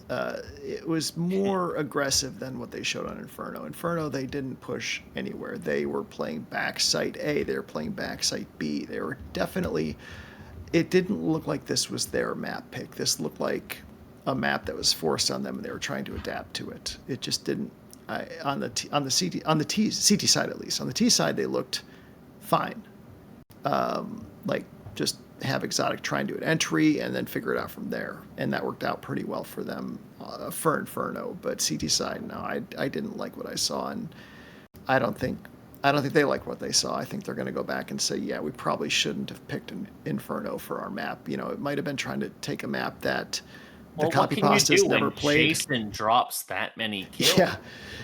It was more aggressive than what they showed on Inferno. Inferno, they didn't push anywhere. They were playing back site A. They were playing back site B. They were definitely. It didn't look like this was their map pick. This looked like a map that was forced on them, and they were trying to adapt to it. It just didn't. On the CT side at least. On the T side, they looked fine. Just have Exotic try and do an entry and then figure it out from there, and that worked out pretty well for them for Inferno. But CT side, no, I didn't like what I saw, and I don't think I don't think they like what they saw. I think they're going to go back and say, yeah, we probably shouldn't have picked an Inferno for our map. You know, it might have been trying to take a map that the Well, what can you Copypastas do never when played. Jason drops that many kills? Yeah,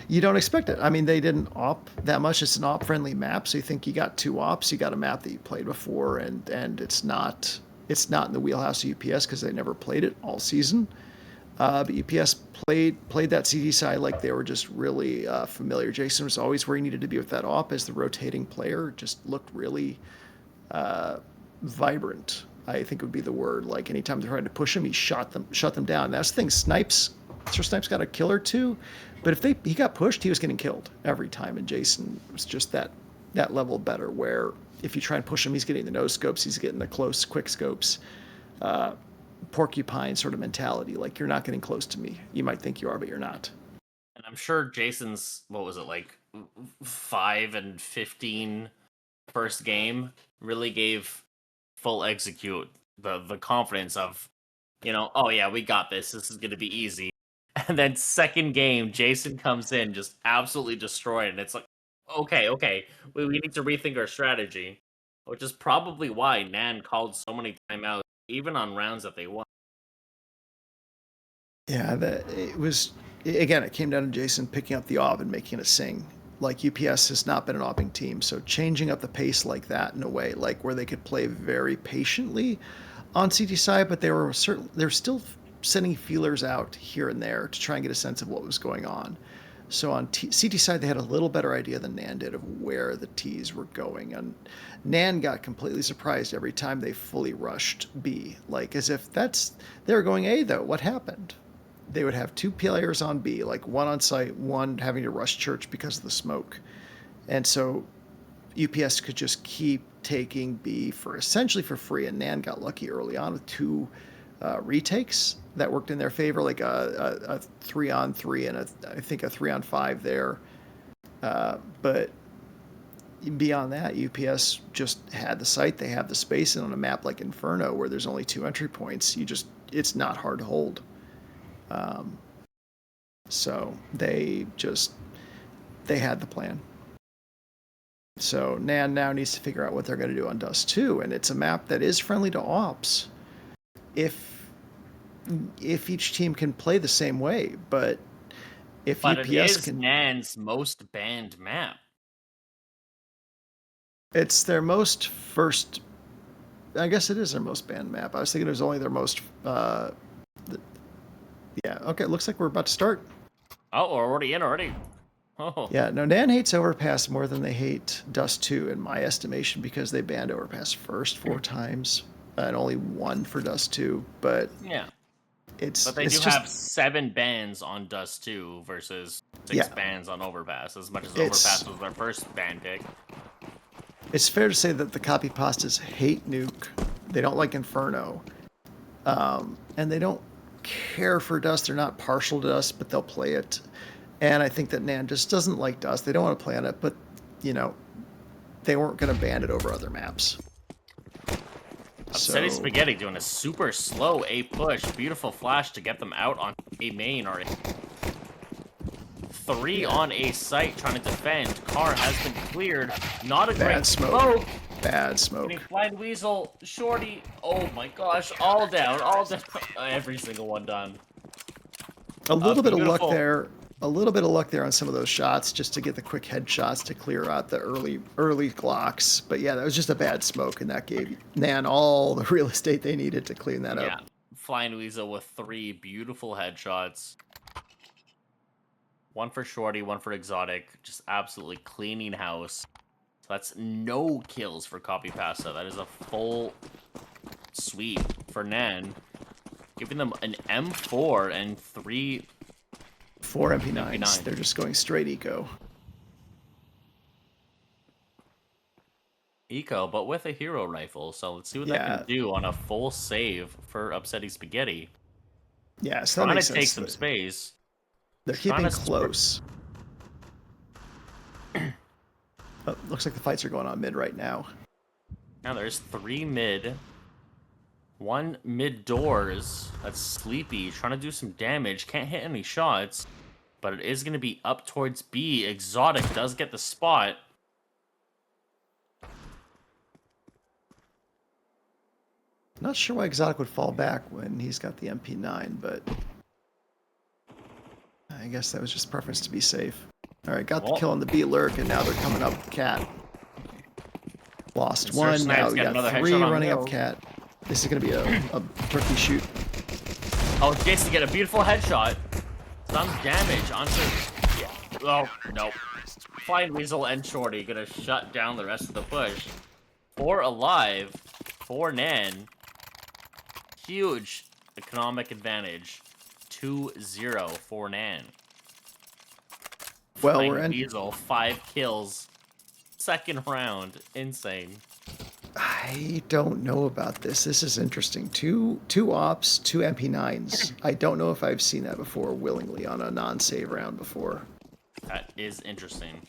you don't expect it. I mean, they didn't op that much. It's an op-friendly map, so you think you got 2 ops. You got a map that you played before, and it's not in the wheelhouse of UPS because they never played it all season. But UPS played that CD side like they were just really familiar. Jason was always where he needed to be with that op as the rotating player. Just looked really vibrant. I think would be the word. Like anytime they tried to push him, he shut them down. That's the thing. Sir Snipes got a kill or two, but if he got pushed, he was getting killed every time. And Jason was just that level better. Where if you try and push him, he's getting the no scopes, he's getting the close quick scopes. Porcupine sort of mentality. Like you're not getting close to me. You might think you are, but you're not. And I'm sure Jason's, what was it, like 5-15 first game really gave full execute the confidence of, oh yeah, we got this. This is gonna be easy. And then second game, Jason comes in, just absolutely destroyed, and it's like, okay, we need to rethink our strategy, which is probably why Nan called so many timeouts, even on rounds that they won. Yeah, it came down to Jason picking up the op and making it sing. Like UPS has not been an opping team, so changing up the pace like that in a way, like where they could play very patiently on CT side, but they're still sending feelers out here and there to try and get a sense of what was going on. So on CT side, they had a little better idea than NAN did of where the Ts were going. And NAN got completely surprised every time they fully rushed B, like as if they were going A though. What happened? They would have 2 players on B, like one on site, one having to rush church because of the smoke. And so UPS could just keep taking B for essentially for free. And NAN got lucky early on with 2 retakes that worked in their favor, like a 3-on-3 and I think a 3-on-5 there. But beyond that, UPS just had the site, they have the space, and on a map like Inferno where there's only 2 entry points, it's not hard to hold. So they had the plan. So NAN now needs to figure out what they're going to do on Dust 2, and it's a map that is friendly to ops if each team can play the same way, but But UPS it is can, Nan's most banned map. it's their most first. I guess it is their most banned map. I was thinking it was only their most. Yeah. Okay. Looks like we're about to start. Oh, we're already in already. Oh. Yeah. No, NAN hates Overpass more than they hate Dust 2, in my estimation, because they banned Overpass first 4 times and only 1 for Dust 2. But Yeah. But they do have 7 bans on Dust 2 versus 6 bans on Overpass, as much as Overpass was their first ban pick. It's fair to say that the Copypastas hate Nuke. They don't like Inferno. And they don't care for Dust. They're not partial to Dust, but they'll play it. And I think that NAN just doesn't like Dust. They don't want to play on it, but, they weren't going to ban it over other maps. Upsetty Spaghetti doing a super slow A push. Beautiful flash to get them out on A main or 3 on A site trying to defend. Car has been cleared. Not a great smoke. Bad smoke. Getting Flying Weasel, Shorty. Oh my gosh, all down. Every single one done. A little bit of luck there. A little bit of luck there on some of those shots, just to get the quick headshots to clear out the early Glocks. But yeah, that was just a bad smoke, and that gave NAN all the real estate they needed to clean that up. Yeah, Flying Weasel with 3 beautiful headshots. 1 for Shorty, 1 for Exotic. Just absolutely cleaning house. So that's no kills for Copypasta. That is a full sweep for NAN. Giving them an M4 and 3... 4 MP9s. They're just going straight eco. Eco, but with a hero rifle. So let's see what that can do on a full save for Upsetty Spaghetti. Yeah, so that trying makes to sense. take some space. They're keeping close. Looks like the fights are going on mid right now. Now there's 3 mid. 1 mid doors. That's Sleepy trying to do some damage. Can't hit any shots, but it is going to be up towards B. Exotic does get the spot. Not sure why Exotic would fall back when he's got the MP9, but I guess that was just preference to be safe. All right, got the kill on the B lurk, and now they're coming up Cat. Lost And one. Snipes Now we got got another 3 headshot on running up Hill. Cat. This is gonna be a turkey shoot. Oh, Jason get a beautiful headshot. Some damage onto. Oh no. Flying Weasel and Shorty gonna shut down the rest of the push. 4 alive, 4 NAN. Huge economic advantage. 2-0 for NAN. Well, Flying we're in. Weasel, 5 kills. Second round. Insane. I don't know about this. This is interesting. Two ops, 2 MP9s. I don't know if I've seen that before willingly on a non-save round before. That is interesting.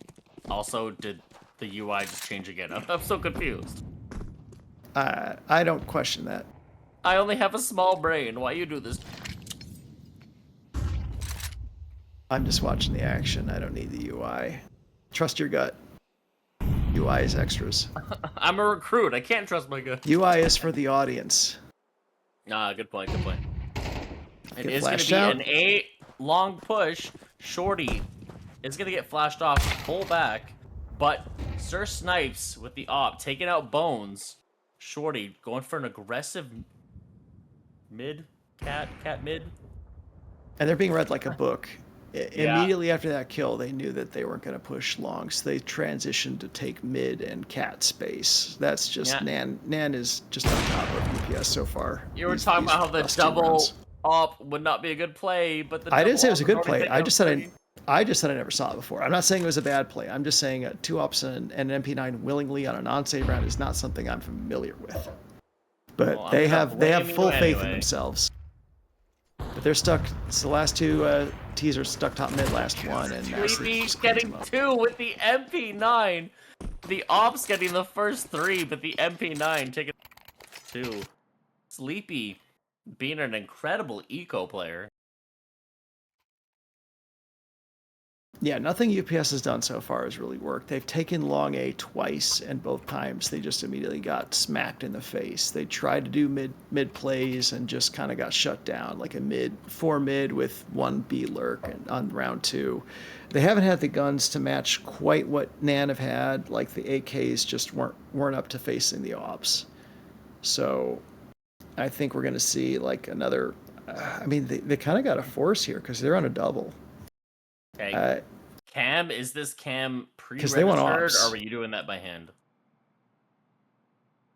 Also, did the UI just change again? I'm so confused. I don't question that. I only have a small brain. Why you do this? I'm just watching the action. I don't need the UI. Trust your gut. UI is extras. I'm a recruit. I can't trust my gut. UI is for the audience. Ah, good point. Good point. It Get is going to flashed be out. an 8 long push. Shorty is going to get flashed off, pull back, but Sir Snipes with the op taking out Bones. Shorty going for an aggressive mid cat mid. And they're being read like a book. Yeah. Immediately after that kill, they knew that they weren't going to push long, so they transitioned to take mid and cat space. That's just Nan. Nan is just on top of UPS so far. You were talking about how the last 2 double rounds. op would not be a good play, but the I didn't say it was a double good op is play. already I just said I never saw it before. I'm not saying it was a bad play. I'm just saying 2 ops and an MP9 willingly on a non-save round is not something I'm familiar with. But Well, they I'm have not full blaming you faith in anyway. themselves. But they're stuck. It's the last 2 teasers stuck top mid last one, and now Sleepy Sleepy just cleans getting them up. 2 with the MP9. The ops getting the first 3, but the MP9 taking 2. Sleepy being an incredible eco player. Yeah, nothing UPS has done so far has really worked. They've taken long A twice, and both times they just immediately got smacked in the face. They tried to do mid plays and just kind of got shut down, like a 4 mid with 1 B lurk on round 2. They haven't had the guns to match quite what NAN have had. Like the AKs just weren't up to facing the ops. So I think we're going to see like another. I mean, they kind of got a force here because they're on a double. Okay. Cam, is this Cam 'Cause they want pre-registered, ops. or were you doing that by hand?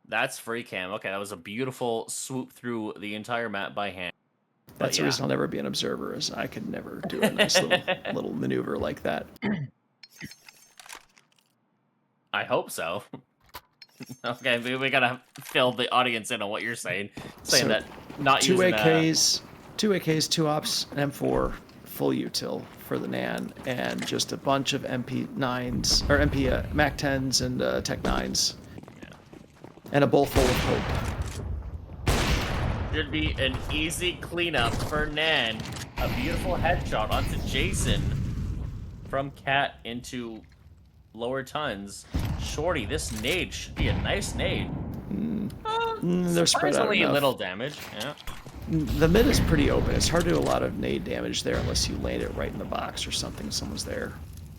That's free Cam. Okay, that was a beautiful swoop through the entire map by hand. That's the reason I'll never be an observer, is I could never do a nice little maneuver like that. I hope so. Okay, we gotta fill the audience in on what you're saying. Saying So, that not 2 using AKs, 2 ops, an M4, full util for the NAN, and just a bunch of MP9s, or Mac 10s and Tech 9s. Yeah. And a bowl full of hope. Should be an easy cleanup for Nan. A beautiful headshot onto Jason from Cat into lower tons. Shorty, this nade should be a nice nade. They're spread out Surprisingly enough. little damage. Yeah. The mid is pretty open. It's hard to do a lot of nade damage there unless you land it right in the box or something. Someone's there.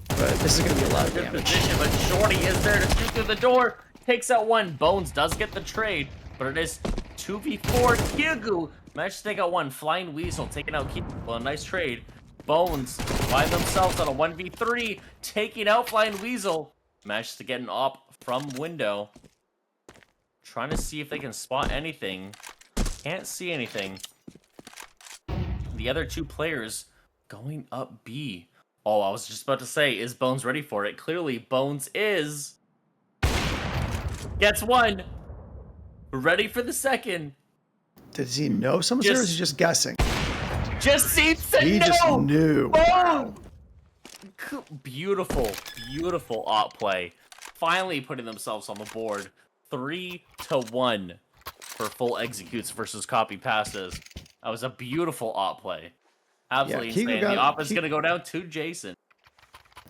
But this is going to be a lot of Good damage. position, but Shorty is there to shoot through the door. Takes out 1. Bones does get the trade, but it is 2v4. Kyogu managed to take out 1. Flying Weasel taking out Kyogu. Well, a nice trade. Bones by themselves on a 1v3, taking out Flying Weasel. Managed to get an op from window. Trying to see if they can spot anything. Can't see anything. The other 2 players going up B. Oh, I was just about to say, is Bones ready for it? Clearly, Bones is. Gets 1. Ready for the second. Does he know someone's there, or is he just guessing? Just seems to He know. just knew. Boom! Beautiful, beautiful op play. Finally putting themselves on the board. 3-1 for full executes versus Copypastas. That was a beautiful op play. Absolutely Kyogu insane. The op is going to go down to Jason.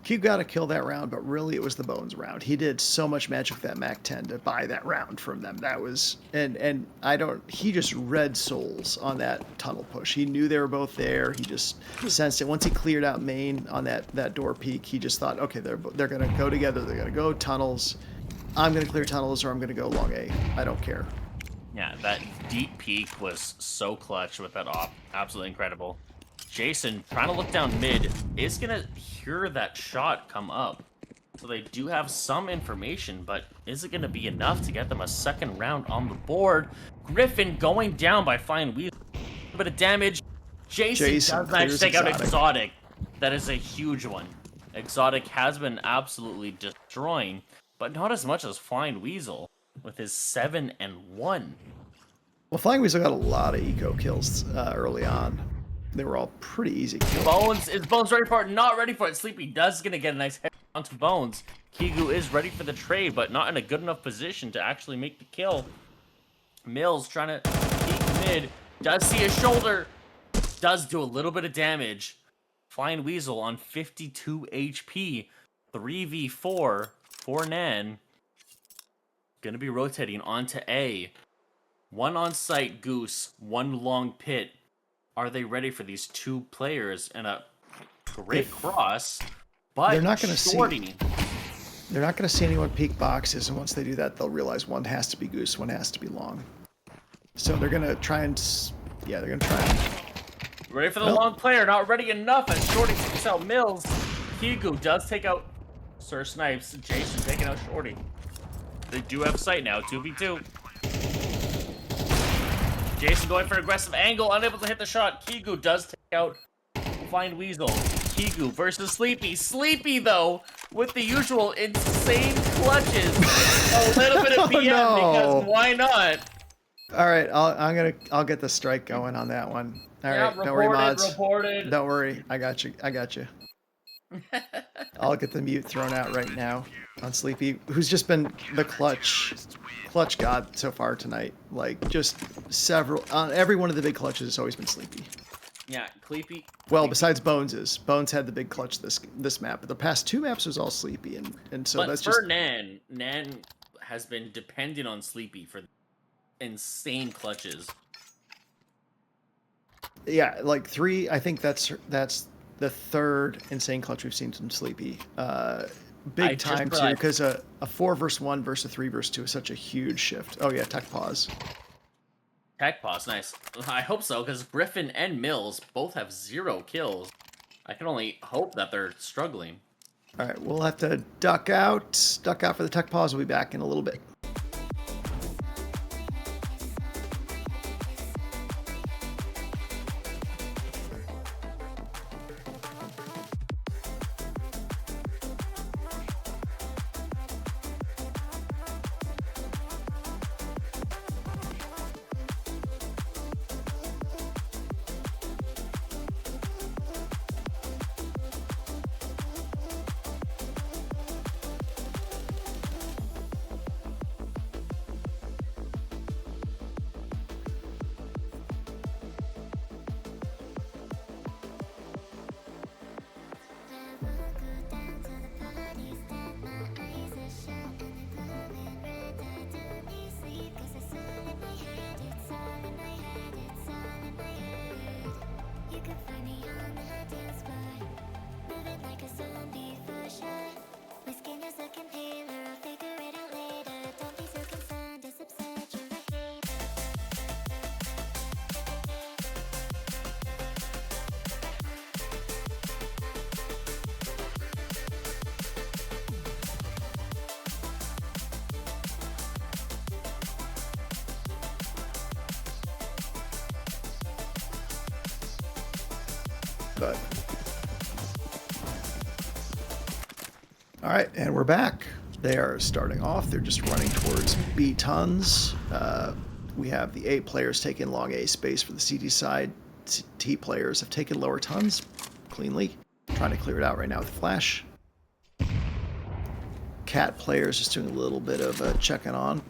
Q got a kill that round, but really it was the Bones round. He did so much magic with that Mac 10 to buy that round from them. That was and I don't. He just read souls on that tunnel push. He knew they were both there. He just sensed it. Once he cleared out main on that door peak, he just thought, okay, they're gonna go together. They're gonna go tunnels. I'm gonna clear tunnels, or I'm gonna go long A. I don't care. Yeah, that deep peak was so clutch with that op. Absolutely incredible. Jason, trying to look down mid, is going to hear that shot come up. So they do have some information, but is it going to be enough to get them a second round on the board? Griffin going down by Flying Weasel. A bit of damage. Jason does manage to take out Exotic. That is a huge one. Exotic has been absolutely destroying, but not as much as Flying Weasel with his 7 and 1. Well, Flying Weasel got a lot of eco kills early on. They were all pretty easy kills. Is Bones ready for it? Not ready for it. Sleepy does gonna get a nice hit onto Bones. Kigu is ready for the trade, but not in a good enough position to actually make the kill. Mills trying to peek mid. Does see a shoulder. Does do a little bit of damage. Flying Weasel on 52 HP. 3v4 for NAN. Gonna be rotating onto A. One on site Goose, one long pit. Are they ready for these two players and a great cross? But they're not going to Shorty. see. They're not going to see anyone peek boxes, and once they do that, they'll realize one has to be Goose, one has to be long. So they're going to try and, yeah, they're going to try and. Ready for the long player, not ready enough as Shorty takes out Mills. Kigu does take out Sir Snipes. Jason taking out Shorty. They do have sight now, 2v2. Jason going for an aggressive angle, unable to hit the shot. Kigu does take out Flying Weasel. Kigu versus Sleepy. Sleepy, though, with the usual insane clutches. A little bit of PM because why not? All right, I'll get the strike going on that one. All right, don't worry, mods. Don't worry, I got you. I'll get the mute thrown out right now on Sleepy, who's just been the clutch god so far tonight. Like, just several, every one of the big clutches has always been Sleepy. Yeah, Sleepy. Well, besides Bones's. Bones had the big clutch this map, but the past two maps was all Sleepy, and so that's just. But for Nan has been dependent on Sleepy for insane clutches. Yeah, like three. I think that's the third insane clutch we've seen from Sleepy. Big time too, because a 4 versus 1 versus a 3 versus 2 is such a huge shift. Oh yeah, tech pause. Tech pause, nice. I hope so, because Griffin and Mills both have 0 kills. I can only hope that they're struggling. All right, we'll have to duck out for the tech pause. We'll be back in a little bit. But all right, and we're back. They are starting off. They're just running towards B tons. We have the A players taking long A space for the CD side. T players have taken lower tons cleanly, trying to clear it out right now with flash. Cat players just doing a little bit of checking on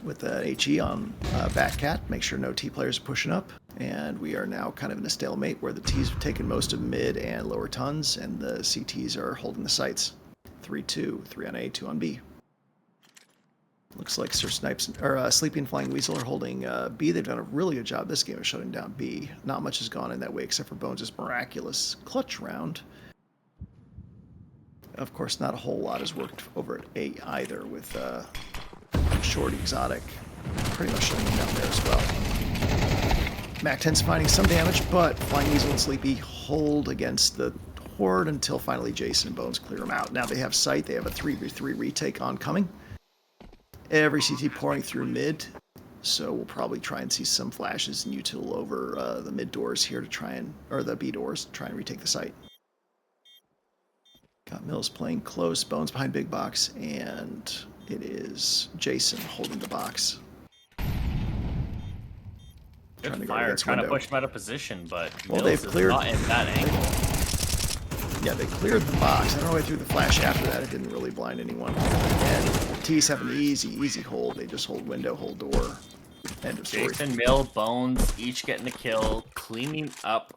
with an HE on back cat. Make sure no T players are pushing up. And we are now kind of in a stalemate where the T's have taken most of mid and lower tons, and the CTs are holding the sites. 3-2, 3 on A, 2 on B. Looks like Sir Snipes or Sleepy and Flying Weasel are holding B. They've done a really good job this game of shutting down B. Not much has gone in that way except for Bones' miraculous clutch round. Of course, not a whole lot has worked over at A either, with Short Exotic pretty much shutting them down there as well. Mac 10's finding some damage, but Flying Weasel and Sleepy hold against the Horde until finally Jason and Bones clear them out. Now they have sight. They have a 3v3 retake oncoming. Every CT pouring through mid, so we'll probably try and see some flashes and util over the mid doors here to try and, or the B doors, to try and retake the site. Got Mills playing close, Bones behind big box, and it is Jason holding the box. Good fire, trying to push him out of position, but well, Mills they've cleared, is not in that angle. Yeah, they cleared the box. I don't know why they threw the flash after that. It didn't really blind anyone. And T's have an easy hold. They just hold window, hold door. End of story. Jason, Mill, Bones, each getting a kill, cleaning up,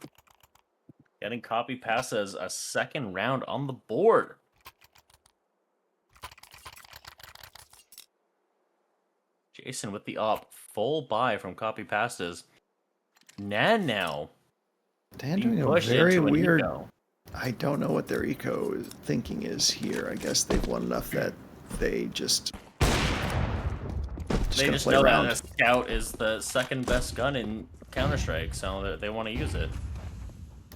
getting Copypastas a second round on the board. Jason with the op, full buy from Copypastas. NAN now. Dan doing a very weird. I don't know what their eco thinking is here. I guess they've won enough that they just they just know that a scout is the second best gun in Counter-Strike, so they want to use it.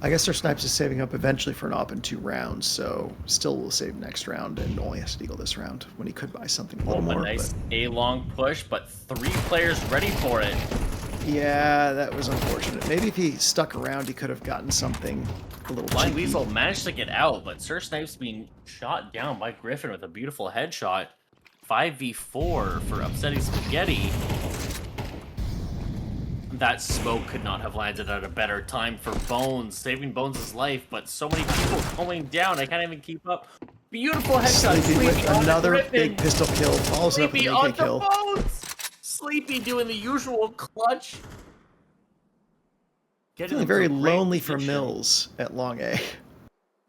I guess their Snipes is saving up eventually for an op in 2 rounds, so still will save next round and only has to deal this round when he could buy something a little more. A nice A-long push, but 3 players ready for it. Yeah, that was unfortunate. Maybe if he stuck around, he could have gotten something a little Flying cheeky. Weasel managed to get out, but Sir Snipes being shot down by Griffin with a beautiful headshot. 5v4 for Upsetting Spaghetti. That smoke could not have landed at a better time for Bones, saving Bones' life, but so many people going down, I can't even keep up. Beautiful headshot. Sleepy with another big pistol kill, follows it up with an AK kill. Bones! Sleepy doing the usual clutch. Feeling very lonely for Mills at long A.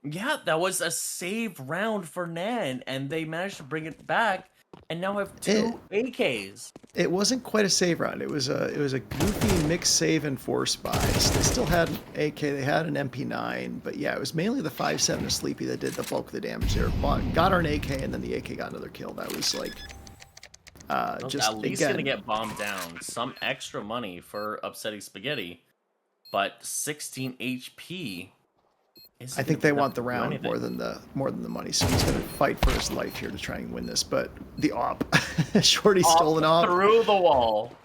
Yeah, that was a save round for NAN, and they managed to bring it back, and now have 2 AKs. It wasn't quite a save round. It was a goofy mixed save and force buys. They still had an AK. They had an MP9, but yeah, it was mainly the 5.7 of Sleepy that did the bulk of the damage there. Got her an AK, and then the AK got another kill. That was like just at least gonna get bombed down. Some extra money for Upsetting Spaghetti, but 16 HP. I think they want the round more than the money, so he's gonna fight for his life here to try and win this. But the op, Shorty stole an op through the wall,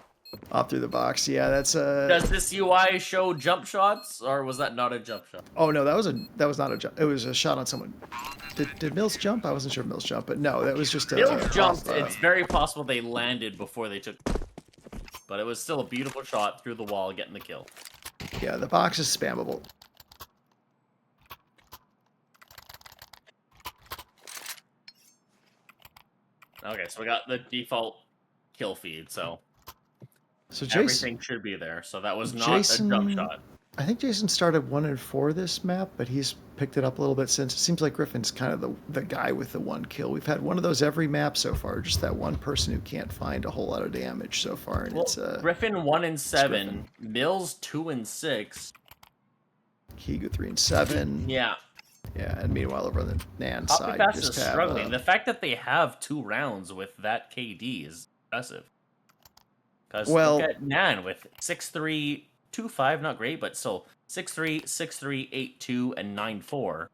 op through the box. Yeah, that's a. Does this UI show jump shots, or was that not a jump shot? Oh no, that was not a jump. It was a shot on someone. Did Mills jump? I wasn't sure if Mills jumped, but no, that was just a. Mills jumped. It's very possible they landed before they took, but it was still a beautiful shot through the wall, getting the kill. Yeah, the box is spammable. Okay, so we got the default kill feed, so Jason, everything should be there. So that was not a jump shot. I think Jason started 1 and 4 this map, but he's picked it up a little bit since. It seems like Griffin's kind of the guy with the 1 kill. We've had one of those every map so far, just that one person who can't find a whole lot of damage so far. And it's Griffin 1 and 7, Mills 2 and 6, Kigu 3 and 7. Yeah. Yeah, and meanwhile over on the NAN side, Copypastas just is struggling. The fact that they have 2 rounds with that KD is impressive. Because look at NAN with 6-3, 2-5, not great, but still 6-3, 6-3, 8-2, and 9-4.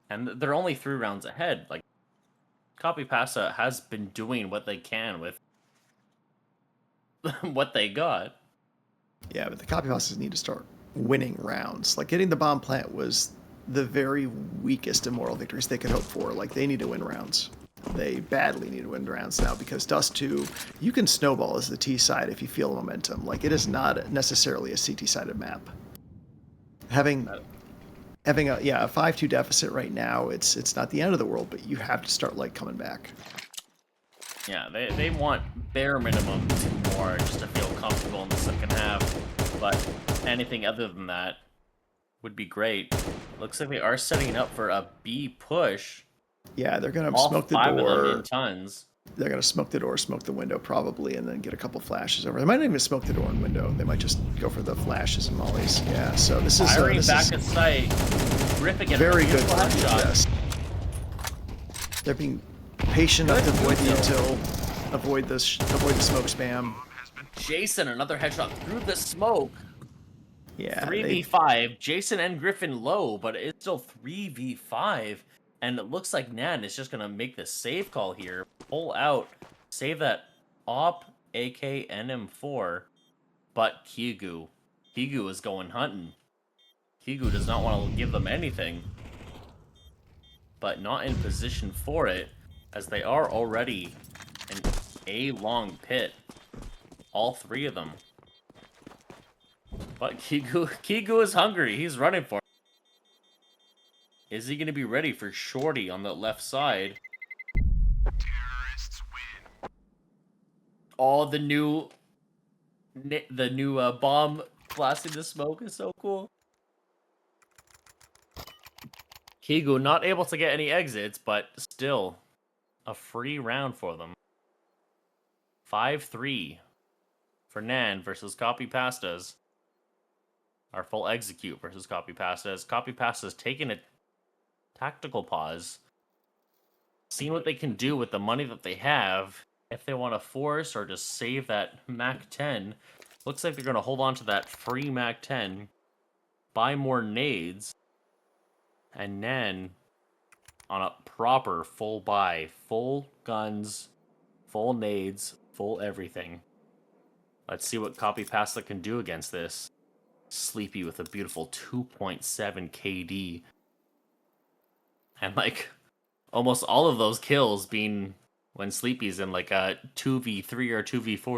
And they're only 3 rounds ahead. Like, Copypasta has been doing what they can with what they got. Yeah, but the Copypastas need to start winning rounds. Like, getting the bomb plant was the very weakest immoral victories they could hope for. Like, they need to win rounds. They badly need to win rounds now, because Dust 2, you can snowball as the T side if you feel momentum. Like, it is not necessarily a CT-sided map. Having a 5-2 deficit right now, it's not the end of the world, but you have to start, like, coming back. Yeah, they want bare minimum 2 more just to feel comfortable in the second half. but anything other than that would be great. Looks like they are setting up for a B push. Yeah, they're gonna All smoke the 5 of them door. in tons. They're gonna smoke the door, smoke the window probably, and then get a couple flashes over. They might not even smoke the door and window. They might just go for the flashes and mollies. Yeah. So this is Firing back at sight. Griffin getting very a good beautiful for headshot. UPS. They're being patient enough to avoid the intel, avoid the smoke spam. Jason, another headshot through the smoke. Yeah. 3v5. Jason and Griffin low, but it's still 3v5. And it looks like NAN is just going to make the save call here. Pull out. Save that AWP, AK, NM4. But Kigu is going hunting. Kigu does not want to give them anything. But not in position for it, as they are already in a long pit. All 3 of them. But Kigu is hungry. He's running for it. Is he going to be ready for Shorty on the left side? Terrorists win. Oh, the new bomb blasting the smoke is so cool. Kigu not able to get any exits, but still a free round for them. 5-3 for NAN versus Copypastas. Our full execute versus Copypastas. Copypastas taking a tactical pause. Seeing what they can do with the money that they have. If they want to force or just save that Mac 10. Looks like they're going to hold on to that free Mac 10. Buy more nades. And NAN on a proper full buy. Full guns, full nades, full everything. Let's see what Copypasta can do against this. Sleepy with a beautiful 2.7 KD. And like almost all of those kills being when Sleepy's in like a 2v3 or 2v4.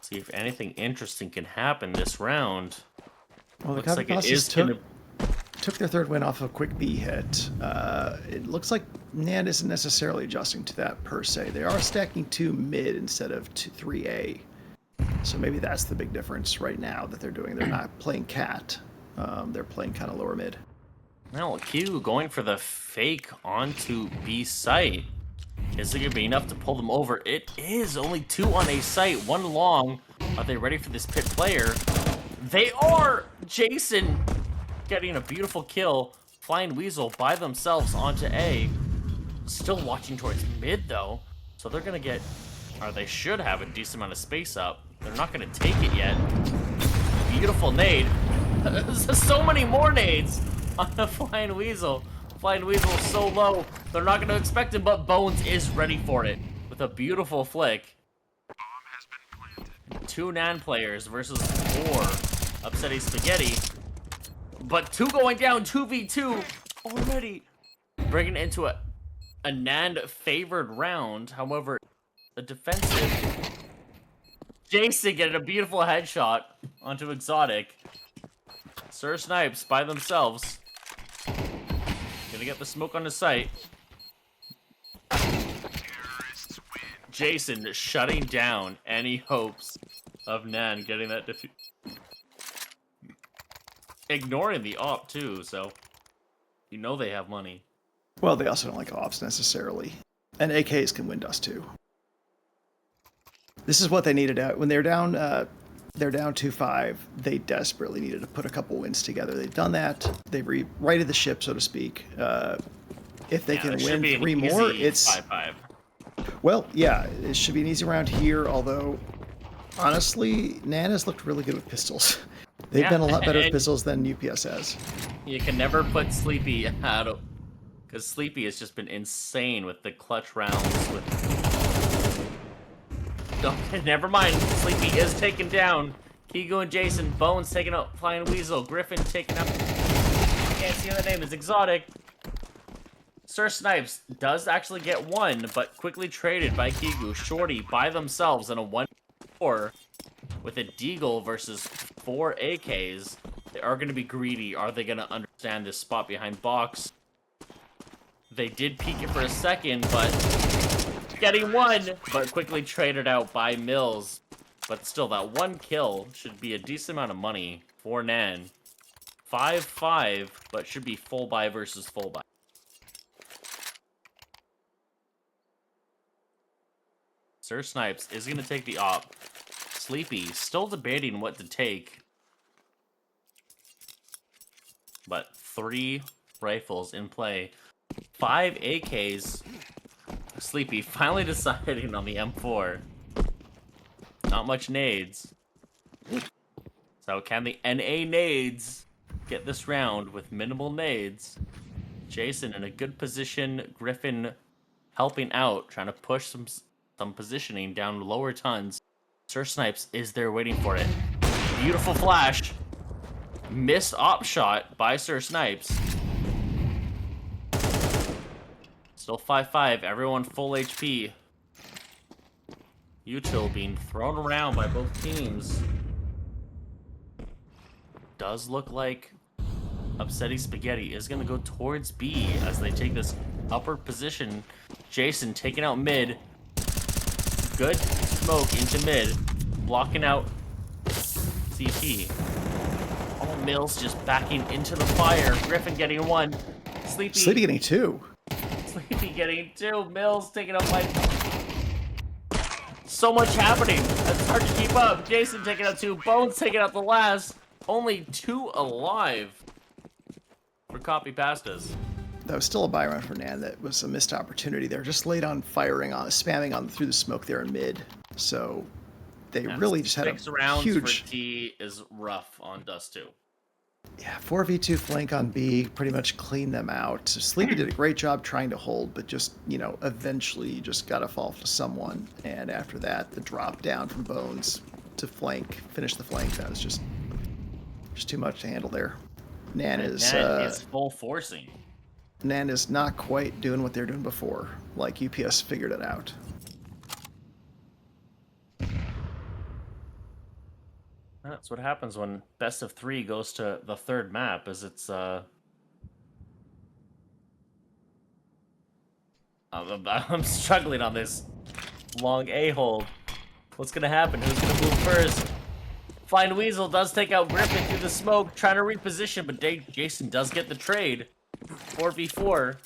See if anything interesting can happen this round. Well, the Looks like it Copypastas is gonna... took their 3rd win off a quick B hit. It looks like NAN isn't necessarily adjusting to that per se. They are stacking 2 mid instead of 3A. So maybe that's the big difference right now that they're doing. They're not playing cat. They're playing kind of lower mid. Now, Q going for the fake onto B site. Is it going to be enough to pull them over? It is. Only 2 on A site, 1 long. Are they ready for this pit player? They are! Jason getting a beautiful kill. Flying Weasel by themselves onto A. Still watching towards mid, though. So they're going to get... or they should have a decent amount of space up. They're not going to take it yet. Beautiful nade. So many more nades on the Flying Weasel. Flying Weasel is so low. They're not going to expect him, but Bones is ready for it. With a beautiful flick. Bomb has been planted. 2 NAN players versus 4 Upsetting Spaghetti. But 2 going down, 2v2 already. Bringing it into a NAN favored round. However, the defensive... Jason getting a beautiful headshot onto Exotic. Sir Snipes by themselves. Gonna get the smoke on the site. Terrorists win. Jason shutting down any hopes of NAN getting that defeat. Ignoring the op too, so you know they have money. Well, they also don't like ops necessarily. And AKs can win dust too. This is what they needed out when they're down 2-5. They desperately needed to put a couple wins together. They've done that. They've righted the ship, so to speak. If they can win 3 more, it's 5-5. well, yeah, it should be an easy round here. Although, honestly, NAN has looked really good with pistols. They've been a lot better with pistols than UPS has. You can never put Sleepy out of, because Sleepy has just been insane with the clutch rounds. Don't, never mind. Sleepy is taken down. Kigo and Jason. Bones taking out Flying Weasel. Griffin taking up... I can't see the name. It's Exotic. Sir Snipes does actually get 1, but quickly traded by Kigu. Shorty by themselves in a 1-4 with a Deagle versus 4 AKs. They are going to be greedy. Are they going to understand this spot behind box? They did peek it for a second, but getting one, but quickly traded out by Mills. But still, that one kill should be a decent amount of money for NAN. 5-5, but should be full buy versus full buy. Sir Snipes is going to take the op. Sleepy still debating what to take. But 3 rifles in play. 5 AKs. Sleepy finally deciding on the M4. Not much nades. So can the NA nades get this round with minimal nades? Jason in a good position. Griffin helping out, trying to push some positioning down lower tons. Sir Snipes is there waiting for it. Beautiful flash. Missed op shot by Sir Snipes. Still 5-5, everyone full HP. Util being thrown around by both teams. Does look like Upsetty Spaghetti is going to go towards B as they take this upper position. Jason taking out mid. Good smoke into mid. Blocking out CP. All Mills just backing into the fire. Griffin getting one. Sleepy getting 2. Sleepy getting 2. Mills taking out my... So much happening. It's hard to keep up. Jason taking out 2. Bones taking out the last. Only 2 alive for Copypastas. That was still a buy round for NAN. That was a missed opportunity there. Just late on spamming on through the smoke there in mid. So they really just had 6 a rounds huge... for T is rough on Dust 2. Yeah, 4v2 flank on B, pretty much cleaned them out. So Sleepy did a great job trying to hold, but just, eventually you just got to fall to someone. And after that, the drop down from Bones to finish the flank, that was just too much to handle there. NAN is full forcing. NAN is not quite doing what they're doing before, like UPS figured it out. That's what happens when best of 3 goes to the 3rd map, is it's I'm struggling on this long A-hold. What's gonna happen? Who's gonna move first? Flying Weasel does take out Griffin through the smoke, trying to reposition, but Jason does get the trade. 4v4.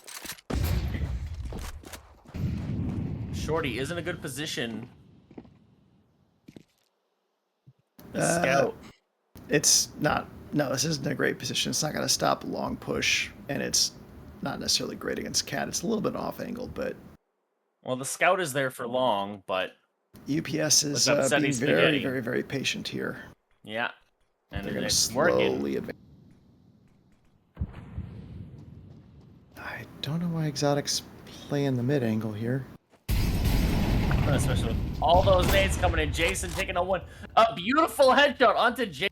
Shorty is in a good position. Scout. It's not. No, this isn't a great position. It's not going to stop a long push, and it's not necessarily great against Cat. It's a little bit off angle, but. Well, the Scout is there for long, but. UPS is being very, very, very patient here. Yeah. And they're going to it's slowly advance. I don't know why Exotic's playing the mid angle here. Especially with all those nades coming in. Jason taking a beautiful headshot onto Jason.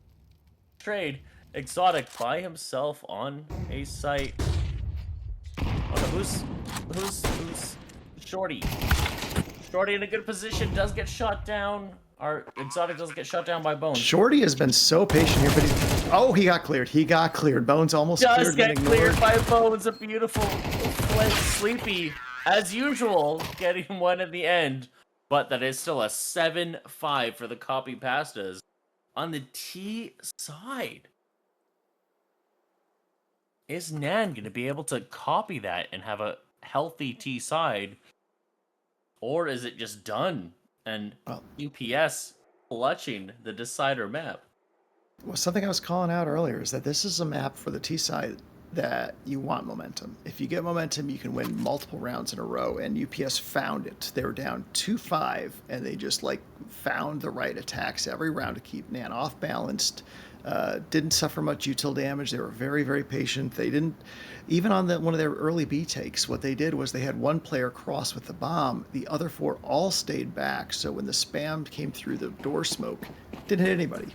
Trade. Exotic by himself on a site. Oh no, who's Shorty? Shorty in a good position, does get shot down. Our Exotic doesn't get shot down by Bones. Shorty has been so patient here, but he got cleared. He got cleared. Bones almost does get cleared by Bones. A beautiful flip. Sleepy, as usual, getting one at the end. But that is still a 7-5 for the Copypastas. On the T side, is NAN going to be able to copy that and have a healthy T side? Or is it just done and UPS clutching the decider map? Well, something I was calling out earlier is that this is a map for the T side that you want momentum. If you get momentum, you can win multiple rounds in a row, and UPS found it. They were down 2-5, and they just found the right attacks every round to keep NAN off balanced. Didn't suffer much util damage. They were very, very patient. They didn't, even on one of their early B takes, what they did was they had one player cross with the bomb. The other 4 all stayed back. So when the spam came through the door smoke, didn't hit anybody.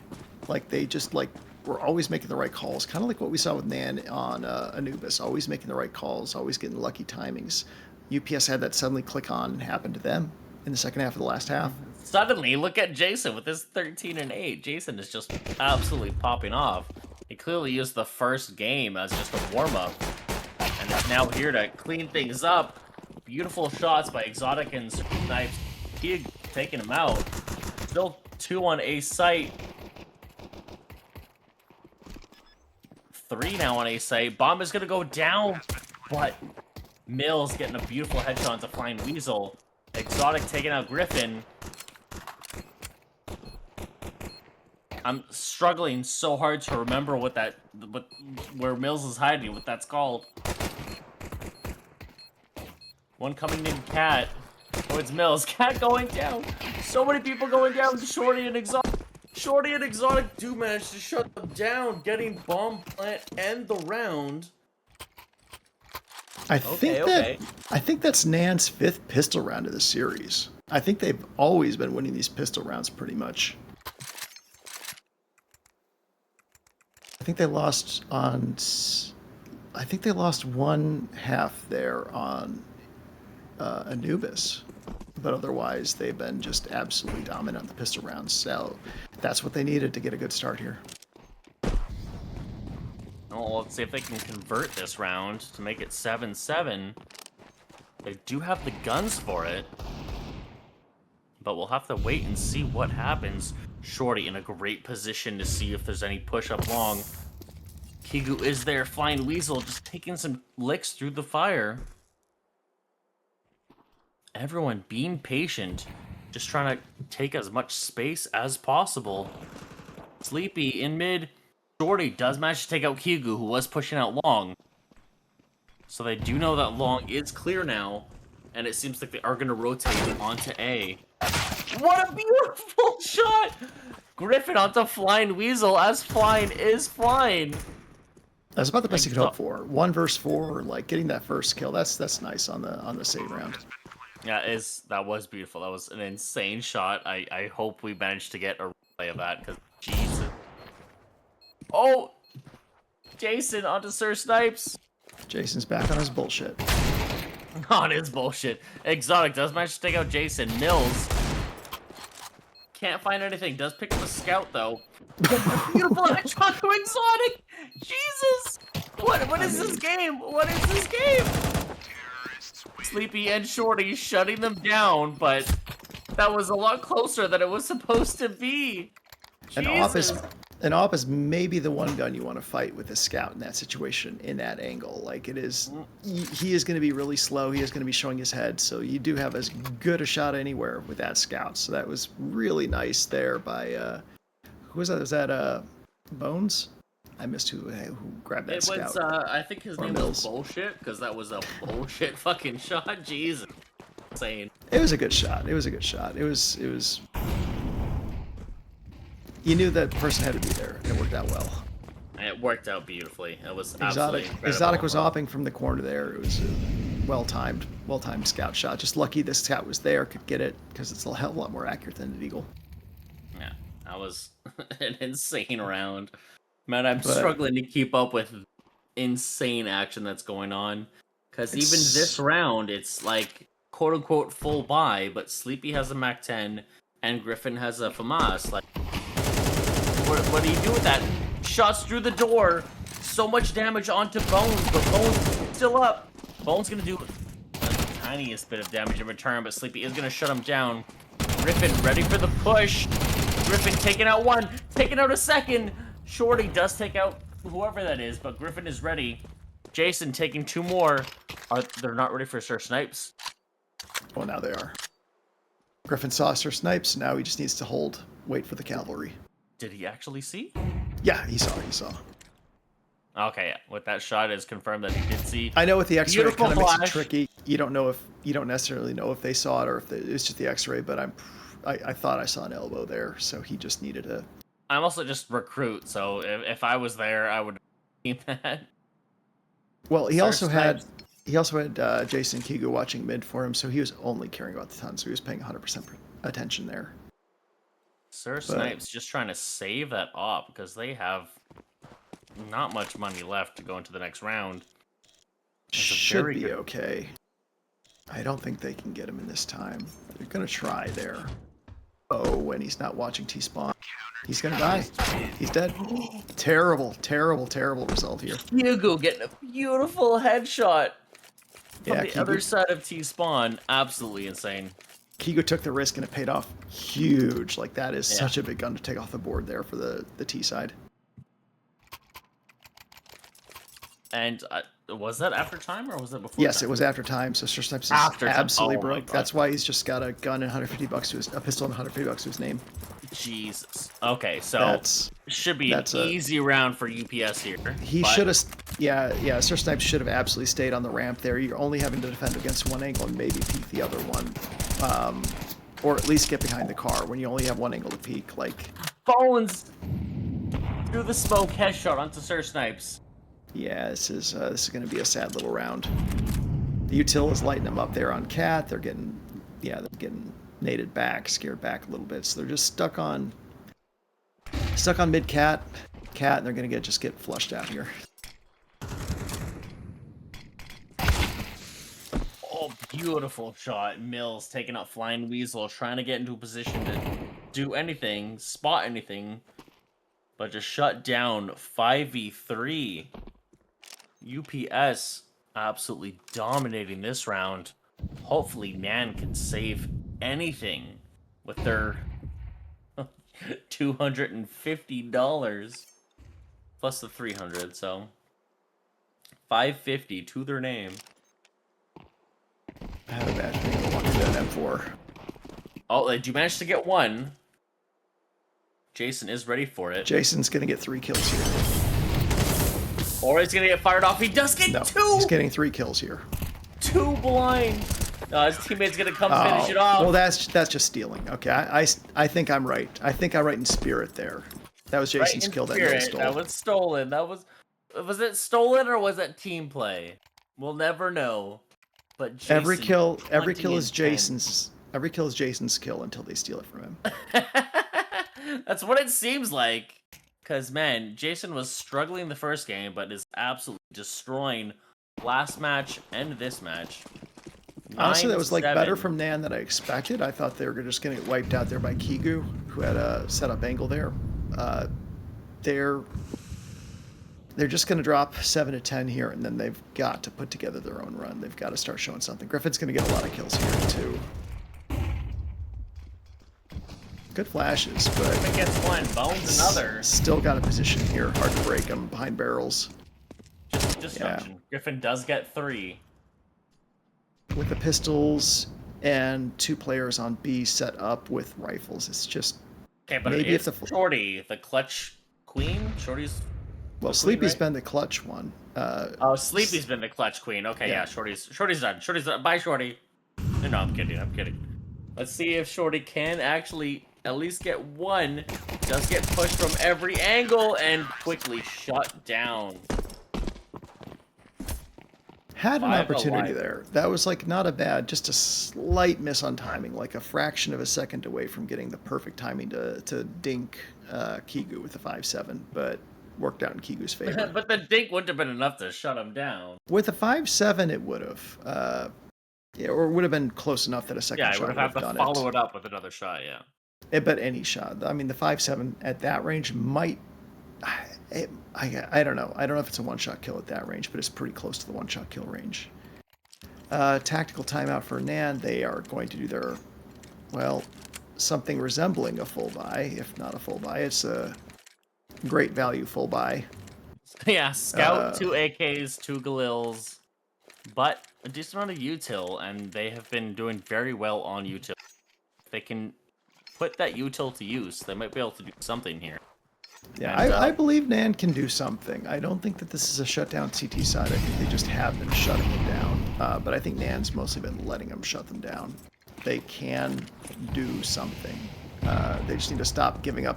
They just were always making the right calls, kind of like what we saw with NAN on Anubis, always making the right calls, always getting lucky timings. UPS had that suddenly click on and happened to them in the second half of the last half. Suddenly, look at Jason with his 13-8. Jason is just absolutely popping off. He clearly used the first game as just a warm-up. And is now here to clean things up. Beautiful shots by Exotic and Snipes. He taking him out. Still 2 on A site. 3 now on A site. Bomb is gonna go down, but Mills getting a beautiful headshot to Flying Weasel. Exotic taking out Griffin. I'm struggling so hard to remember where Mills is hiding, what that's called. One coming in Cat. Oh, it's Mills. Cat going down. So many people going down. Shorty and Exotic. Shorty and Exotic do manage to shut them down, getting bomb plant and the round. I think that's Nan's 5th pistol round of the series. I think they've always been winning these pistol rounds pretty much. I think they lost on. I think they lost 1/2 there on Anubis, but otherwise they've been just absolutely dominant on the pistol rounds. So that's what they needed to get a good start here. Oh, let's see if they can convert this round to make it 7-7. They do have the guns for it, but we'll have to wait and see what happens. Shorty in a great position to see if there's any push-up long. Kigu is there. Flying Weasel just taking some licks through the fire. Everyone being patient, just trying to take as much space as possible. Sleepy in mid. Shorty does manage to take out Kigu, who was pushing out long. So they do know that long is clear now, and it seems like they are going to rotate onto A. What a beautiful shot! Griffin onto Flying Weasel as Flying is flying. That's about the best you could hope for. 1 versus 4, like getting that first kill. That's nice on the save round. Yeah, that was beautiful. That was an insane shot. I hope we managed to get a replay of that, because Jesus. Oh! Jason onto Sir Snipes. Jason's back on his bullshit. On his bullshit. Exotic does manage to take out Jason. Mills can't find anything. Does pick up a scout though. Beautiful headshot to Exotic. Jesus. What is this game? What is this game? Sleepy and Shorty shutting them down, but that was a lot closer than it was supposed to be. Jesus. An AWP is maybe the one gun you want to fight with a scout in that situation, in that angle. Like it is, he is going to be really slow. He is going to be showing his head. So you do have as good a shot anywhere with that scout. So that was really nice there by, who was that? Was that Bones? I missed who grabbed that scout. It was, I think his name was Bullshit, because that was a bullshit fucking shot. Jesus. Insane. It was a good shot. It was a good shot. It was. You knew that person had to be there, and it worked out well. And it worked out beautifully. It was absolutely incredible. Exotic was opping from the corner there. It was a well-timed scout shot. Just lucky this scout was there, could get it, because it's a hell of a lot more accurate than an eagle. Yeah, that was an insane round. Man, I'm struggling to keep up with insane action that's going on. Because even this round, it's like, quote-unquote, full buy, but Sleepy has a MAC-10, and Griffin has a FAMAS. Like, what do you do with that? Shots through the door. So much damage onto Bones, but Bones still up. Bones gonna do the tiniest bit of damage in return, but Sleepy is gonna shut him down. Griffin ready for the push. Griffin taking out 1, taking out a 2nd. Shorty does take out whoever that is, but Griffin is ready. Jason taking 2 more. They're not ready for Sir Snipes. Well, now they are. Griffin saw Sir Snipes. Now he just needs to wait for the cavalry. Did he actually see? Yeah, he saw. Okay, yeah. With that shot, it's confirmed that he did see. I know with the X-ray, it kind of makes it flash. tricky. You don't necessarily know if they saw it or if it's just the X-ray. But I thought I saw an elbow there, so he just needed to. I'm also just recruit, so if I was there, I would have seen that. Well, he also had Jason Kigu watching mid for him, so he was only caring about the ton, so he was paying 100% attention there. Sir Snipes just trying to save that op because they have not much money left to go into the next round. Should be okay. I don't think they can get him in this time. They're gonna try there. Oh, when he's not watching T-spawn. He's gonna die. He's dead. Terrible, terrible, terrible result here. Hugo getting a beautiful headshot from Yeah, the other side of T-spawn. Absolutely insane. Kigo took the risk and it paid off huge. Like that is Yeah. such a big gun to take off the board there for the T side. And was that after time or was that before? Yes, time? it was after time. So Sir Snipes is After time. absolutely Oh my broke. God. That's why he's just got a gun and $150 to his a pistol and $150 to his name. Jesus. Okay, so That's should be an that's a- easy round for UPS here. he but- should have. Yeah. Sir Snipes should have absolutely stayed on the ramp there. You're only having to defend against one angle and maybe peek the other one, or at least get behind the car when you only have one angle to peek. Like, Bones through the smoke, headshot onto Sir Snipes. yeah, this is going to be a sad little round. The util is lighting them up there on Cat. They're getting naded back, scared back a little bit. So they're just stuck on mid Cat, and they're going to just get flushed out here. Oh, beautiful shot. Mills taking out Flying Weasel, trying to get into a position to do anything, spot anything, but just shut down 5v3. UPS absolutely dominating this round. Hopefully NAN can save anything with their $250 plus the 300, so $550 to their name. I have a bad feeling they'll want to do that M4. Oh, did you manage to get one? Jason is ready for it. Jason's going to get 3 kills here. Or he's gonna get fired off. He does get No, two! he's getting 3 kills here. 2 blind. His teammate's gonna come finish it off. Well, that's just stealing. Okay, I think I'm right. I think I'm right in spirit there. That was Right Jason's in kill that spirit, Bill stole. That was stolen. Was it stolen or was it team play? We'll never know. But Jason, every kill 20 is and 10. Jason's. Every kill is Jason's kill until they steal it from him. That's what it seems like. Because, man, Jason was struggling the first game, but is absolutely destroying last match and this match. Honestly, that was like 9-7. better from Nan than I expected. I thought they were just going to get wiped out there by Kigu, who had a setup angle there. They're just going to drop 7 to 10 here, and then they've got to put together their own run. They've got to start showing something. Griffin's going to get a lot of kills here, too. Good flashes, but Griffin gets one, Bones another. still got a position here. Hard to break them behind barrels. Just mention, Griffin does get 3. With the pistols and 2 players on B set up with rifles, it's just Okay, but maybe it's if the Shorty, the clutch queen? Shorty's... well, the queen, Sleepy's right? been the clutch one. Oh, Sleepy's been the clutch queen. Okay, yeah, Yeah. Shorty's done. Shorty's done. Bye, Shorty. No, I'm kidding. Let's see if Shorty can actually at least get one. Does get pushed from every angle and quickly shut down. Had an 5 opportunity alive. there. That was like not a bad, just a slight miss on timing, like a fraction of a second away from getting the perfect timing to dink Kigu with the 5.7, but worked out in Kigu's favor. But the dink wouldn't have been enough to shut him down. With a 5.7, it would have. Yeah, or would have been close enough that a second Yeah, I shot would would have have to done follow it up with another shot, yeah. But any shot. I mean, the 5.7 at that range might. I don't know. I don't know if it's a one-shot kill at that range, but it's pretty close to the one-shot kill range. Tactical timeout for NAN. They are going to do their, well, something resembling a full buy, if not a full buy. It's a great value full buy. Yeah, Scout, 2 AKs, 2 Galils, but a decent amount of util, and they have been doing very well on util. If they can put that util to use, they might be able to do something here. Yeah, And, I believe NAN can do something. I don't think that this is a shutdown CT side. I think they just have been shutting them down. But I think NAN's mostly been letting them shut them down. They can do something. They just need to stop giving up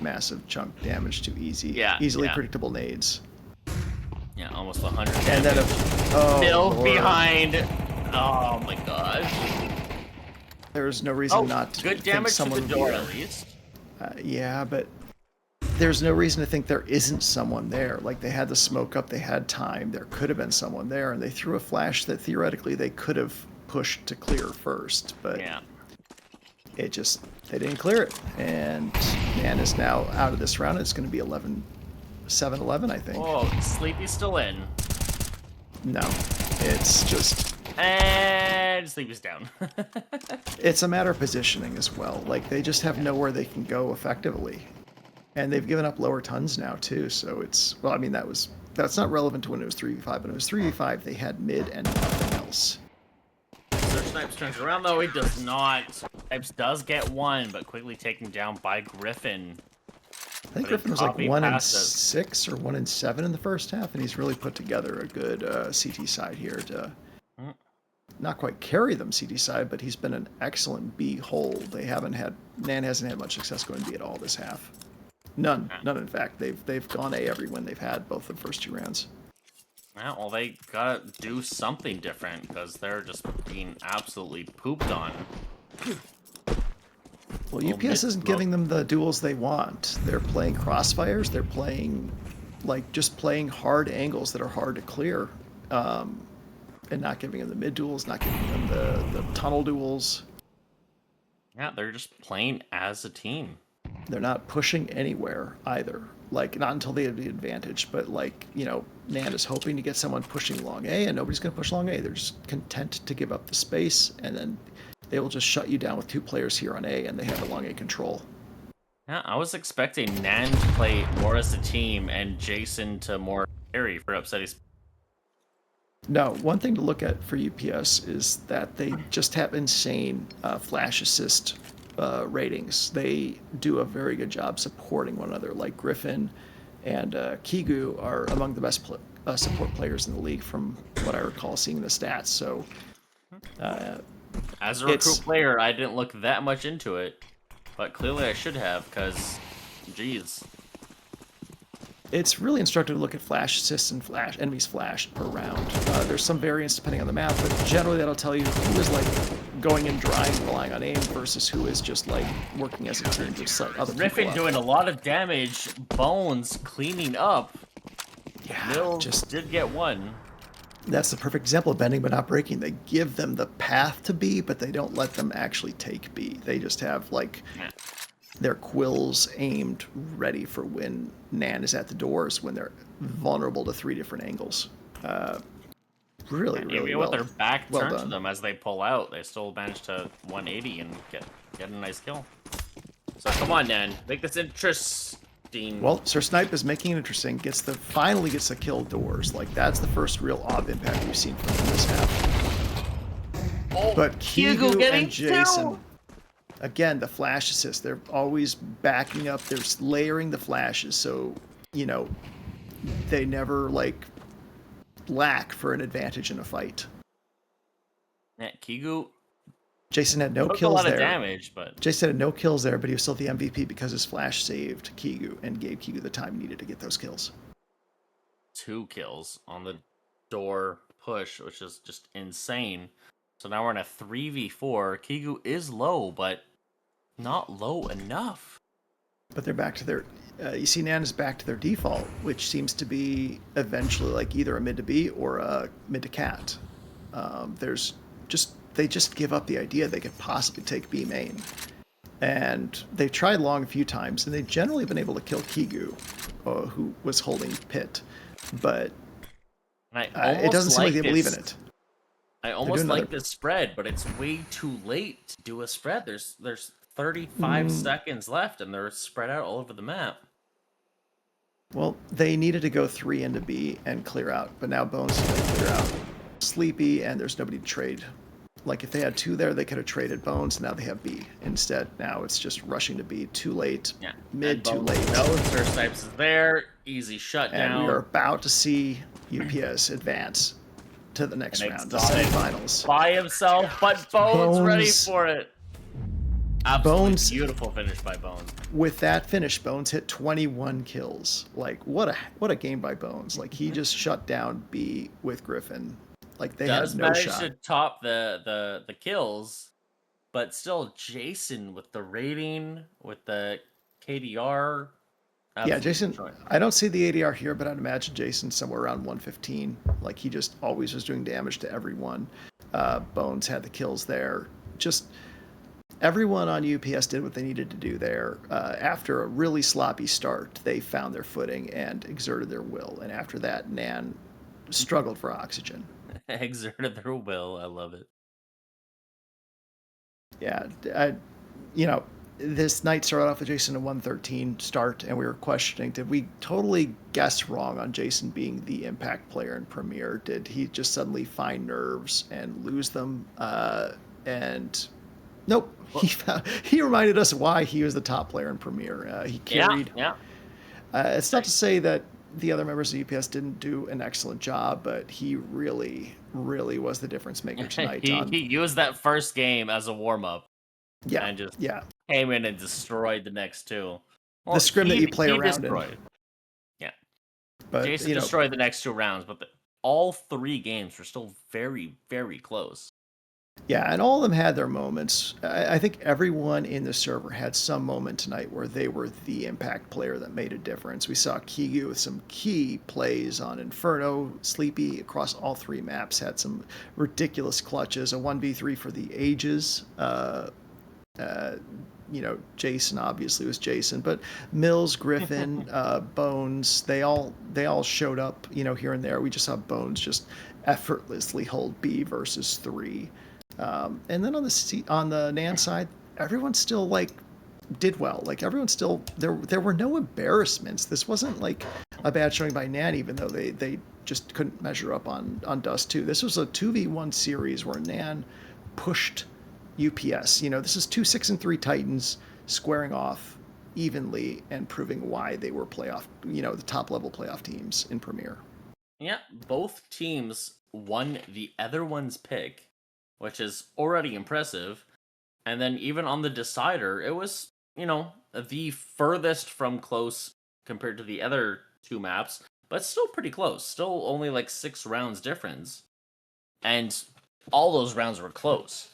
massive chunk damage to easily predictable nades. Yeah, almost 100 And then Still Lord. behind. Oh my gosh. There's no reason not to good think damage to someone the would be door there. at least. Yeah, but there's no reason to think there isn't someone there. Like, they had the smoke up, they had time, there could have been someone there, and they threw a flash that theoretically they could have pushed to clear first. But Yeah. they didn't clear it, and NAN is now out of this round. It's going to be 7-11, I think. Oh, Sleepy's still in. No, it's just And Sleepy's down. it's a matter of positioning as well. Like they just have nowhere they can go effectively, and they've given up lower tons now too. So it's well, I mean that's not relevant to when it was 3v5, but when it was 3v5 they had mid and nothing else. So Snipes turns around though, he does not. Snipes does get one, but quickly taken down by Griffin. I think Griffin was like 1 in Copypastas. 6 or 1 in 7 in the first half, and he's really put together a good CT side here to not quite carry them CT side, but he's been an excellent B hold. NAN hasn't had much success going B at all this half. None in fact. They've gone A every win they've had both the first 2 rounds. Yeah, well, they gotta do something different because they're just being absolutely pooped on. Well, Well, UPS isn't giving them the duels they want. They're playing crossfires. They're playing, just playing hard angles that are hard to clear, and not giving them the mid duels, not giving them the tunnel duels. Yeah, they're just playing as a team. They're not pushing anywhere either. Like, not until they have the advantage, but NAN is hoping to get someone pushing long A, and nobody's going to push long A. They're just content to give up the space, and then they will just shut you down with 2 players here on A, and they have the long A control. Yeah, I was expecting NAN to play more as a team and Jason to more carry for upsetting. No, one thing to look at for UPS is that they just have insane flash assist ratings. They do a very good job supporting one another. Like Griffin and Kigu are among the best support players in the league from what I recall seeing the stats. So As a recruit player, I didn't look that much into it, but clearly I should have, because, geez. it's really instructive to look at flash assists and enemies flashed per round. There's some variance depending on the map, but generally that'll tell you who is going in dry and relying on aim versus who is just working as a team to set other Griffin people up. doing a lot of damage, Bones cleaning up. Yeah, Mills did get one. That's the perfect example of bending but not breaking. They give them the path to B, but they don't let them actually take B. They just have their quills aimed ready for when NAN is at the doors, when they're vulnerable to 3 different angles. Really Even well, with their back well turned to done. them as they pull out, they still manage to 180 and get a nice kill. So come on, NAN, make this interesting. Well, Sir Snipe is making it interesting. Finally gets to kill doors. That's the first real odd impact we've seen from him this half. Oh, But Hugo Kigu getting and Jason, two! again, the flash assist. They're always backing up. They're layering the flashes, so they never lack for an advantage in a fight. Yeah, Kigu Jason had no took kills a lot there. of damage, but Jason had no kills there, but he was still the MVP because his flash saved Kigu and gave Kigu the time he needed to get those kills. 2 kills on the door push, which is just insane. So now we're in a 3v4. Kigu is low, but not low enough. But they're back to their... you see NAN is back to their default, which seems to be eventually either a mid to B or a mid to cat. They just give up the idea they could possibly take B main. And they've tried long a few times, and they've generally been able to kill Kigu, who was holding pit. But it doesn't seem like they believe in it. I almost like this spread, but it's way too late to do a spread. There's 35 seconds left, and they're spread out all over the map. Well, they needed to go 3 into B and clear out, but now Bones is going to clear out Sleepy, and there's nobody to trade. If they had 2 there, they could have traded Bones, and now they have B. Instead, now it's just rushing to B. Too late. Yeah. Mid, too late. No, Sir Snipes is there. Easy shutdown. And we are about to see UPS advance to the next round, the semifinals. By himself, but Bones ready Bones- for it. Absolutely Bones- beautiful finish by Bones. With that finish, Bones hit 21 kills. What a game by Bones. He just shut down B with Griffin. They Does had no manage shot. to top the kills, but still Jason with the rating, with the KDR. Yeah, absolutely Jason, destroying. I don't see the ADR here, but I'd imagine Jason somewhere around 115. He just always was doing damage to everyone. Bones had the kills there. Just everyone on UPS did what they needed to do there. After a really sloppy start, they found their footing and exerted their will. And after that, NAN struggled for oxygen. Exerted their will. I love it. Yeah, this night started off with Jason a 113 start, and we were questioning, did we totally guess wrong on Jason being the impact player in Premier? Did he just suddenly find nerves and lose them? And nope, he reminded us why he was the top player in Premier. He carried. Yeah. It's not to say that the other members of UPS didn't do an excellent job, but he really, really was the difference maker tonight. he used that first game as a warm up. Yeah, And just yeah. came in and destroyed the next two. The scrim that you play around destroyed. in. Yeah. But Jason destroyed the next 2 rounds, but all 3 games were still very, very close. Yeah, and all of them had their moments. I think everyone in the server had some moment tonight where they were the impact player that made a difference. We saw Kigu with some key plays on Inferno. Sleepy across all 3 maps had some ridiculous clutches. A 1v3 for the ages. Jason obviously was Jason, but Mills, Griffin, Bones, they all showed up, here and there. We just saw Bones just effortlessly hold B versus 3. And then on the NAN side, everyone still did well. Everyone still there were no embarrassments. This wasn't like a bad showing by NAN, even though they just couldn't measure up on Dust 2. This was a 2v1 series where NAN pushed UPS. This is 2 6-3 Titans squaring off evenly and proving why they were the top level playoff teams in Premier. Yeah, both teams won the other one's pick, which is already impressive. And then even on the decider, it was, the furthest from close compared to the other 2 maps, but still pretty close. Still only 6 rounds difference. And all those rounds were close.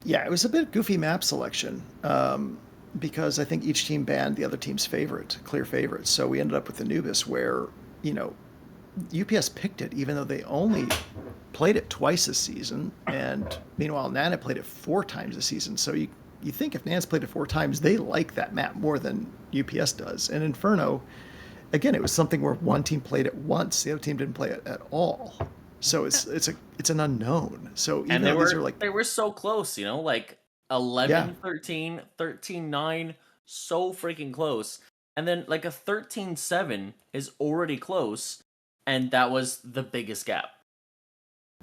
Yeah, it was a bit goofy map selection because I think each team banned the other team's clear favorite. So we ended up with Anubis where, UPS picked it even though they only played it twice this season. And meanwhile, NAN had played it 4 times this season. So you think if NAN's played it 4 times, they like that map more than UPS does. And Inferno, again, it was something where one team played it once, the other team didn't play it at all. So it's an unknown. So even though these are they were so close, 11, 13, 13-9, so freaking close. And then a 13-7 is already close, and that was the biggest gap.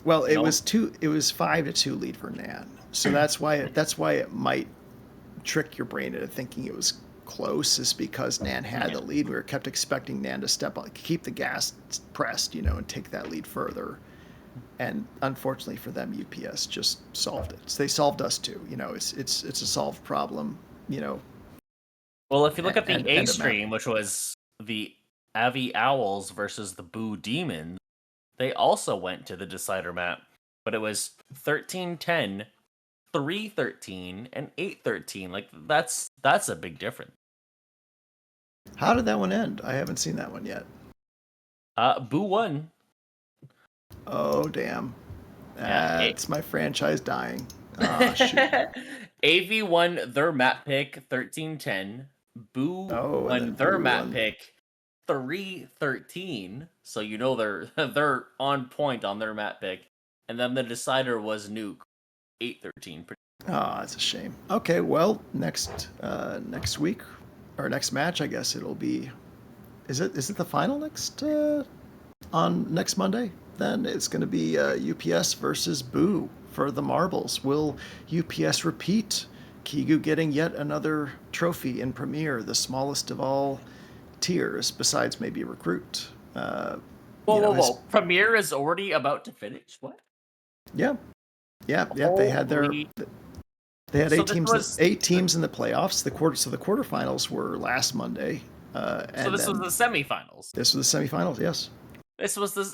Well, it was 5-2 lead for NAN. So that's why it might trick your brain into thinking it was close, is because NAN had the lead. We were kept expecting NAN to step on, keep the gas pressed, and take that lead further. And unfortunately for them, UPS just solved it. So they solved us too. It's a solved problem. Well, if you look at the A stream, which was the Avi Owls versus the Boo Demons, they also went to the decider map, but it was 13-10, 3-13, and 8-13. That's a big difference. How did that one end? I haven't seen that one yet. Boo won. Oh, damn. It's my franchise dying. Shoot. AV won their map pick 13-10. Boo won their map pick 3-13. So they're on point on their map pick. And then the decider was Nuke 8-13. Oh, that's a shame. Okay, well, next week or next match, I guess it'll be. Is it the final on next Monday? Then it's going to be UPS versus Boo for the marbles. Will UPS repeat? Kigu getting yet another trophy in Premier, the smallest of all tiers, besides maybe Recruit. Whoa. Premier is already about to finish? What? Yeah. They had eight teams in the playoffs. The quarterfinals were last Monday. So this was the semifinals. This was the semifinals, yes.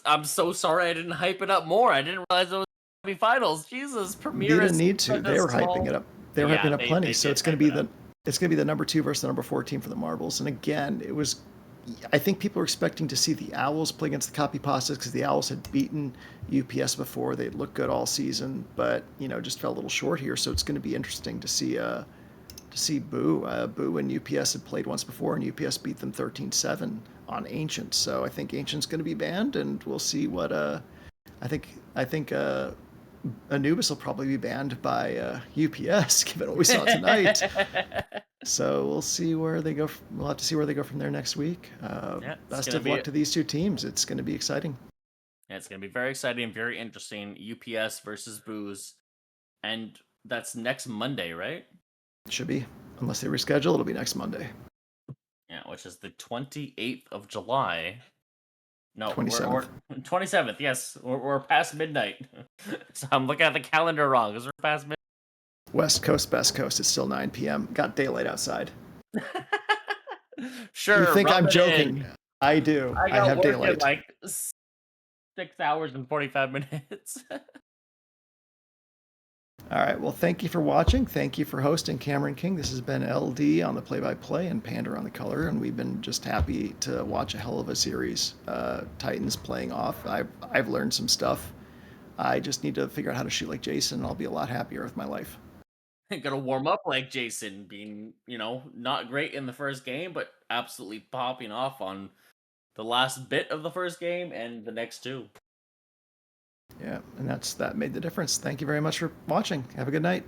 I'm so sorry I didn't hype it up more. I didn't realize it was semifinals. Jesus, Premier. You didn't need to. They were hyping it up. They were hyping up plenty. So it's going to be the number 2 versus the number 4 team for the marbles. And again, it was I think people are expecting to see the Owls play against the Copypastas because the Owls had beaten UPS before. They'd looked good all season, but just fell a little short here. So it's going to be interesting to see Boo. Boo and UPS had played once before, and UPS beat them 13-7 on Ancient. So I think Ancient's going to be banned, and we'll see what. I think Anubis will probably be banned by UPS, given what we saw tonight. So we'll see where they go. We'll have to see where they go from there next week. Yeah, it's Best gonna of be luck to these two teams. It's going to be exciting. Yeah, it's gonna be very exciting and very interesting. UPS versus Booze, and that's next Monday, right? Should be, unless they reschedule, it'll be next Monday, Yeah, which is the 28th of July. No, 27th. 27th. Yes, we're past midnight. So I'm looking at the calendar wrong because we're past midnight. West Coast, Best Coast. It's still 9 p.m. Got daylight outside. Sure, You think rub I'm it joking? in. I do. I I got have work daylight. in like 6 hours and 45 minutes. All right. Well, thank you for watching. Thank you for hosting, Cameron King. This has been LD on the play-by-play and Pander on the color, and we've been just happy to watch a hell of a series. Titans playing off. I've learned some stuff. I just need to figure out how to shoot like Jason, and I'll be a lot happier with my life. Gotta warm up like Jason, being, not great in the first game, but absolutely popping off on the last bit of the first game and the next two. Yeah, and that made the difference. Thank you very much for watching. Have a good night.